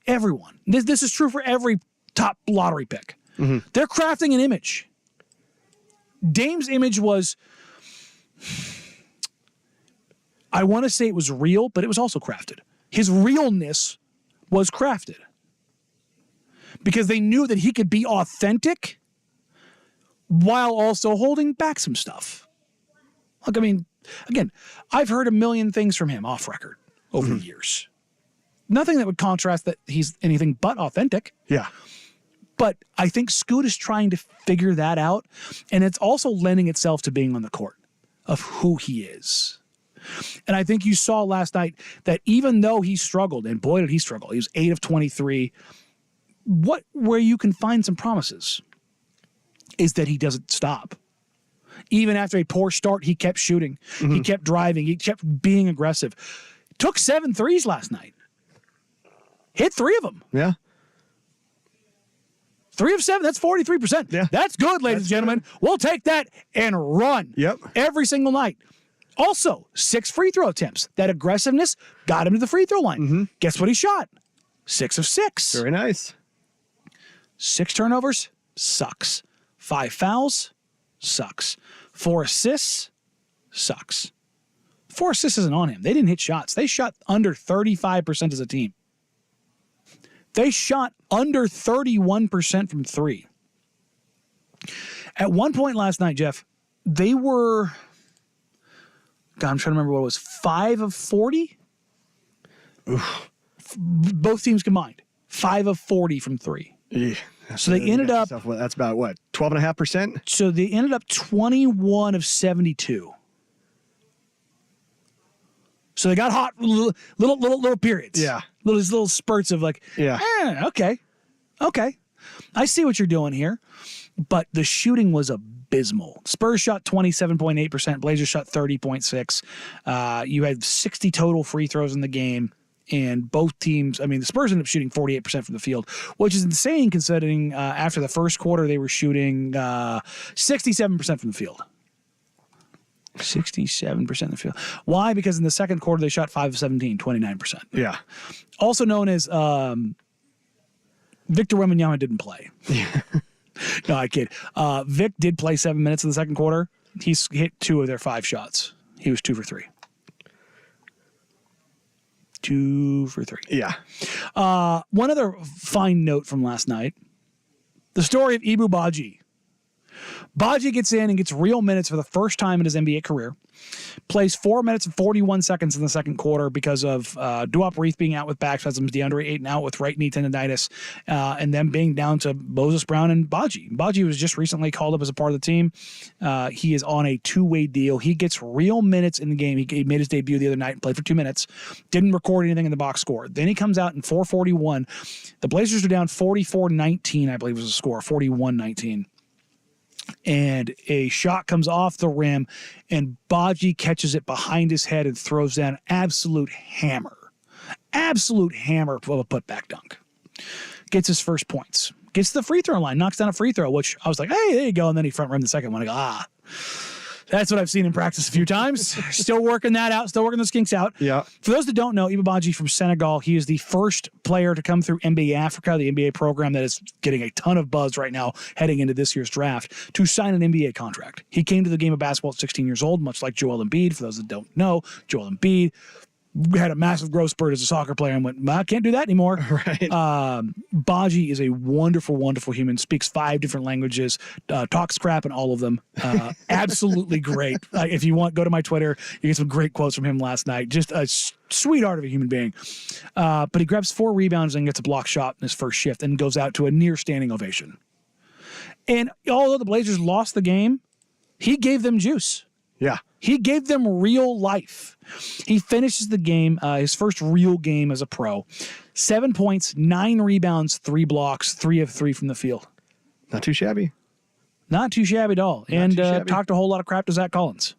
everyone. This is true for every top lottery pick. Mm-hmm. They're crafting an image. Dame's image was, I want to say it was real, but it was also crafted. His realness was crafted. because they knew that he could be authentic while also holding back some stuff. Look, I mean, again, I've heard a million things from him off record over the years. Nothing that would contrast that he's anything but authentic. Yeah. But I think Scoot is trying to figure that out, and it's also lending itself to being on the court of who he is. And I think you saw last night that even though he struggled, and boy did he struggle, he was 8 of 23, where you can find some promises is that he doesn't stop. Even after a poor start, he kept shooting. He kept driving. He kept being aggressive. Took 7 threes last night. Hit 3 of them. Yeah. 3 of 7, that's 43%. Yeah. That's good, ladies and gentlemen. We'll take that and run. Yep. Every single night. Also, 6 free throw attempts. That aggressiveness got him to the free throw line. Guess what he shot? 6 of 6. Very nice. 6 turnovers? Sucks. 5 fouls? Sucks. 4 assists? Sucks. 4 assists isn't on him. They didn't hit shots. They shot under 35% as a team. They shot under 31% from 3. At one point last night, Jeff, they were, God, I'm trying to remember what it was, 5 of 40? Both teams combined. 5 of 40 from 3. Yeah. So they ended up, That's about what, 12.5%? so they ended up 21 of 72. So they got hot little periods. Yeah. Little spurts of like, Yeah. okay. I see what you're doing here. But the shooting was abysmal. Spurs shot 27.8%. Blazers shot 30.6%. You had 60 total free throws in the game. And both teams, I mean, the Spurs ended up shooting 48% from the field, which is insane considering after the first quarter, they were shooting 67% from the field. 67% in the field. Why? Because in the second quarter, they shot 5 of 17, 29%. Yeah. Also known as Victor Wembanyama didn't play. No, I kid. Vic did play 7 minutes in the second quarter. He's hit 2 of their 5 shots. He was 2 for 3. 2 for 3. Yeah. One other fine note from last night. The story of Ibu Baji. Baji gets in and gets real minutes for the first time in his NBA career. Plays 4 minutes and 41 seconds in the second quarter because of Duop Reith being out with back spasms, DeAndre Ayton out with right knee tendonitis, and them being down to Moses Brown and Baji. Baji was just recently called up as a part of the team. He is on a 2-way deal. He gets real minutes in the game. He made his debut the other night and played for 2 minutes. Didn't record anything in the box score. Then he comes out in 4:41. The Blazers are down 44-19, I believe was the score, 41-19. And a shot comes off the rim, and Baji catches it behind his head and throws down an absolute hammer of a putback dunk. Gets his first points. Gets to the free throw line, knocks down a free throw, which I was like, hey, there you go. And then he front rimmed the second one. I go, that's what I've seen in practice a few times. Still working that out. Still working those kinks out. Yeah. For those that don't know, Ibu Baji from Senegal, he is the first player to come through NBA Africa, the NBA program that is getting a ton of buzz right now heading into this year's draft, to sign an NBA contract. He came to the game of basketball at 16 years old, much like Joel Embiid. For those that don't know, Joel Embiid had a massive growth spurt as a soccer player and went, I can't do that anymore. Right. Baji is a wonderful, wonderful human, speaks 5 different languages, talks crap in all of them. Absolutely great. If you want, go to my Twitter. You get some great quotes from him last night. Just a sweetheart of a human being. But he grabs 4 rebounds and gets a block shot in his first shift and goes out to a near standing ovation. And although the Blazers lost the game, he gave them juice. Yeah. He gave them real life. He finishes the game, his first real game as a pro. 7 points, 9 rebounds, 3 blocks, 3 of 3 from the field. Not too shabby. Not too shabby at all. And too shabby. talked a whole lot of crap to Zach Collins,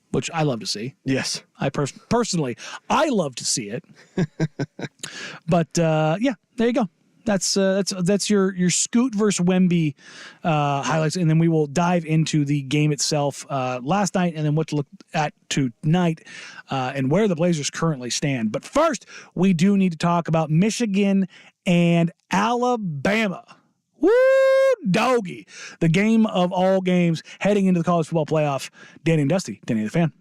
which I love to see. Yes. I personally, I love to see it. But yeah, there you go. That's your Scoot versus Wemby highlights, and then we will dive into the game itself last night, and then what to look at tonight, and where the Blazers currently stand. But first, we do need to talk about Michigan and Alabama. Woo, doggy! The game of all games heading into the college football playoff. Danny and Dusty, Danny the Fan.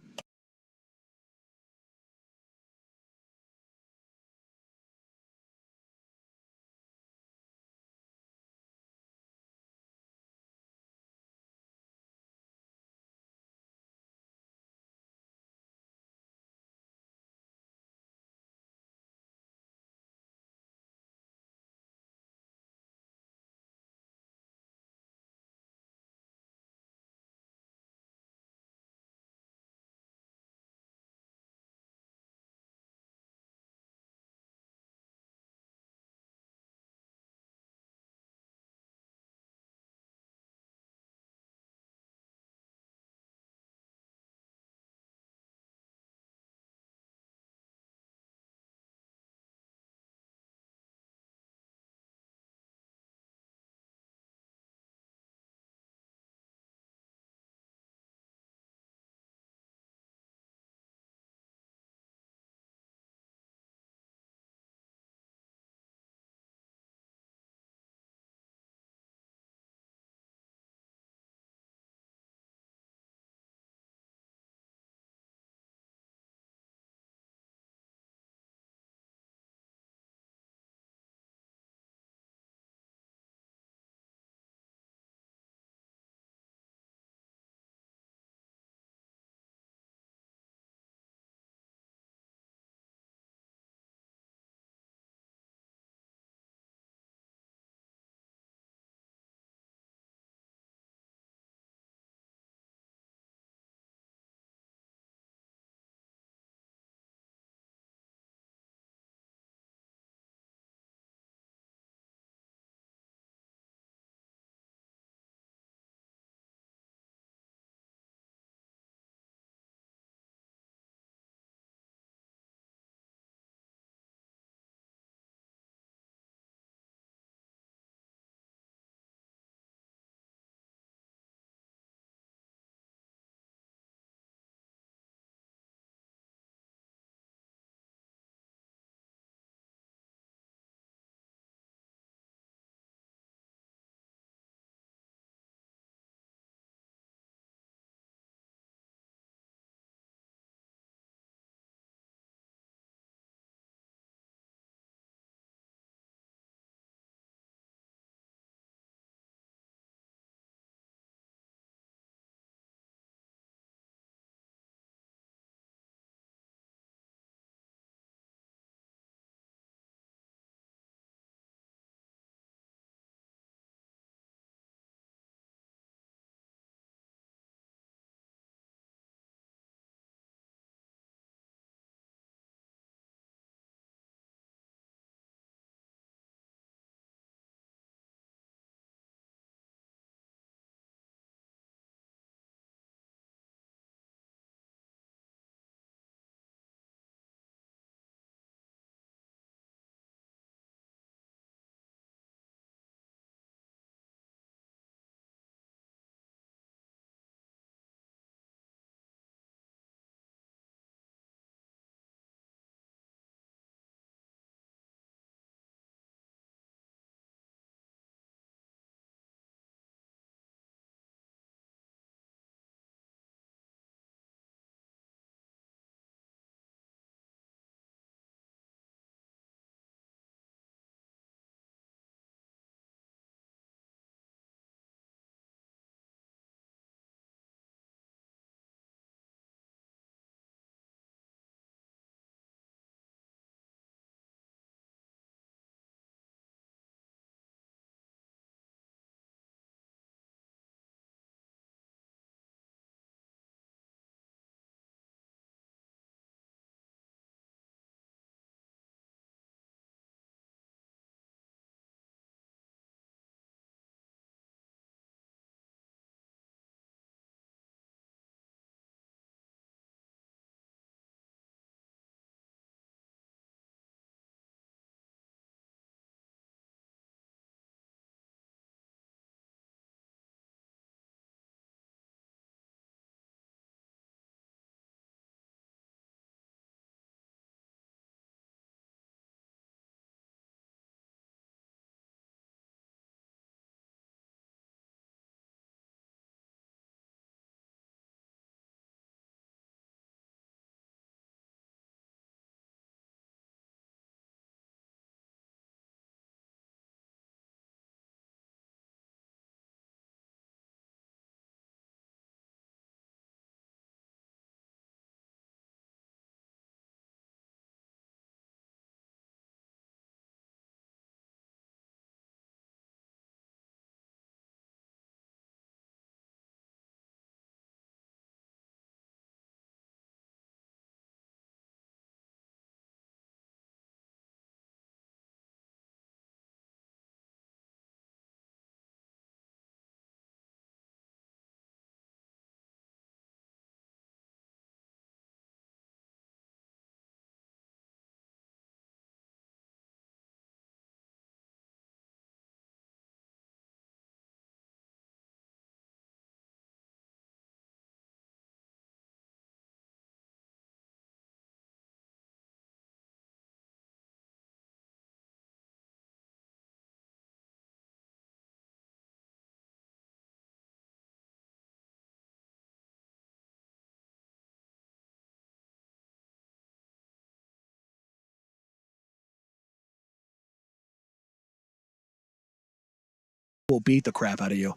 will beat the crap out of you.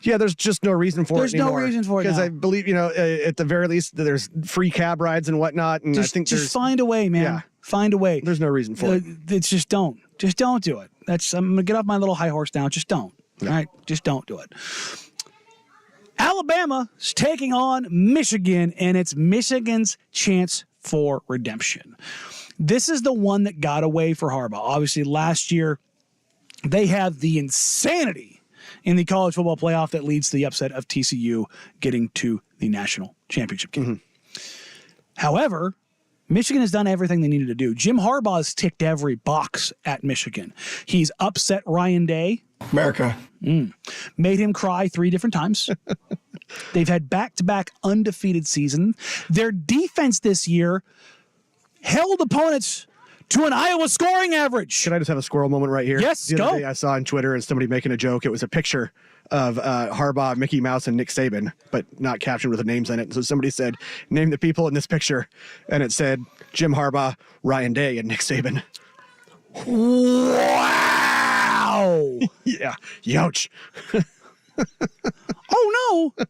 Yeah, there's just no reason for There's it no anymore. reason for it because now. I believe at the very least there's free cab rides and whatnot, and I think Just find a way, man. Yeah. Find a way. there's no reason for it. It's just don't do it. I'm gonna get off my little high horse now. Just don't. All right, just don't do it. Alabama is taking on Michigan, and it's Michigan's chance for redemption. This is the one that got away for Harbaugh. Obviously, last year they had the insanity in the college football playoff that leads to the upset of TCU getting to the national championship game. However, Michigan has done everything they needed to do. Jim Harbaugh has ticked every box at Michigan. He's upset Ryan Day. America. Made him cry 3 different times. They've had back-to-back undefeated seasons. Their defense this year held opponents to an Iowa scoring average. Can I just have a squirrel moment right here? Yes, the other go. day I saw on Twitter and somebody making a joke. It was a picture of Harbaugh, Mickey Mouse, and Nick Saban, but not captioned with the names in it. So somebody said, name the people in this picture. And it said Jim Harbaugh, Ryan Day, and Nick Saban. Wow. Yeah. Youch. Oh, no.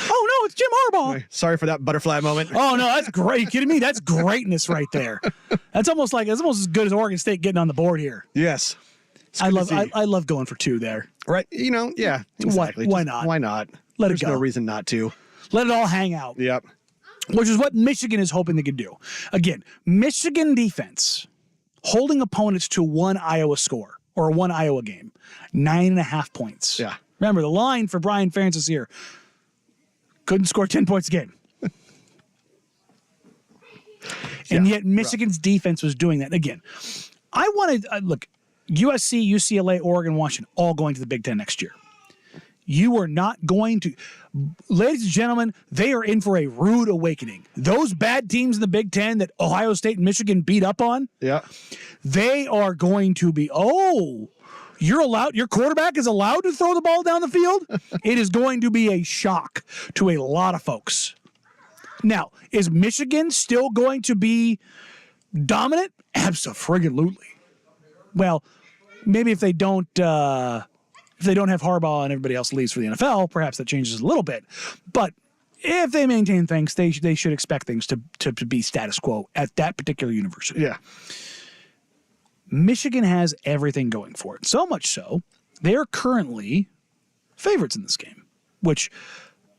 Oh, no, it's Jim Harbaugh. Sorry for that butterfly moment. Oh, no, that's great. You kidding me? That's greatness right there. That's almost as good as Oregon State getting on the board here. Yes. It's I good to love see. I love going for 2 there. Right. Yeah. Exactly. Why Just not? Why not? Let it There's go. no reason not to. Let it all hang out. Yep. Which is what Michigan is hoping they could do. Again, Michigan defense holding opponents to 1 Iowa score or 1 Iowa game, 9.5 points. Yeah. Remember, the line for Brian Ferentz here, couldn't score 10 points a game. And yet Michigan's defense was doing that. Again, I wanted, look, USC, UCLA, Oregon, Washington, all going to the Big Ten next year. You are not going to, ladies and gentlemen, they are in for a rude awakening. Those bad teams in the Big Ten that Ohio State and Michigan beat up on, Yeah. they are going to be, your quarterback is allowed to throw the ball down the field? It is going to be a shock to a lot of folks. Now, is Michigan still going to be dominant? Abso-friggin-lutely. Well, maybe if they don't have Harbaugh and everybody else leaves for the NFL, perhaps that changes a little bit. But if they maintain things, they should expect things to be status quo at that particular university. Yeah. Michigan has everything going for it. So much so, they are currently favorites in this game, which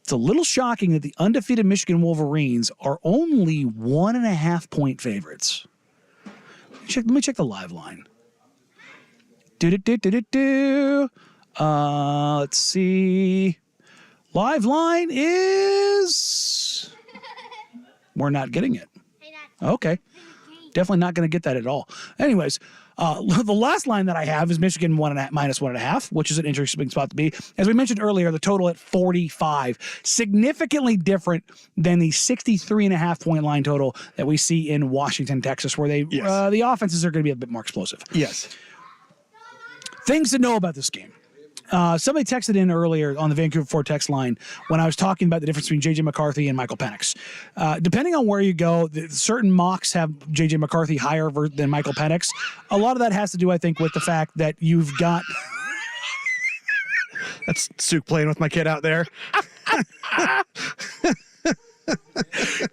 it's a little shocking that the undefeated Michigan Wolverines are only 1.5 point favorites. Let me check the live line. Let's see. Live line is... We're not getting it. Okay. Definitely not going to get that at all. Anyways, the last line that I have is Michigan minus 1.5, which is an interesting spot to be. As we mentioned earlier, the total at 45, significantly different than the 63.5 point line total that we see in Washington, Texas, where the offenses are going to be a bit more explosive. Yes. Things to know about this game. Somebody texted in earlier on the Vancouver Ford text line when I was talking about the difference between J.J. McCarthy and Michael Penix. Depending on where you go, certain mocks have J.J. McCarthy higher than Michael Penix. A lot of that has to do, I think, with the fact that you've got... That's Suk playing with my kid out there.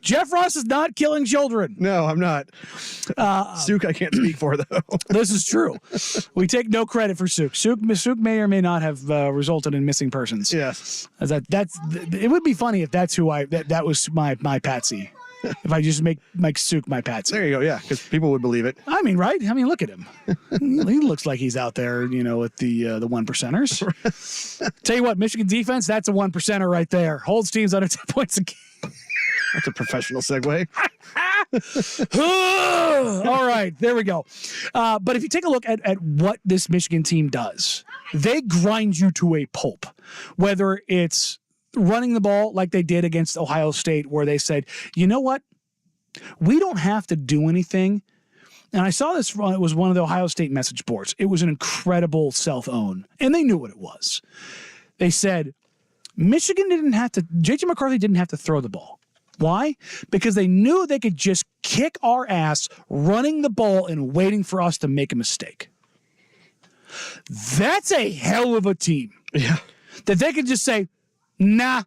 Jeff Ross is not killing children. No, I'm not. Suk I can't speak for, though. This is true. We take no credit for Suk. Suk may or may not have resulted in missing persons. Yes. It would be funny if that's who that was my patsy. If I just make Suk my patsy. There you go. Yeah, because people would believe it. I mean, right? I mean, look at him. He looks like he's out there, with the one percenters. Tell you what, Michigan defense, that's a 1%er right there. Holds teams under 10 points a game. That's a professional segue. All right, there we go. But if you take a look at what this Michigan team does, they grind you to a pulp. Whether it's running the ball like they did against Ohio State, where they said, you know what? We don't have to do anything. And I saw this, it was one of the Ohio State message boards. It was an incredible self-own, and they knew what it was. They said, Michigan J.J. McCarthy didn't have to throw the ball. Why? Because they knew they could just kick our ass running the ball and waiting for us to make a mistake. That's a hell of a team. Yeah. That they can just say, nah,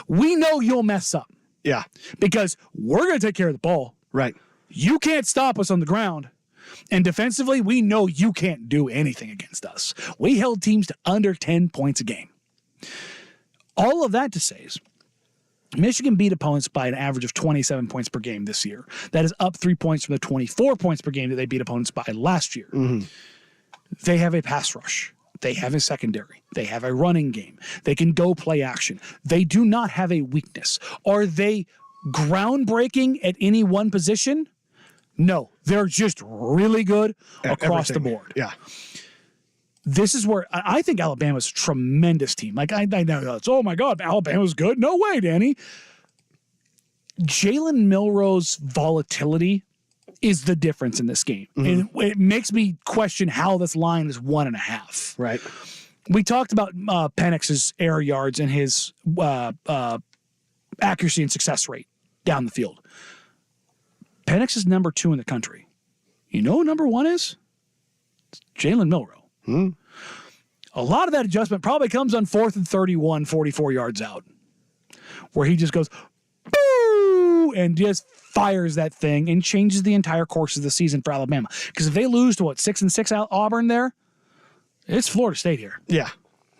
we know you'll mess up Yeah. because we're going to take care of the ball. Right. You can't stop us on the ground. And defensively, we know you can't do anything against us. We held teams to under 10 points a game. All of that to say is Michigan beat opponents by an average of 27 points per game this year. That is up 3 points from the 24 points per game that they beat opponents by last year. Mm-hmm. They have a pass rush. They have a secondary. They have a running game. They can go play action. They do not have a weakness. Are they groundbreaking at any one position? No, they're just really good across the Everything. board. Yeah. This is where I think Alabama's a tremendous team. Like, I know it's, oh my God, Alabama's good. No way, Danny. Jalen Milroe's volatility is the difference in this game. And it makes me question how this line is 1.5. Right. We talked about Penix's air yards and his accuracy and success rate down the field. Penix is number 2 in the country. You know who number 1 is? It's Jalen Milroe. A lot of that adjustment probably comes on 4th and 31, 44 yards out, where he just goes, boo, and just fires that thing and changes the entire course of the season for Alabama. Because if they lose to, 6-6 out Auburn there, it's Florida State here. Yeah.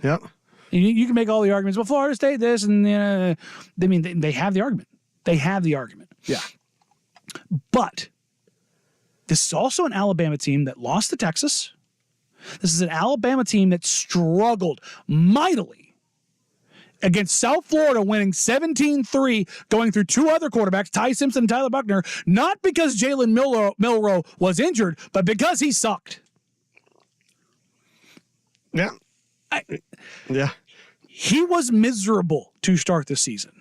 Yep. You can make all the arguments, well, Florida State this, and they have the argument. They have the argument. Yeah. But this is also an Alabama team that lost to Texas. This is an Alabama team that struggled mightily against South Florida, winning 17-3, going through 2 other quarterbacks, Ty Simpson and Tyler Buckner, not because Jalen Milroe was injured, but because he sucked. Yeah. Yeah. He was miserable to start the season.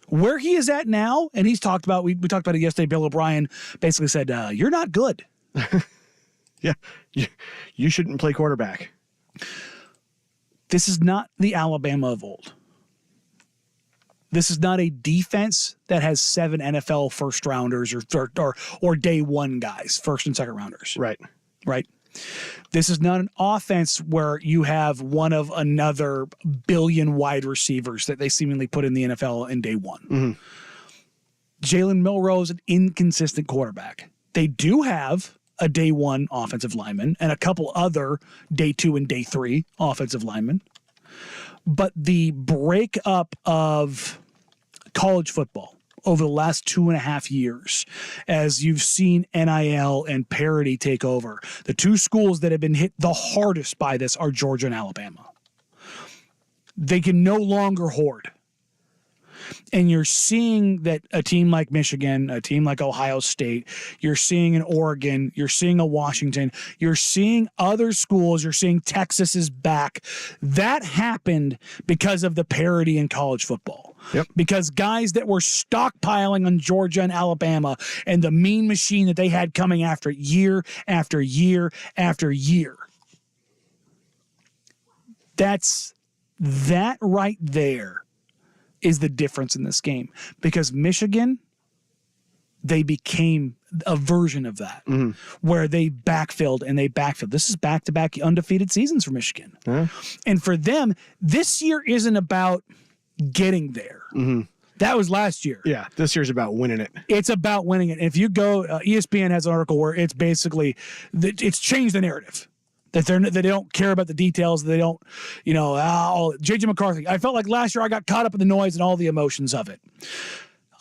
Where he is at now, and he's talked about, we talked about it yesterday, Bill O'Brien basically said, you're not good. Yeah. You shouldn't play quarterback. This is not the Alabama of old. This is not a defense that has 7 NFL first rounders or day one guys, first and second rounders. Right. Right. This is not an offense where you have one of another billion wide receivers that they seemingly put in the NFL in day one. Mm-hmm. Jalen Milroe is an inconsistent quarterback. They do have a day 1 offensive lineman and a couple other day 2 and day 3 offensive linemen. But the breakup of college football over the last 2.5 years, as you've seen NIL and parity take over, the 2 schools that have been hit the hardest by this are Georgia and Alabama. They can no longer hoard. And you're seeing that a team like Michigan, a team like Ohio State, you're seeing an Oregon, you're seeing a Washington, you're seeing other schools, you're seeing Texas is back. That happened because of the parity in college football. Yep. Because guys that were stockpiling on Georgia and Alabama and the mean machine that they had coming after year after year after year. That right there is the difference in this game, because Michigan, they became a version of that where they backfilled. This is back-to-back undefeated seasons for Michigan. And for them, this year isn't about getting there. That was last year. Yeah. This year's about winning it. It's about winning it. And if you go, ESPN has an article where it's basically, it's changed the narrative. That they don't care about the details. They don't, J.J. McCarthy. I felt like last year I got caught up in the noise and all the emotions of it.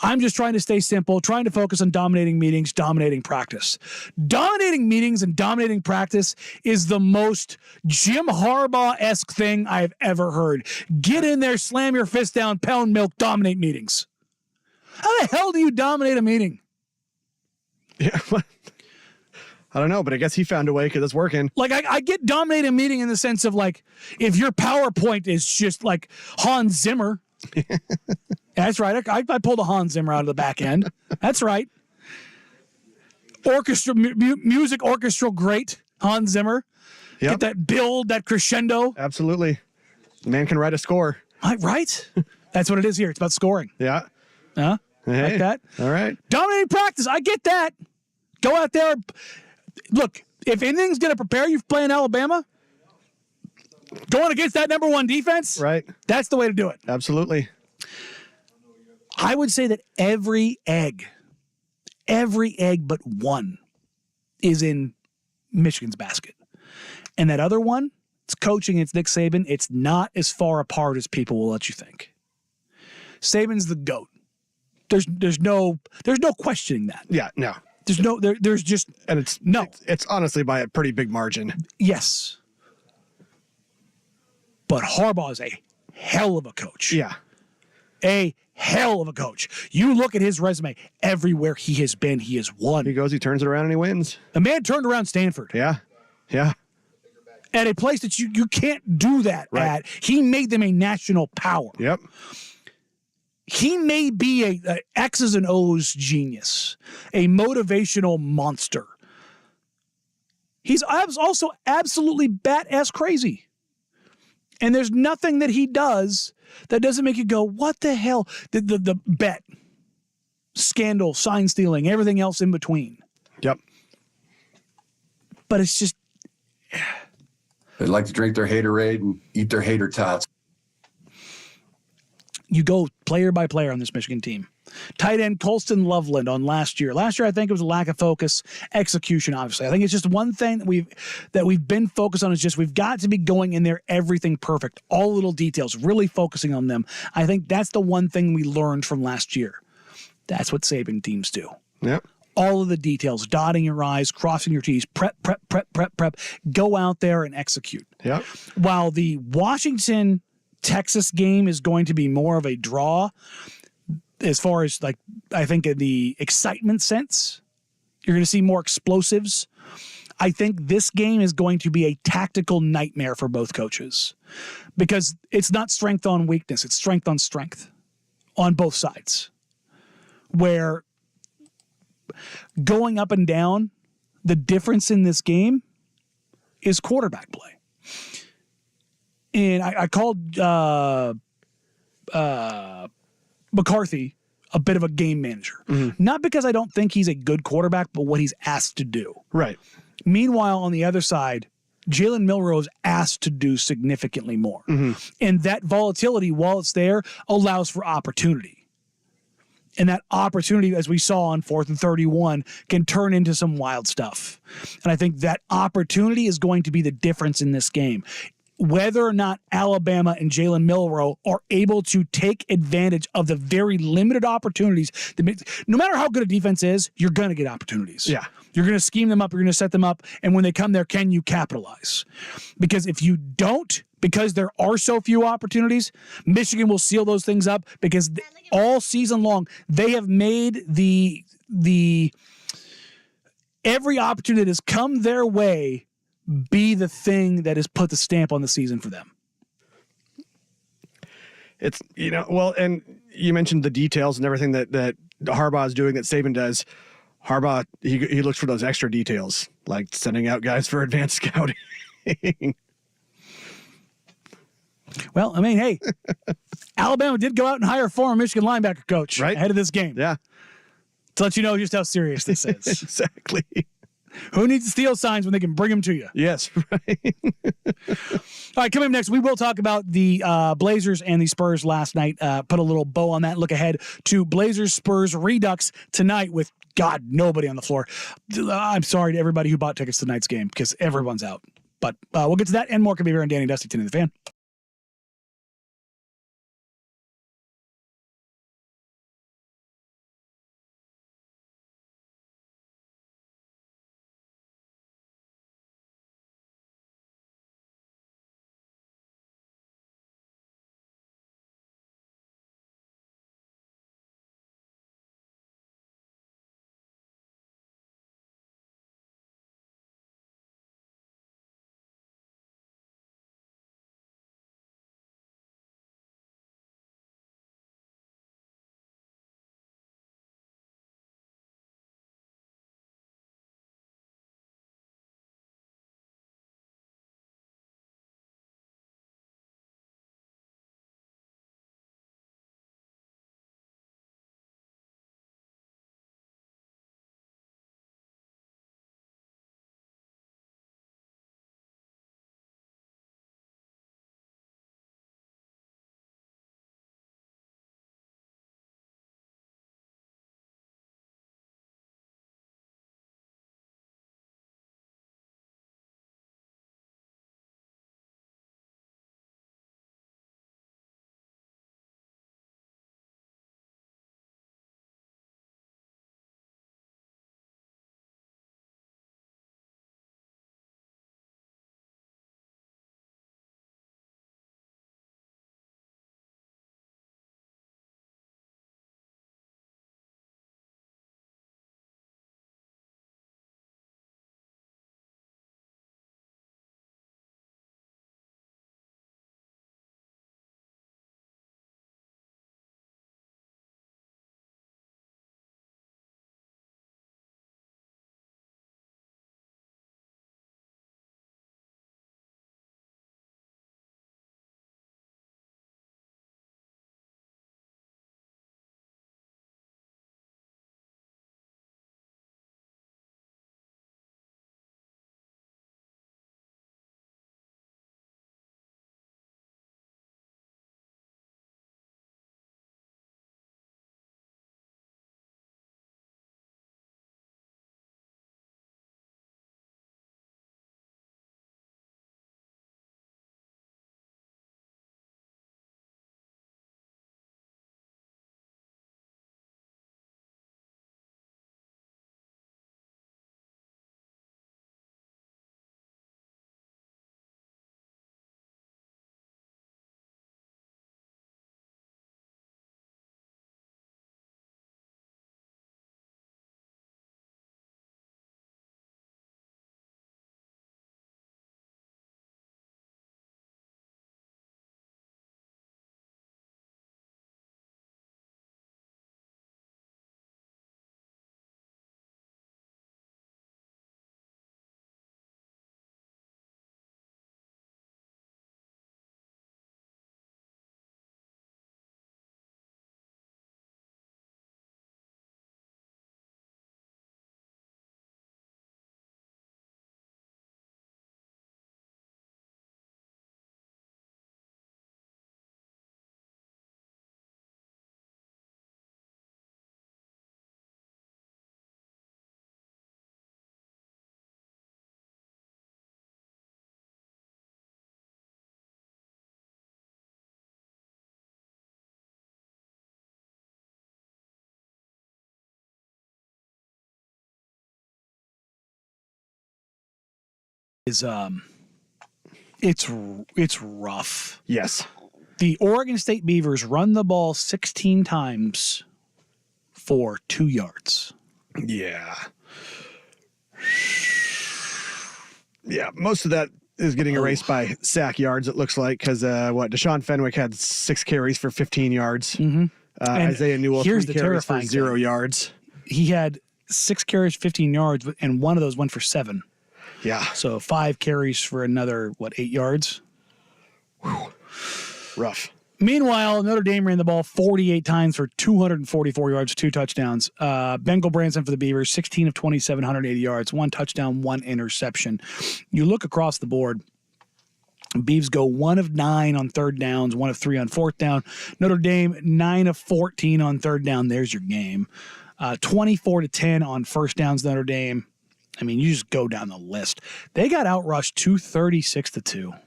I'm just trying to stay simple, trying to focus on dominating meetings, dominating practice. Dominating meetings and dominating practice is the most Jim Harbaugh-esque thing I've ever heard. Get in there, slam your fist down, pound milk, dominate meetings. How the hell do you dominate a meeting? Yeah. I don't know, but I guess he found a way because it's working. Like, I get dominate a meeting in the sense of, like, if your PowerPoint is just like Hans Zimmer. That's right. I pulled a Hans Zimmer out of the back end. That's right. Music orchestral great, Hans Zimmer. Yep. Get that build, that crescendo. Absolutely. The man can write a score. Right? That's what it is here. It's about scoring. Yeah. Huh? Hey. Like that? All right. Dominating practice. I get that. Go out there. Look, If anything's going to prepare you for playing Alabama, going against that number one defense, Right. that's the way to do it. Absolutely. I would say that every egg but one is in Michigan's basket. And that other one, it's coaching, it's Nick Saban. It's not as far apart as people will let you think. Saban's the GOAT. There's no questioning that. Yeah, no. There's just And it's no. It's honestly by a pretty big margin. Yes. But Harbaugh is a hell of a coach. Yeah. A hell of a coach. You look at his resume, everywhere he has been, he has won. He goes, he turns it around and he wins. The man turned around Stanford. Yeah. Yeah. At a place that you can't do that Right. at. He made them a national power. Yep. He may be a X's and O's genius, a motivational monster. He's also absolutely bat-ass crazy. And there's nothing that he does that doesn't make you go, what the hell? The bet, scandal, sign stealing, everything else in between. Yep. But it's just, They like to drink their haterade and eat their hater tots. you go player by player on this Michigan team. Tight end Colston Loveland on last year. Last year, I think it was a lack of focus, execution, obviously. I think it's just one thing that we've been focused on is just we've got to be going in there, everything perfect, all little details, really focusing on them. I think that's the one thing we learned from last year. That's what Saban teams do. Yep. All of the details, dotting your I's, crossing your T's, prep. Go out there and execute. Yep. While the Washington-Texas game is going to be more of a draw, as far as, like, I think in the excitement sense, you're going to see more explosives. I think this game is going to be a tactical nightmare for both coaches because it's not strength on weakness. It's strength on strength on both sides, where going up and down, the difference in this game is quarterback play. And I called McCarthy a bit of a game manager. Not because I don't think he's a good quarterback, but what he's asked to do. Right. Meanwhile, on the other side, Jalen Milroe is asked to do significantly more. And that volatility, while it's there, allows for opportunity. And that opportunity, as we saw on 4th and 31, can turn into some wild stuff. And I think that opportunity is going to be the difference in this game. Whether or not Alabama and Jalen Milroe are able to take advantage of the very limited opportunities. No matter how good a defense is, you're going to get opportunities. Yeah. You're going to scheme them up. You're going to set them up. And when they come there, can you capitalize? Because if you don't, because there are so few opportunities, Michigan will seal those things up because all season long, they have made the every opportunity that has come their way be the thing that has put the stamp on the season for them. It's, well, and you mentioned the details and everything that Harbaugh is doing that Saban does. Harbaugh, he looks for those extra details, like sending out guys for advanced scouting. Well, I mean, hey, Alabama did go out and hire a former Michigan linebacker coach ahead of this game. Yeah. To let you know just how serious this is. Exactly. Who needs to steal signs when they can bring them to you? Yes, right. All right, coming up next, we will talk about the Blazers and the Spurs last night. Put a little bow on that. Look ahead to Blazers-Spurs Redux tonight with, God, nobody on the floor. I'm sorry to everybody who bought tickets to tonight's game because everyone's out. But we'll get to that and more. Can be here on Danny and Dusty, 10 in the Fan. is it's rough. Yes. The Oregon State Beavers run the ball 16 times for 2 yards. Yeah. Yeah, most of that is getting erased by sack yards, it looks like, because Deshaun Fenwick had 6 carries for 15 yards. Mm-hmm. Isaiah Newell, 3 here's the carries for terrifying 0 thing. yards. He had 6 carries, 15 yards, and one of those went for 7. Yeah. So 5 carries for another, 8 yards? Rough. Meanwhile, Notre Dame ran the ball 48 times for 244 yards, 2 touchdowns. Bengal Branson for the Beavers, 16 of 27, 180 yards, 1 touchdown, 1 interception. You look across the board, Beavs go 1 of 9 on third downs, 1 of 3 on fourth down. Notre Dame, 9 of 14 on third down. There's your game. 24-10 on first downs, Notre Dame. I mean, you just go down the list. They got outrushed 236-2.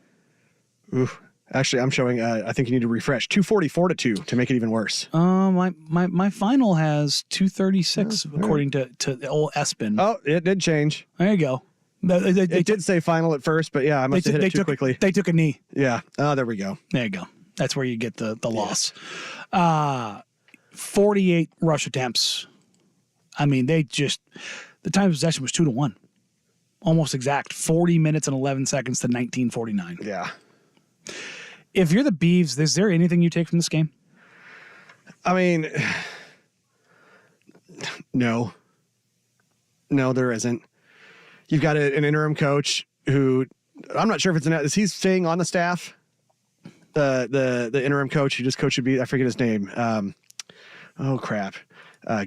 Ooh. Actually, I'm showing, I think you need to refresh, 244-2 to make it even worse. My final has 236 according to the old Espen. Oh, it did change. There you go. It did say final at first, but yeah, I must have hit it too quickly. They took a knee. Yeah. Oh, there we go. There you go. That's where you get the loss. 48 rush attempts. I mean, the time of possession was 2-1. Almost exact. 40 minutes and 11 seconds to 19:49. Yeah. If you're the Beavs, is there anything you take from this game? I mean, no. No, there isn't. You've got an interim coach who, I'm not sure if is he staying on the staff? The interim coach who just coached I forget his name. Oh crap.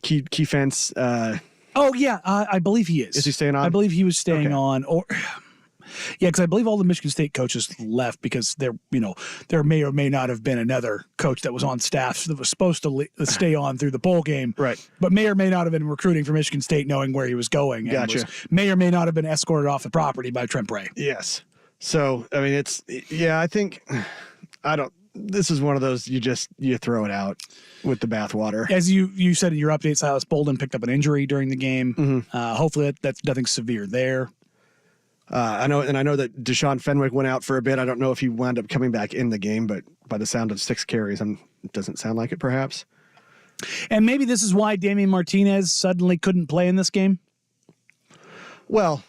Key Fence. Oh yeah, I believe he is. Is he staying on? I believe he was staying Okay. on, or yeah, because I believe all the Michigan State coaches left because there may or may not have been another coach that was on staff that was supposed to stay on through the bowl game, Right. But may or may not have been recruiting for Michigan State, knowing where he was going. And Gotcha. may or may not have been escorted off the property by Trent Bray. Yes. So, I mean, I think, this is one of those you throw it out with the bathwater. As you said in your update, Silas Bolden picked up an injury during the game. Mm-hmm. Hopefully that's nothing severe there. I know that Deshaun Fenwick went out for a bit. I don't know if he wound up coming back in the game, but by the sound of 6 carries, it doesn't sound like it, perhaps. And maybe this is why Damian Martinez suddenly couldn't play in this game. Well,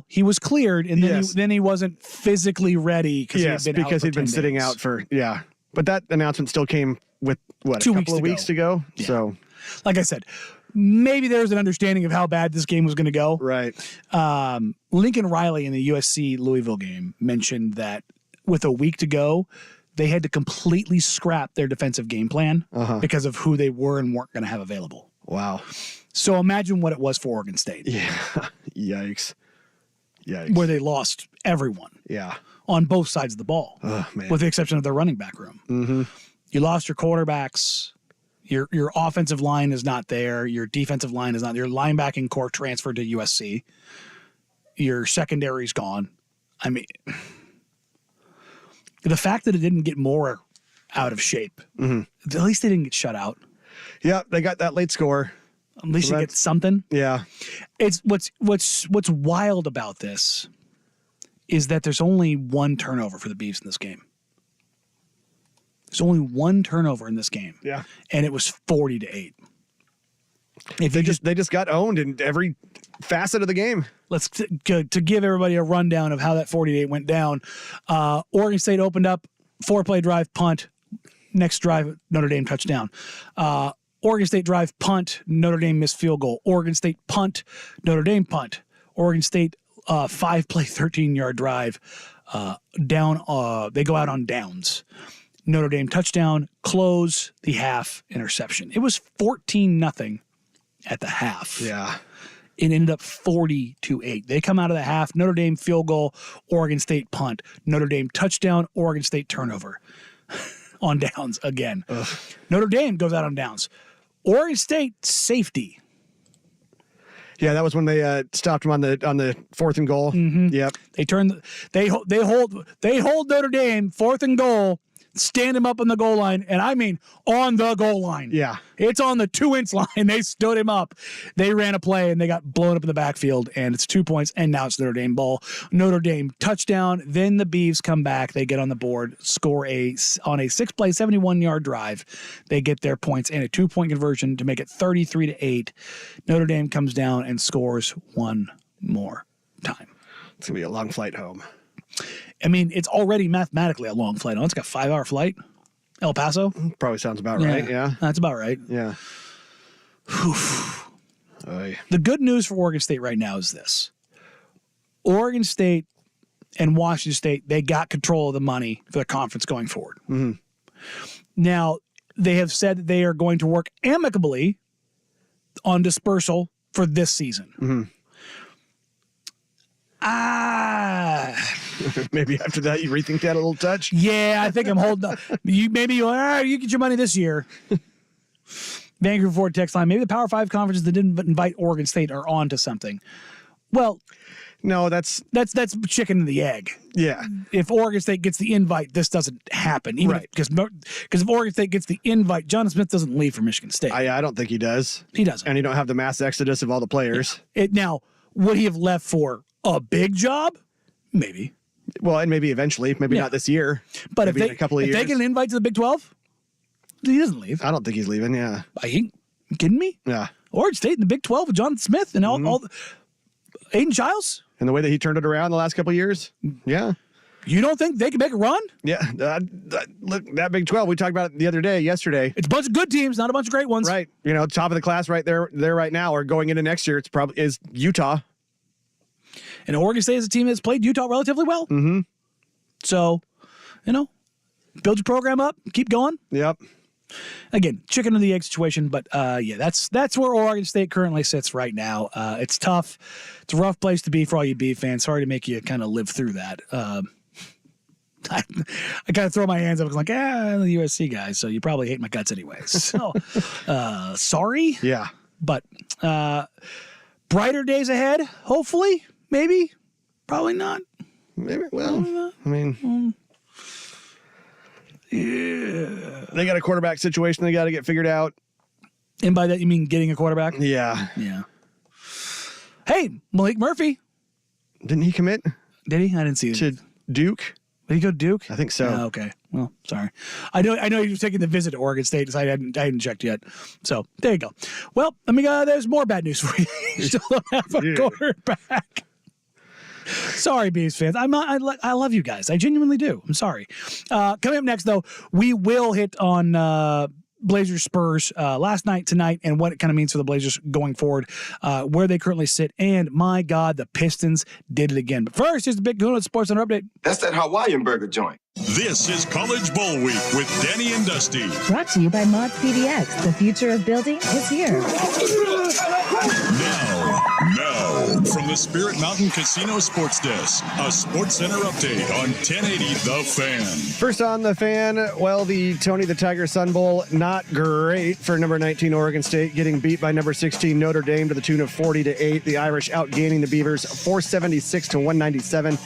he was cleared, and Yes. then he wasn't physically ready yes, he'd been because he'd been sitting out for, yeah. But that announcement still came with, what, 2 a couple of weeks to go? Yeah. So, Like I said, maybe there was an understanding of how bad this game was going to go. right. Lincoln Riley in the USC Louisville game mentioned that with a week to go, they had to completely scrap their defensive game plan because of who they were and weren't going to have available. Wow. So imagine what it was for Oregon State, Yeah. Yikes. where they lost everyone Yeah. on both sides of the ball, Man. with the exception of their running back room. Mm-hmm. You lost your quarterbacks. Your offensive line is not there. Your defensive line is not there. Your linebacking core transferred to USC. Your secondary's gone. I mean, the fact that it didn't get more out of shape, at least they didn't get shut out. Yeah, they got that late score. At least So they get something. Yeah. It's what's wild about this is that there's only 1 turnover for the Beavs in this game. There's only 1 turnover in this game. Yeah. And it was 40-8. If They you just got owned in every facet of the game. let's to give everybody a rundown of how that 40-8 went down. Oregon State opened up, 4-play drive, punt. Next drive, Notre Dame touchdown. Oregon State drive, punt. Notre Dame missed field goal. Oregon State punt. Notre Dame punt. Oregon State 5-play, 13-yard drive. Down. They go out on downs. Notre Dame touchdown. Close the half. Interception. It was 14-0 at the half. Yeah. It ended up 40-8. They come out of the half. Notre Dame field goal. Oregon State punt. Notre Dame touchdown. Oregon State turnover. On downs again. Ugh. Notre Dame goes out on downs. Oregon State safety. Yeah, that was when they stopped him on the 4th and goal. Mm-hmm. Yep. They hold Notre Dame 4th and goal. stand him up on the goal line, and I mean on the goal line. Yeah. It's on the 2-inch line. They stood him up. They ran a play, and they got blown up in the backfield, and it's 2 points, and now it's Notre Dame ball. Notre Dame touchdown. Then the Beavs come back. They get on the board, score on a 6-play, 71-yard drive. They get their points and a 2-point conversion to make it 33-8. Notre Dame comes down and scores one more time. It's going to be a long flight home. I mean, it's already mathematically a long flight. It's got a 5-hour flight. El Paso? Probably sounds about right, yeah. That's about right. Yeah. The good news for Oregon State right now is this. Oregon State and Washington State, they got control of the money for the conference going forward. Mm-hmm. Now, they have said that they are going to work amicably on dispersal for this season. Mm-hmm. Maybe after that you rethink that a little touch. Yeah, I think I'm holding up. You get your money this year. Vancouver Ford text line. Maybe the Power 5 conferences that didn't invite Oregon State are on to something. Well, no, that's chicken and the egg. Yeah. If Oregon State gets the invite, this doesn't happen. Even right. Because if Oregon State gets the invite, John Smith doesn't leave for Michigan State. I don't think he does. He doesn't. And you don't have the mass exodus of all the players. Yeah. Now, would he have left for a big job? Maybe. Well, and maybe eventually, maybe not this year. But maybe if in a couple of years. they get an invite to the Big 12, he doesn't leave. I don't think he's leaving, yeah. Are you kidding me? Yeah. Oregon State in the Big 12 with John Smith and all the Aiden Childs? And the way that he turned it around the last couple of years? Yeah. You don't think they can make a run? Yeah. Look, that Big 12, we talked about it the other day, yesterday. It's a bunch of good teams, not a bunch of great ones. Right. Top of the class right there right now, or going into next year, it's probably is Utah. And Oregon State is a team that's played Utah relatively well. Mm-hmm. So, build your program up, keep going. Yep. Again, chicken and the egg situation, but that's where Oregon State currently sits right now. It's tough. It's a rough place to be for all you Beef fans. Sorry to make you kind of live through that. I kind of throw my hands up. I'm like, the USC guys, so you probably hate my guts anyways. So, sorry. Yeah. But brighter days ahead, hopefully, maybe, probably not. Maybe, well, I mean, yeah. They got a quarterback situation they got to get figured out. And by that, you mean getting a quarterback? Yeah. Yeah. Hey, Malik Murphy. Didn't he commit? Did he? I didn't see it. To Duke? Did he go to Duke? I think so. Oh, okay. Well, sorry. I know he was taking the visit to Oregon State, so I hadn't checked yet. So there you go. Well, there's more bad news for you. You still don't have a quarterback. Sorry, Bees fans. I love you guys. I genuinely do. I'm sorry. Coming up next, though, we will hit on Blazers Spurs last night, tonight, and what it kind of means for the Blazers going forward, where they currently sit. And my God, the Pistons did it again. But first, here's the Big Kahuna Sports Center update. That's that Hawaiian burger joint. This is College Bowl Week with Danny and Dusty. Brought to you by Mods PDX. The future of building is here. Now, from the Spirit Mountain Casino Sports Desk, a Sports Center update on 1080 The Fan. First on The Fan, the Tony the Tiger Sun Bowl, not great for number 19 Oregon State, getting beat by number 16 Notre Dame to the tune of 40-8. The Irish outgaining the Beavers 476-197,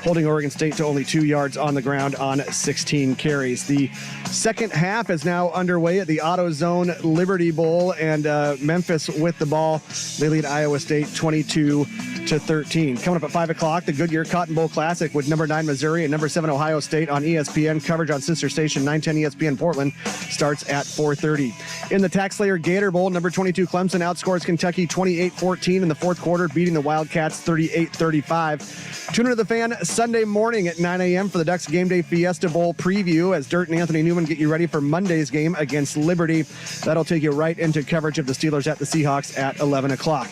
holding Oregon State to only 2 yards on the ground on 16 carries. The second half is now underway at the AutoZone Liberty Bowl, and Memphis with the ball. They lead Iowa State 22-13. Coming up at 5 o'clock, the Goodyear Cotton Bowl Classic with number 9 Missouri and number 7 Ohio State on ESPN. Coverage on sister station 910 ESPN Portland starts at 4:30. In the TaxSlayer Gator Bowl, number 22 Clemson outscores Kentucky 28-14 in the fourth quarter, beating the Wildcats 38-35. Tune into The Fan Sunday morning at 9 a.m. for the Ducks Game Day Fiesta Bowl preview as Dirt and Anthony Newman get you ready for Monday's game against Liberty. That'll take you right into coverage of the Steelers at the Seahawks at 11 o'clock.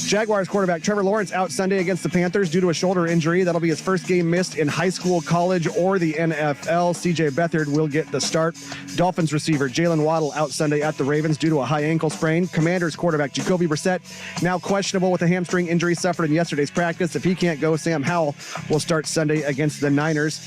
Jaguars quarterback Trevor Lawrence out Sunday against the Panthers due to a shoulder injury. That'll be his first game missed in high school, college, or the NFL. C.J. Beathard will get the start. Dolphins receiver Jalen Waddle out Sunday at the Ravens due to a high ankle sprain. Commanders quarterback Jacoby Brissett now questionable with a hamstring injury suffered in yesterday's practice. If he can't go, Sam Howell will start Sunday against the Niners.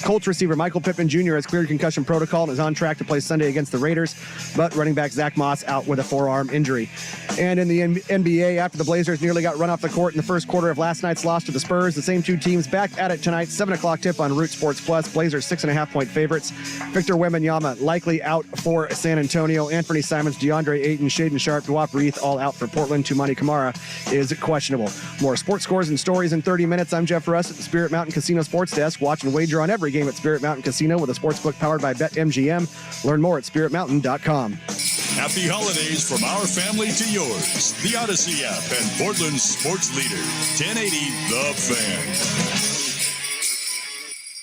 Colts receiver Michael Pittman Jr. has cleared concussion protocol and is on track to play Sunday against the Raiders, but running back Zach Moss out with a forearm injury. And in the NBA, after the Blazers nearly got run off the court in the first quarter of last night's loss to the Spurs, the same two teams back at it tonight, 7 o'clock tip on Root Sports Plus. Blazers 6.5-point favorites. Victor Wembanyama likely out for San Antonio. Anthony Simons, DeAndre Ayton, Shaden Sharp, Dwap Reith all out for Portland. Tumani Kamara is questionable. More sports scores and stories in 30 minutes. I'm Jeff Russ at the Spirit Mountain Casino Sports Desk. Watch and wager on every game at Spirit Mountain Casino with a sportsbook powered by BetMGM. Learn more at spiritmountain.com. Happy holidays from our family to yours. The Odyssey app and Portland's sports leader, 1080 The Fan.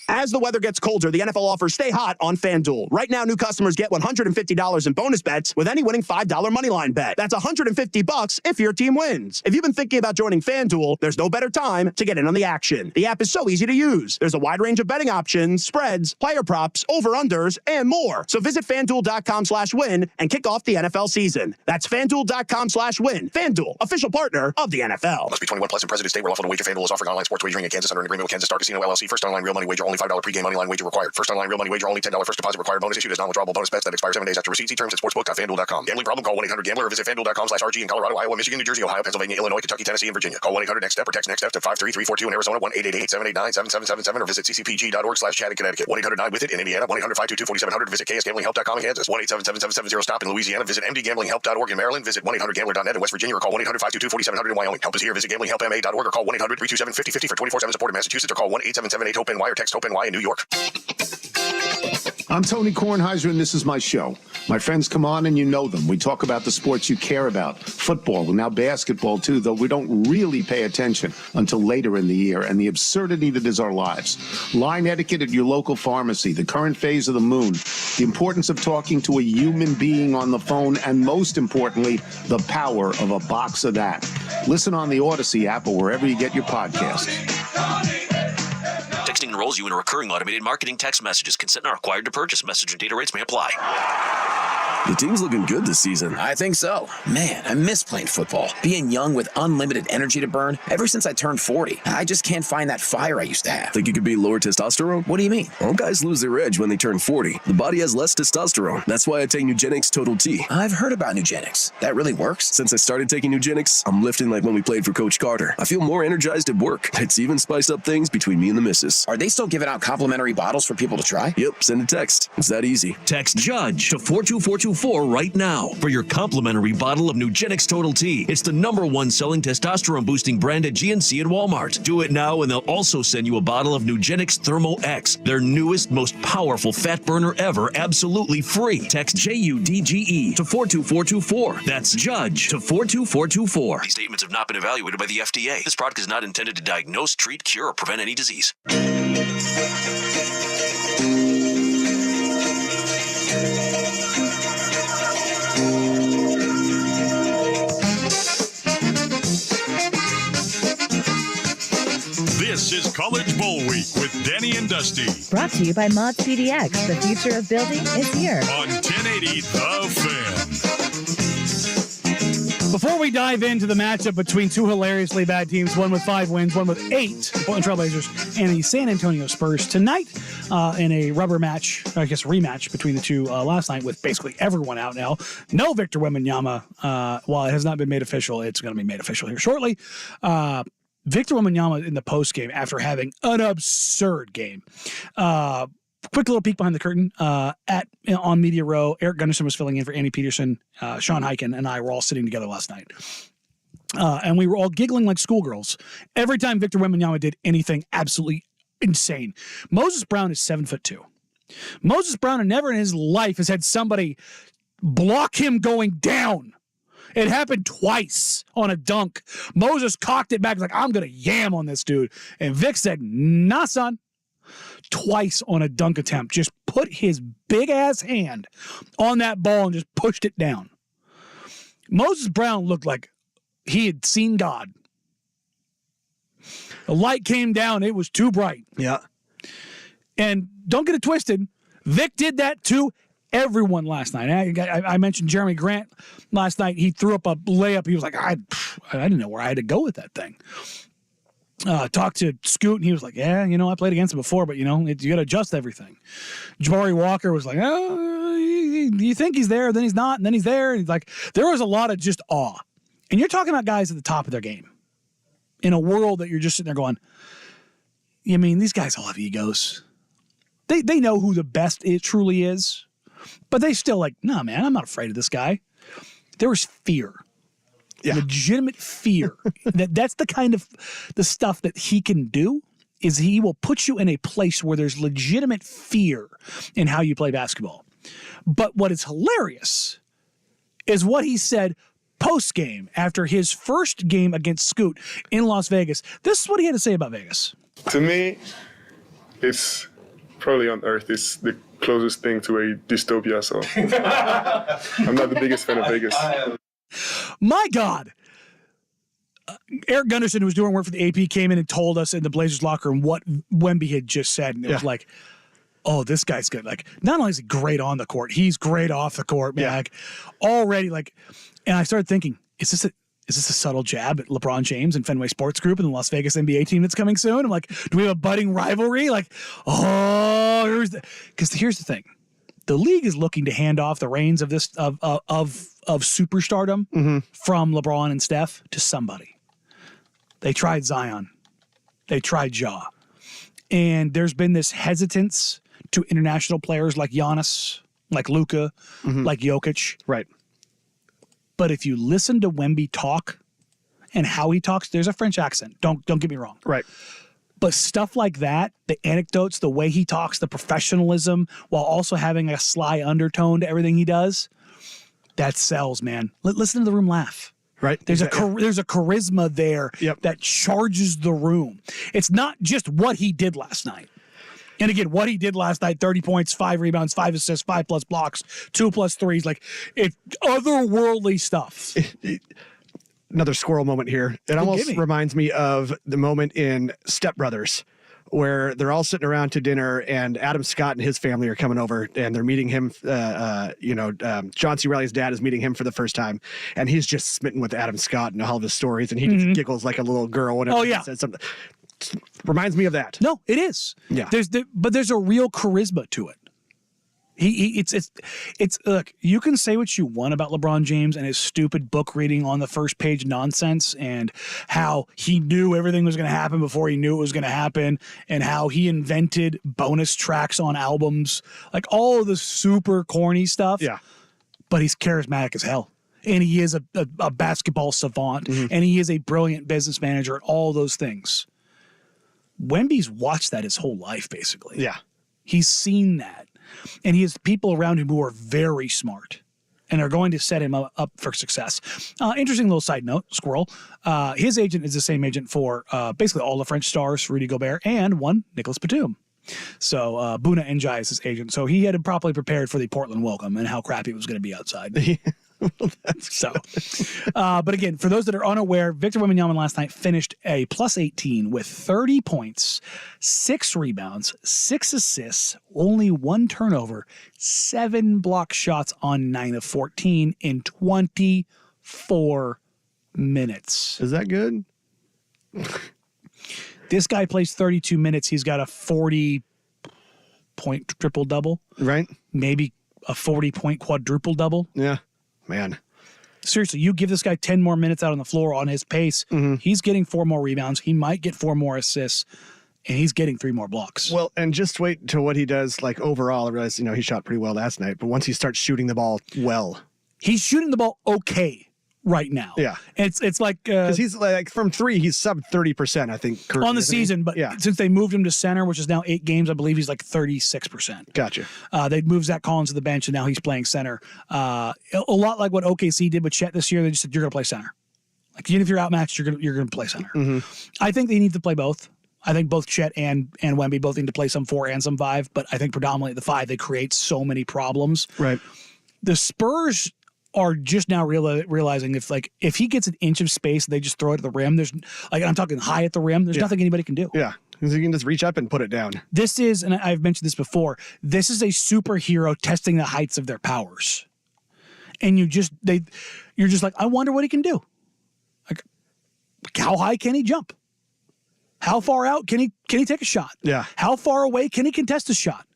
As the weather gets colder, the NFL offers Stay Hot on FanDuel. Right now, new customers get $150 in bonus bets with any winning $5 moneyline bet. That's $150 if your team wins. If you've been thinking about joining FanDuel, there's no better time to get in on the action. The app is so easy to use. There's a wide range of betting options, spreads, player props, over-unders, and more. So visit FanDuel.com/win and kick off the NFL season. That's FanDuel.com/win. FanDuel, official partner of the NFL. Must be 21 plus in President State where lawful to wager. FanDuel is offering online sports wagering in Kansas under an agreement with Kansas Star Casino LLC. First online real money wager only $5 pregame moneyline wager required. First online real money wager only $10 first deposit required. Bonus issued as non-withdrawable bonus bets that expire 7 days after receipt. See terms at sportsbook.fanduel.com. Gambling problem? Call 1-800-GAMBLER or visit FanDuel.com/RG in Colorado, Iowa, Michigan, New Jersey, Ohio, Pennsylvania, Illinois, Kentucky, Tennessee, and Virginia. Call 1-800-NEXT-STEP or text NEXT-STEP to 53342 in Arizona, 1-888-789-7777 or visit ccpg.org/chat in Connecticut. 1-800-9-WITH-IT in Indiana, 1-800-522-4700. Visit KSGamblingHelp.com in Kansas. 1-877-770-STOP in Louisiana. Visit mdgamblinghelp.org in Maryland. Visit 1-800-GAMBLER.net in West Virginia or call 1-800-522-4700 in Wyoming. Help is here. Visit gamblinghelpma.org or call 1-800-327-5050 for 24/7 support in Massachusetts or call 1-877-8-HOPE-NY or text HOPE-NY in New York. I'm Tony Kornheiser, and this is my show. My friends come on, and you know them. We talk about the sports you care about, football, and now basketball, too, though we don't really pay attention until later in the year, and the absurdity that is our lives. Line etiquette at your local pharmacy, the current phase of the moon, the importance of talking to a human being on the phone, and most importantly, the power of a box of that. Listen on the Odyssey app or wherever you get your podcasts. Texting enrolls you in a recurring automated marketing text messages. Consent not required to purchase. Message and data rates may apply. The team's looking good this season. I think so. Man, I miss playing football. Being young with unlimited energy to burn. Ever since I turned 40, I just can't find that fire I used to have. Think you could be lower testosterone? What do you mean? All guys lose their edge when they turn 40. The body has less testosterone. That's why I take Nugenix Total T. I've heard about Nugenix. That really works? Since I started taking Nugenix, I'm lifting like when we played for Coach Carter. I feel more energized at work. It's even spiced up things between me and the missus. Are they still giving out complimentary bottles for people to try? Yep, send a text. It's that easy. Text JUDGE to 42424 right now for your complimentary bottle of Nugenix Total T. It's the #1 selling testosterone boosting brand at GNC and Walmart. Do it now and they'll also send you a bottle of Nugenix Thermo X, their newest, most powerful fat burner ever, absolutely free. Text JUDGE to 42424. That's JUDGE to 42424. These statements have not been evaluated by the FDA. This product is not intended to diagnose, treat, cure, or prevent any disease. This is College Bowl Week with Danny and Dusty. Brought to you by Mods PDX. The future of building is here. On 1080 The Fan. Before we dive into the matchup between two hilariously bad teams, one with 5 wins, one with 8, the Portland Trailblazers and the San Antonio Spurs tonight in a rubber match, I guess rematch between the two last night with basically everyone out now. No Victor Wembanyama. While it has not been made official, it's going to be made official here shortly. Victor Wembanyama in the postgame after having an absurd game. Quick little peek behind the curtain on Media Row. Eric Gunderson was filling in for Andy Peterson. Sean Hyken and I were all sitting together last night. And we were all giggling like schoolgirls every time Victor Wembanyama did anything absolutely insane. Moses Brown is 7'2". Moses Brown never in his life has had somebody block him going down. It happened twice on a dunk. Moses cocked it back like, I'm going to yam on this dude. And Vic said, nah, son. Twice on a dunk attempt. Just put his big-ass hand on that ball and just pushed it down. Moses Brown looked like he had seen God. The light came down. It was too bright. Yeah. And don't get it twisted. Vic did that too. Everyone last night. I mentioned Jeremy Grant last night. He threw up a layup. He was like, I didn't know where I had to go with that thing. talked to Scoot, and he was like, yeah, I played against him before, but, you got to adjust everything. Jabari Walker was like, oh, you think he's there, then he's not, and then he's there. And he's like, there was a lot of just awe. And you're talking about guys at the top of their game in a world that you're just sitting there going, I mean, these guys all have egos. They know who the best it truly is, but they still like, no, man, I'm not afraid of this guy. There was fear. Legitimate fear. That's the kind of the stuff that he can do, is he will put you in a place where there's legitimate fear in how you play basketball. But what is hilarious is what he said post-game after his first game against Scoot in Las Vegas. This is what he had to say about Vegas. To me, it's probably on Earth. It's the closest thing to a dystopia, so I'm not the biggest fan of Vegas. My God. Eric Gunderson, who was doing work for the AP, came in and told us in the Blazers locker room what Wemby had just said. And it was like, oh, this guy's good. Like, not only is he great on the court, he's great off the court, man. Yeah. Like, already, like, and I started thinking, is this a subtle jab at LeBron James and Fenway Sports Group and the Las Vegas NBA team that's coming soon? I'm like, do we have a budding rivalry? Like, because here's the thing. The league is looking to hand off the reins of this of superstardom from LeBron and Steph to somebody. They tried Zion. They tried Ja. And there's been this hesitance to international players like Giannis, like Luka, like Jokic. Right. But if you listen to Wemby talk and how he talks, there's a French accent. Don't get me wrong. Right. But stuff like that, the anecdotes, the way he talks, the professionalism, while also having a sly undertone to everything he does, that sells, man. Listen to the room laugh. Right. There's a charisma there that charges the room. It's not just what he did last night. And again, what he did last night, 30 points, 5 rebounds, 5 assists, 5+ blocks, 2+ threes, like it's otherworldly stuff. Another squirrel moment here. It almost reminds me of the moment in Step Brothers where they're all sitting around to dinner and Adam Scott and his family are coming over and they're meeting him. John C. Reilly's dad is meeting him for the first time and he's just smitten with Adam Scott and all of his stories and he just giggles like a little girl whenever he says something. Reminds me of that. No, it is. Yeah. But there's a real charisma to it. It's look, you can say what you want about LeBron James and his stupid book reading on the first page nonsense and how he knew everything was going to happen before he knew it was going to happen and how he invented bonus tracks on albums, like all of the super corny stuff. Yeah. But he's charismatic as hell. And he is a basketball savant and he is a brilliant business manager and all those things. Wemby's watched that his whole life, basically. Yeah. He's seen that. And he has people around him who are very smart and are going to set him up for success. Interesting little side note, squirrel. His agent is the same agent for basically all the French stars, Rudy Gobert, and one, Nicholas Batum. So Bouna Ndiaye is his agent. So he had him properly prepared for the Portland welcome and how crappy it was going to be outside. But again, for those that are unaware, Victor Wembanyama last night finished a +18 with 30 points, 6 rebounds, 6 assists, only 1 turnover, 7 block shots on 9 of 14 in 24 minutes. Is that good? This guy plays 32 minutes. He's got a 40-point triple-double. Right. Maybe a 40-point quadruple-double. Yeah. Man. Seriously, you give this guy 10 more minutes out on the floor on his pace, he's getting 4 more rebounds. He might get 4 more assists, and he's getting 3 more blocks. Well, and just wait until what he does, like overall. I realize, he shot pretty well last night, but once he starts shooting the ball well. He's shooting the ball okay right now. Yeah. It's like... Because he's like, from 3, he's sub 30%, I think. Currently, on the season, but since they moved him to center, which is now 8 games, I believe he's like 36%. Gotcha. They moved Zach Collins to the bench, and now he's playing center. A lot like what OKC did with Chet this year. They just said, you're going to play center. Like, even if you're outmatched, you're going to play center. I think they need to play both. I think both Chet and Wemby both need to play some 4 and some 5, but I think predominantly the 5, they create so many problems. Right. The Spurs are just now realizing if he gets an inch of space, they just throw it at the rim. There's I'm talking high at the rim. There's nothing anybody can do. Yeah, because you can just reach up and put it down. This is, and I've mentioned this before. This is a superhero testing the heights of their powers, and you're just like, I wonder what he can do. Like, how high can he jump? How far out can he take a shot? Yeah. How far away can he contest a shot?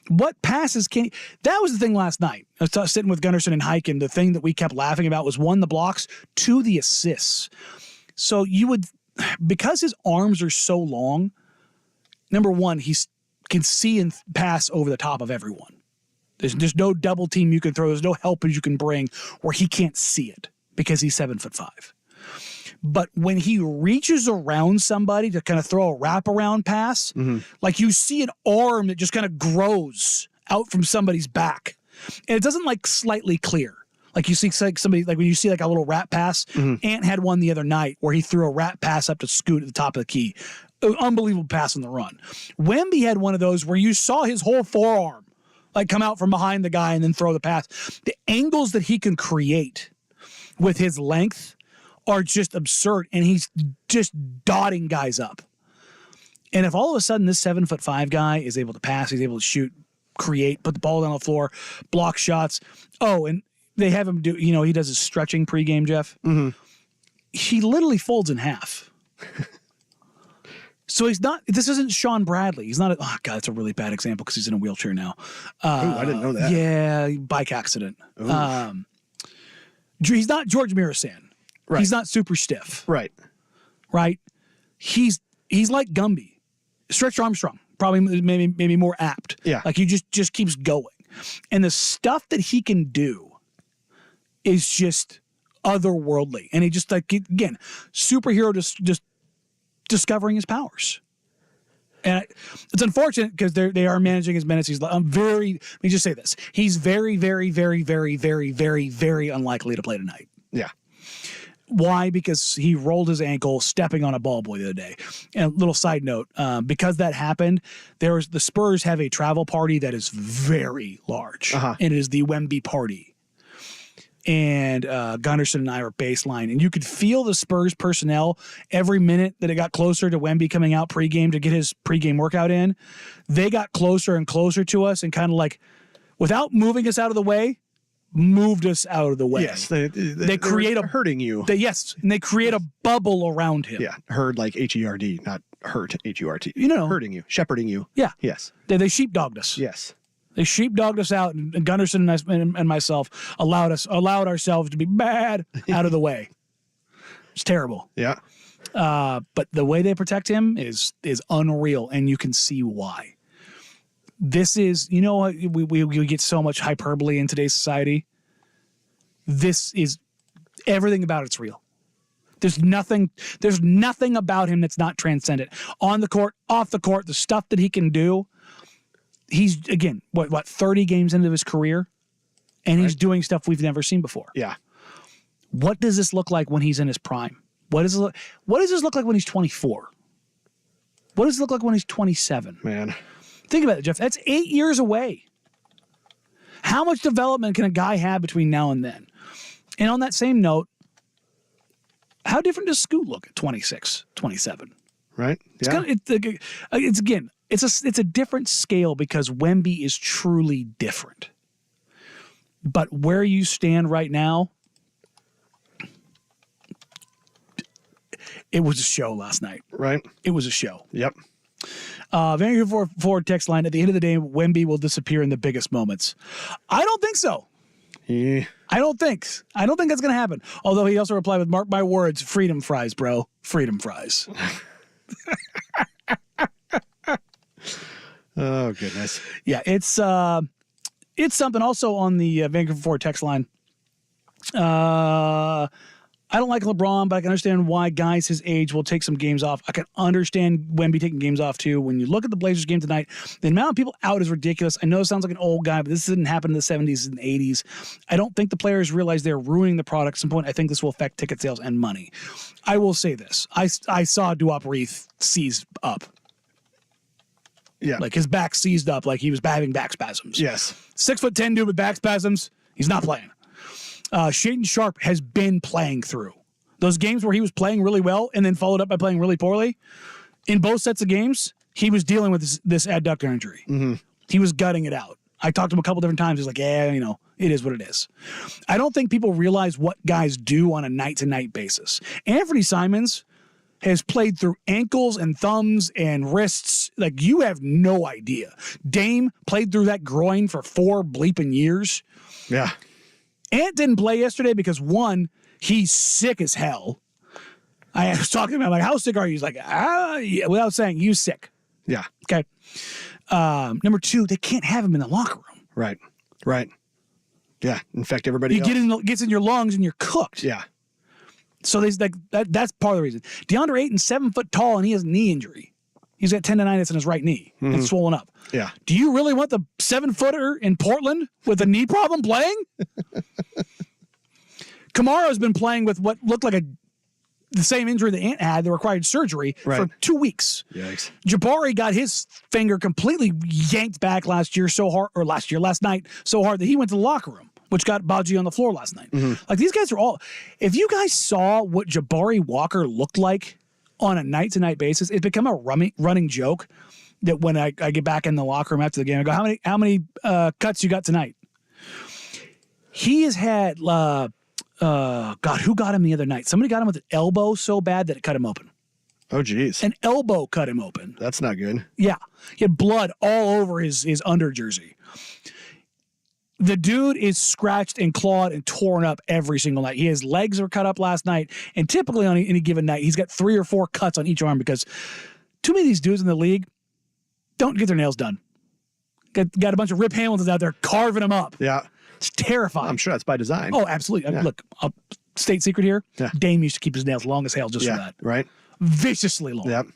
What passes can he? That was the thing last night. I was sitting with Gunnarsson and Hike, and the thing that we kept laughing about was 1, the blocks, 2, the assists. So because his arms are so long, number one, he can see and pass over the top of everyone. There's no double team you can throw. There's no helpers you can bring where he can't see it because he's 7'5". But when he reaches around somebody to kind of throw a wraparound pass, like you see an arm that just kind of grows out from somebody's back. And it doesn't like slightly clear. Like you see like somebody, like when you see like a little rat pass, Ant had one the other night where he threw a rat pass up to Scoot at the top of the key. Unbelievable pass on the run. Wemby had one of those where you saw his whole forearm like come out from behind the guy and then throw the pass. The angles that he can create with his length are just absurd, and he's just dotting guys up. And if all of a sudden this 7'5" guy is able to pass, he's able to shoot, create, put the ball down the floor, block shots. Oh, and they have him do, he does his stretching pregame, Jeff. He literally folds in half. So this isn't Sean Bradley. He's not, oh God, that's a really bad example because he's in a wheelchair now. I didn't know that. Yeah, bike accident. He's not George Mirasan. Right. He's not super stiff. Right. He's like Gumby. Stretch Armstrong, probably maybe more apt. Yeah. Like he just keeps going. And the stuff that he can do is just otherworldly. And he just again, superhero just discovering his powers. And it's unfortunate because they are managing his minutes. Let me just say this. He's very, very, very, very, very, very, very unlikely to play tonight. Yeah. Why? Because he rolled his ankle stepping on a ball boy the other day. And a little side note, because that happened, the Spurs have a travel party that is very large. And it is the Wemby party. And Gunnarsson and I were baseline. And you could feel the Spurs personnel every minute that it got closer to Wemby coming out pregame to get his pregame workout in. They got closer and closer to us and kind of like, without moving us out of the way, moved us out of the way. Yes, they create hurting you. And they create a bubble around him. Yeah, herd like HERD, not hurt HURT. Hurting you, shepherding you. Yeah, yes. They sheepdogged us. Yes, they sheepdogged us out, and Gunnarsson and myself allowed ourselves to be bad out of the way. It's terrible. Yeah, but the way they protect him is unreal, and you can see why. This is, we get so much hyperbole in today's society. This is, everything about it's real. There's nothing about him that's not transcendent. On the court, off the court, the stuff that he can do. He's, again, what 30 games into his career, and he's doing stuff we've never seen before. Yeah. What does this look like when he's in his prime? What does this look like when he's 24? What does it look like when he's 27? Man. Think about it, Jeff. That's 8 years away. How much development can a guy have between now and then? And on that same note, how different does Scoot look at 26, 27? Right? Yeah. It's a different scale because Wemby is truly different. But where you stand right now, it was a show last night. Right? It was a show. Yep. Vancouver Forward text line, at the end of the day, Wemby will disappear in the biggest moments. I don't think so. Yeah. I don't think that's going to happen. Although he also replied with, mark my words, freedom fries, bro. Freedom fries. Oh, goodness. Yeah, it's something also on the Vancouver Forward text line. I don't like LeBron, but I can understand why guys his age will take some games off. I can understand Wemby taking games off too. When you look at the Blazers game tonight, the amount of people out is ridiculous. I know it sounds like an old guy, but this didn't happen in the 70s and 80s. I don't think the players realize they're ruining the product. At some point, I think this will affect ticket sales and money. I will say this. I saw Duop Reath seize up. Yeah. Like his back seized up like he was having back spasms. Yes. 6'10" dude with back spasms. He's not playing. Shaedon Sharpe has been playing through those games where he was playing really well and then followed up by playing really poorly. In both sets of games, he was dealing with this adductor injury. Mm-hmm. He was gutting it out. I talked to him a couple different times. He's like, yeah, it is what it is. I don't think people realize what guys do on a night-to-night basis. Anthony Simons has played through ankles and thumbs and wrists. Like, you have no idea. Dame played through that groin for 4 bleeping years. Yeah. Ant didn't play yesterday because, one, he's sick as hell. I was talking about, like, how sick are you? He's like, yeah, without saying, you sick. Yeah. Okay. Number 2, they can't have him in the locker room. Right. Right. Yeah. Infect everybody You else. gets in your lungs and you're cooked. Yeah. So there's like that's part of the reason. DeAndre Ayton's 7 foot tall and he has a knee injury. He's got tendonitis in his right knee. It's swollen up. Yeah. Do you really want the 7-footer in Portland with a knee problem playing? Kamara's been playing with what looked like the same injury that Ant had that required surgery for 2 weeks. Yikes. Jabari got his finger completely yanked back last night so hard that he went to the locker room, which got Baji on the floor last night. Like, these guys are all, if you guys saw what Jabari Walker looked like on a night-to-night basis, it's become a running joke that when I get back in the locker room after the game, I go, how many cuts you got tonight? He has had, God, who got him the other night? Somebody got him with an elbow so bad that it cut him open. Oh, geez. An elbow cut him open. That's not good. Yeah. He had blood all over his under jersey. The dude is scratched and clawed and torn up every single night. His legs were cut up last night, and typically on any given night, he's got 3 or 4 cuts on each arm because too many of these dudes in the league don't get their nails done. Got a bunch of Rip Hamiltons out there carving them up. Yeah. It's terrifying. I'm sure that's by design. Oh, absolutely. Yeah. Look, state secret here. Yeah. Dame used to keep his nails long as hell just for that. Right. Viciously long. Yep.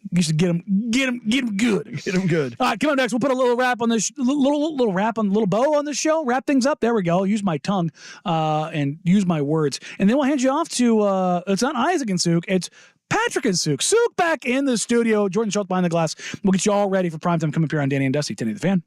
You should get him good. Get him good. All right, come on next. We'll put a little wrap on this, little wrap on, little bow on this show. Wrap things up. There we go. Use my tongue and use my words, and then we'll hand you off to. It's not Isaac and Souk. It's Patrick and Souk. Souk back in the studio. Jordan Schultz behind the glass. We'll get you all ready for primetime coming up here on Danny and Dusty, 1080 The Fan.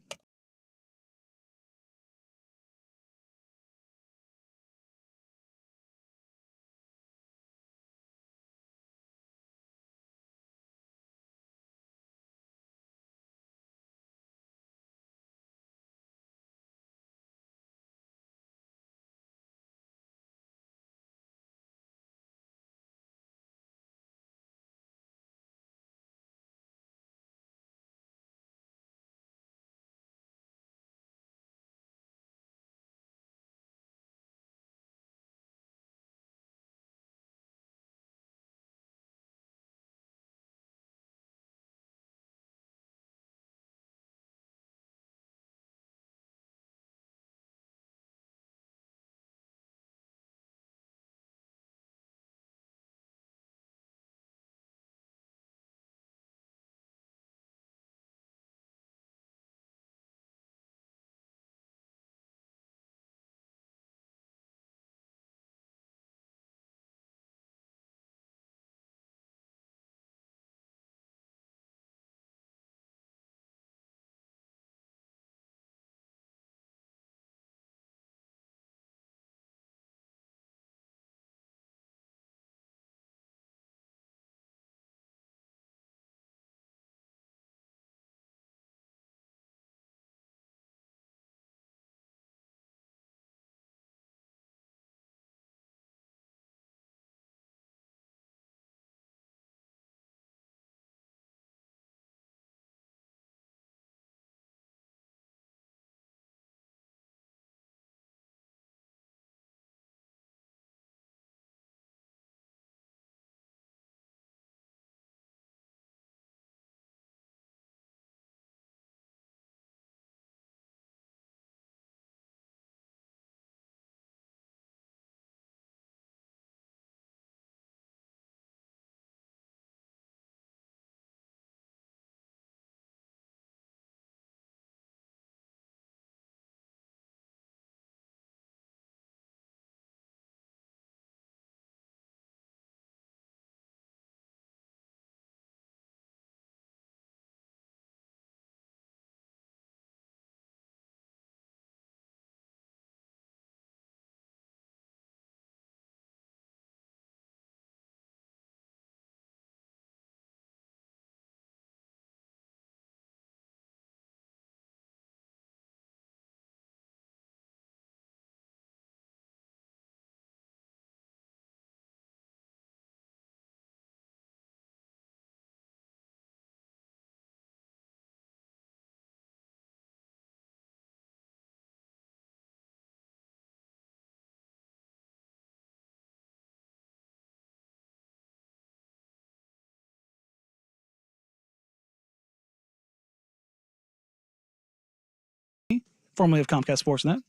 formerly of Comcast Sportsnet,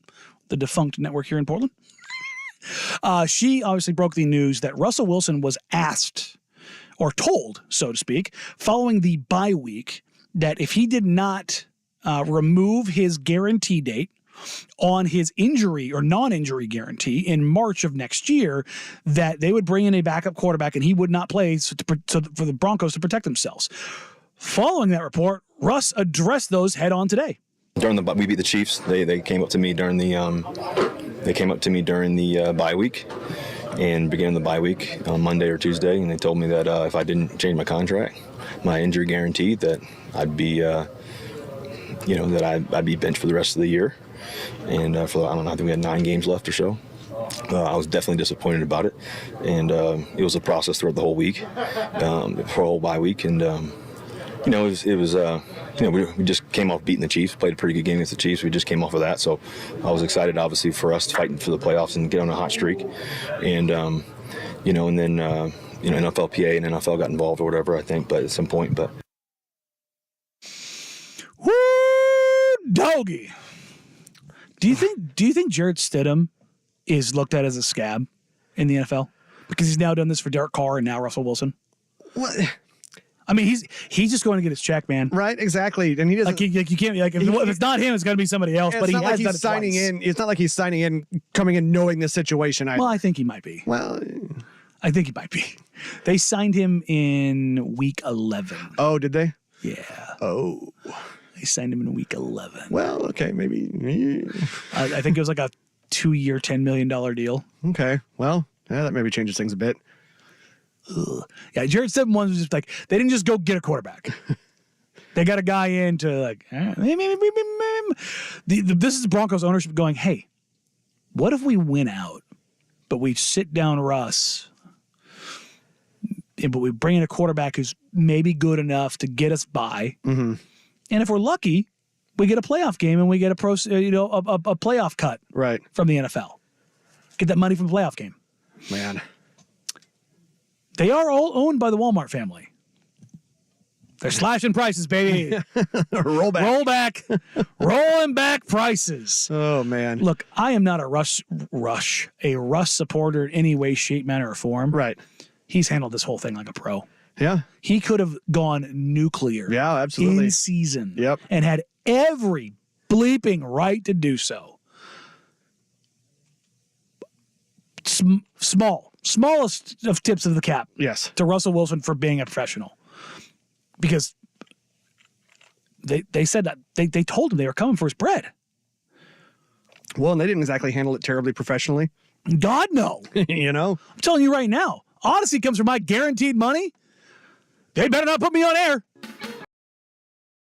the defunct network here in Portland. She obviously broke the news that Russell Wilson was asked, or told, so to speak, following the bye week, that if he did not remove his guarantee date on his injury or non-injury guarantee in March of next year, that they would bring in a backup quarterback and he would not play for the Broncos to protect themselves. Following that report, Russ addressed those head on today. We beat the Chiefs. They came up to me during the bye week, and beginning of the bye week on Monday or Tuesday, and they told me that if I didn't change my contract, my injury guarantee, that I'd be I'd be benched for the rest of the year. And I think we had 9 games left or so. I was definitely disappointed about it, and it was a process throughout the whole week, for a whole bye week, and we just came off beating the Chiefs, played a pretty good game against the Chiefs. We just came off of that, so I was excited, obviously, for us fighting for the playoffs and get on a hot streak, and then NFLPA and NFL got involved or whatever, I think, but at some point, but. Woo, doggy. Do you think Jarrett Stidham is looked at as a scab in the NFL because he's now done this for Derek Carr and now Russell Wilson? What? I mean, he's just going to get his check, man. Right, exactly. And he doesn't you can't if it's not him, it's going to be somebody else. But he has done it signing twice. in. It's not like he's signing in, coming in, knowing the situation. Well, I think he might be. Well, I think he might be. They signed him in week 11. Oh, did they? Yeah. Oh. They signed him in week 11. Well, okay, maybe. I think it was like a 2-year, $10 million deal. Okay, well, yeah, that maybe changes things a bit. Ugh. Yeah, Jarrett Stidham was just like, they didn't just go get a quarterback. They got a guy in to like, this is the Broncos ownership going, hey, what if we win out, but we sit down Russ, but we bring in a quarterback who's maybe good enough to get us by. Mm-hmm. And if we're lucky, we get a playoff game and we get a playoff cut right from the NFL. Get that money from the playoff game. Man. They are all owned by the Walmart family. They're slashing prices, baby. Roll back. Rolling back prices. Oh, man. Look, I am not a Russ supporter in any way, shape, manner, or form. Right. He's handled this whole thing like a pro. Yeah. He could have gone nuclear. Yeah, absolutely. In season. Yep. And had every bleeping right to do so. Smallest of tips of the cap. Yes. To Russell Wilson for being a professional. Because they said that they told him they were coming for his bread. Well, and they didn't exactly handle it terribly professionally. God, no. You know? I'm telling you right now, Odyssey comes from my guaranteed money. They better not put me on air.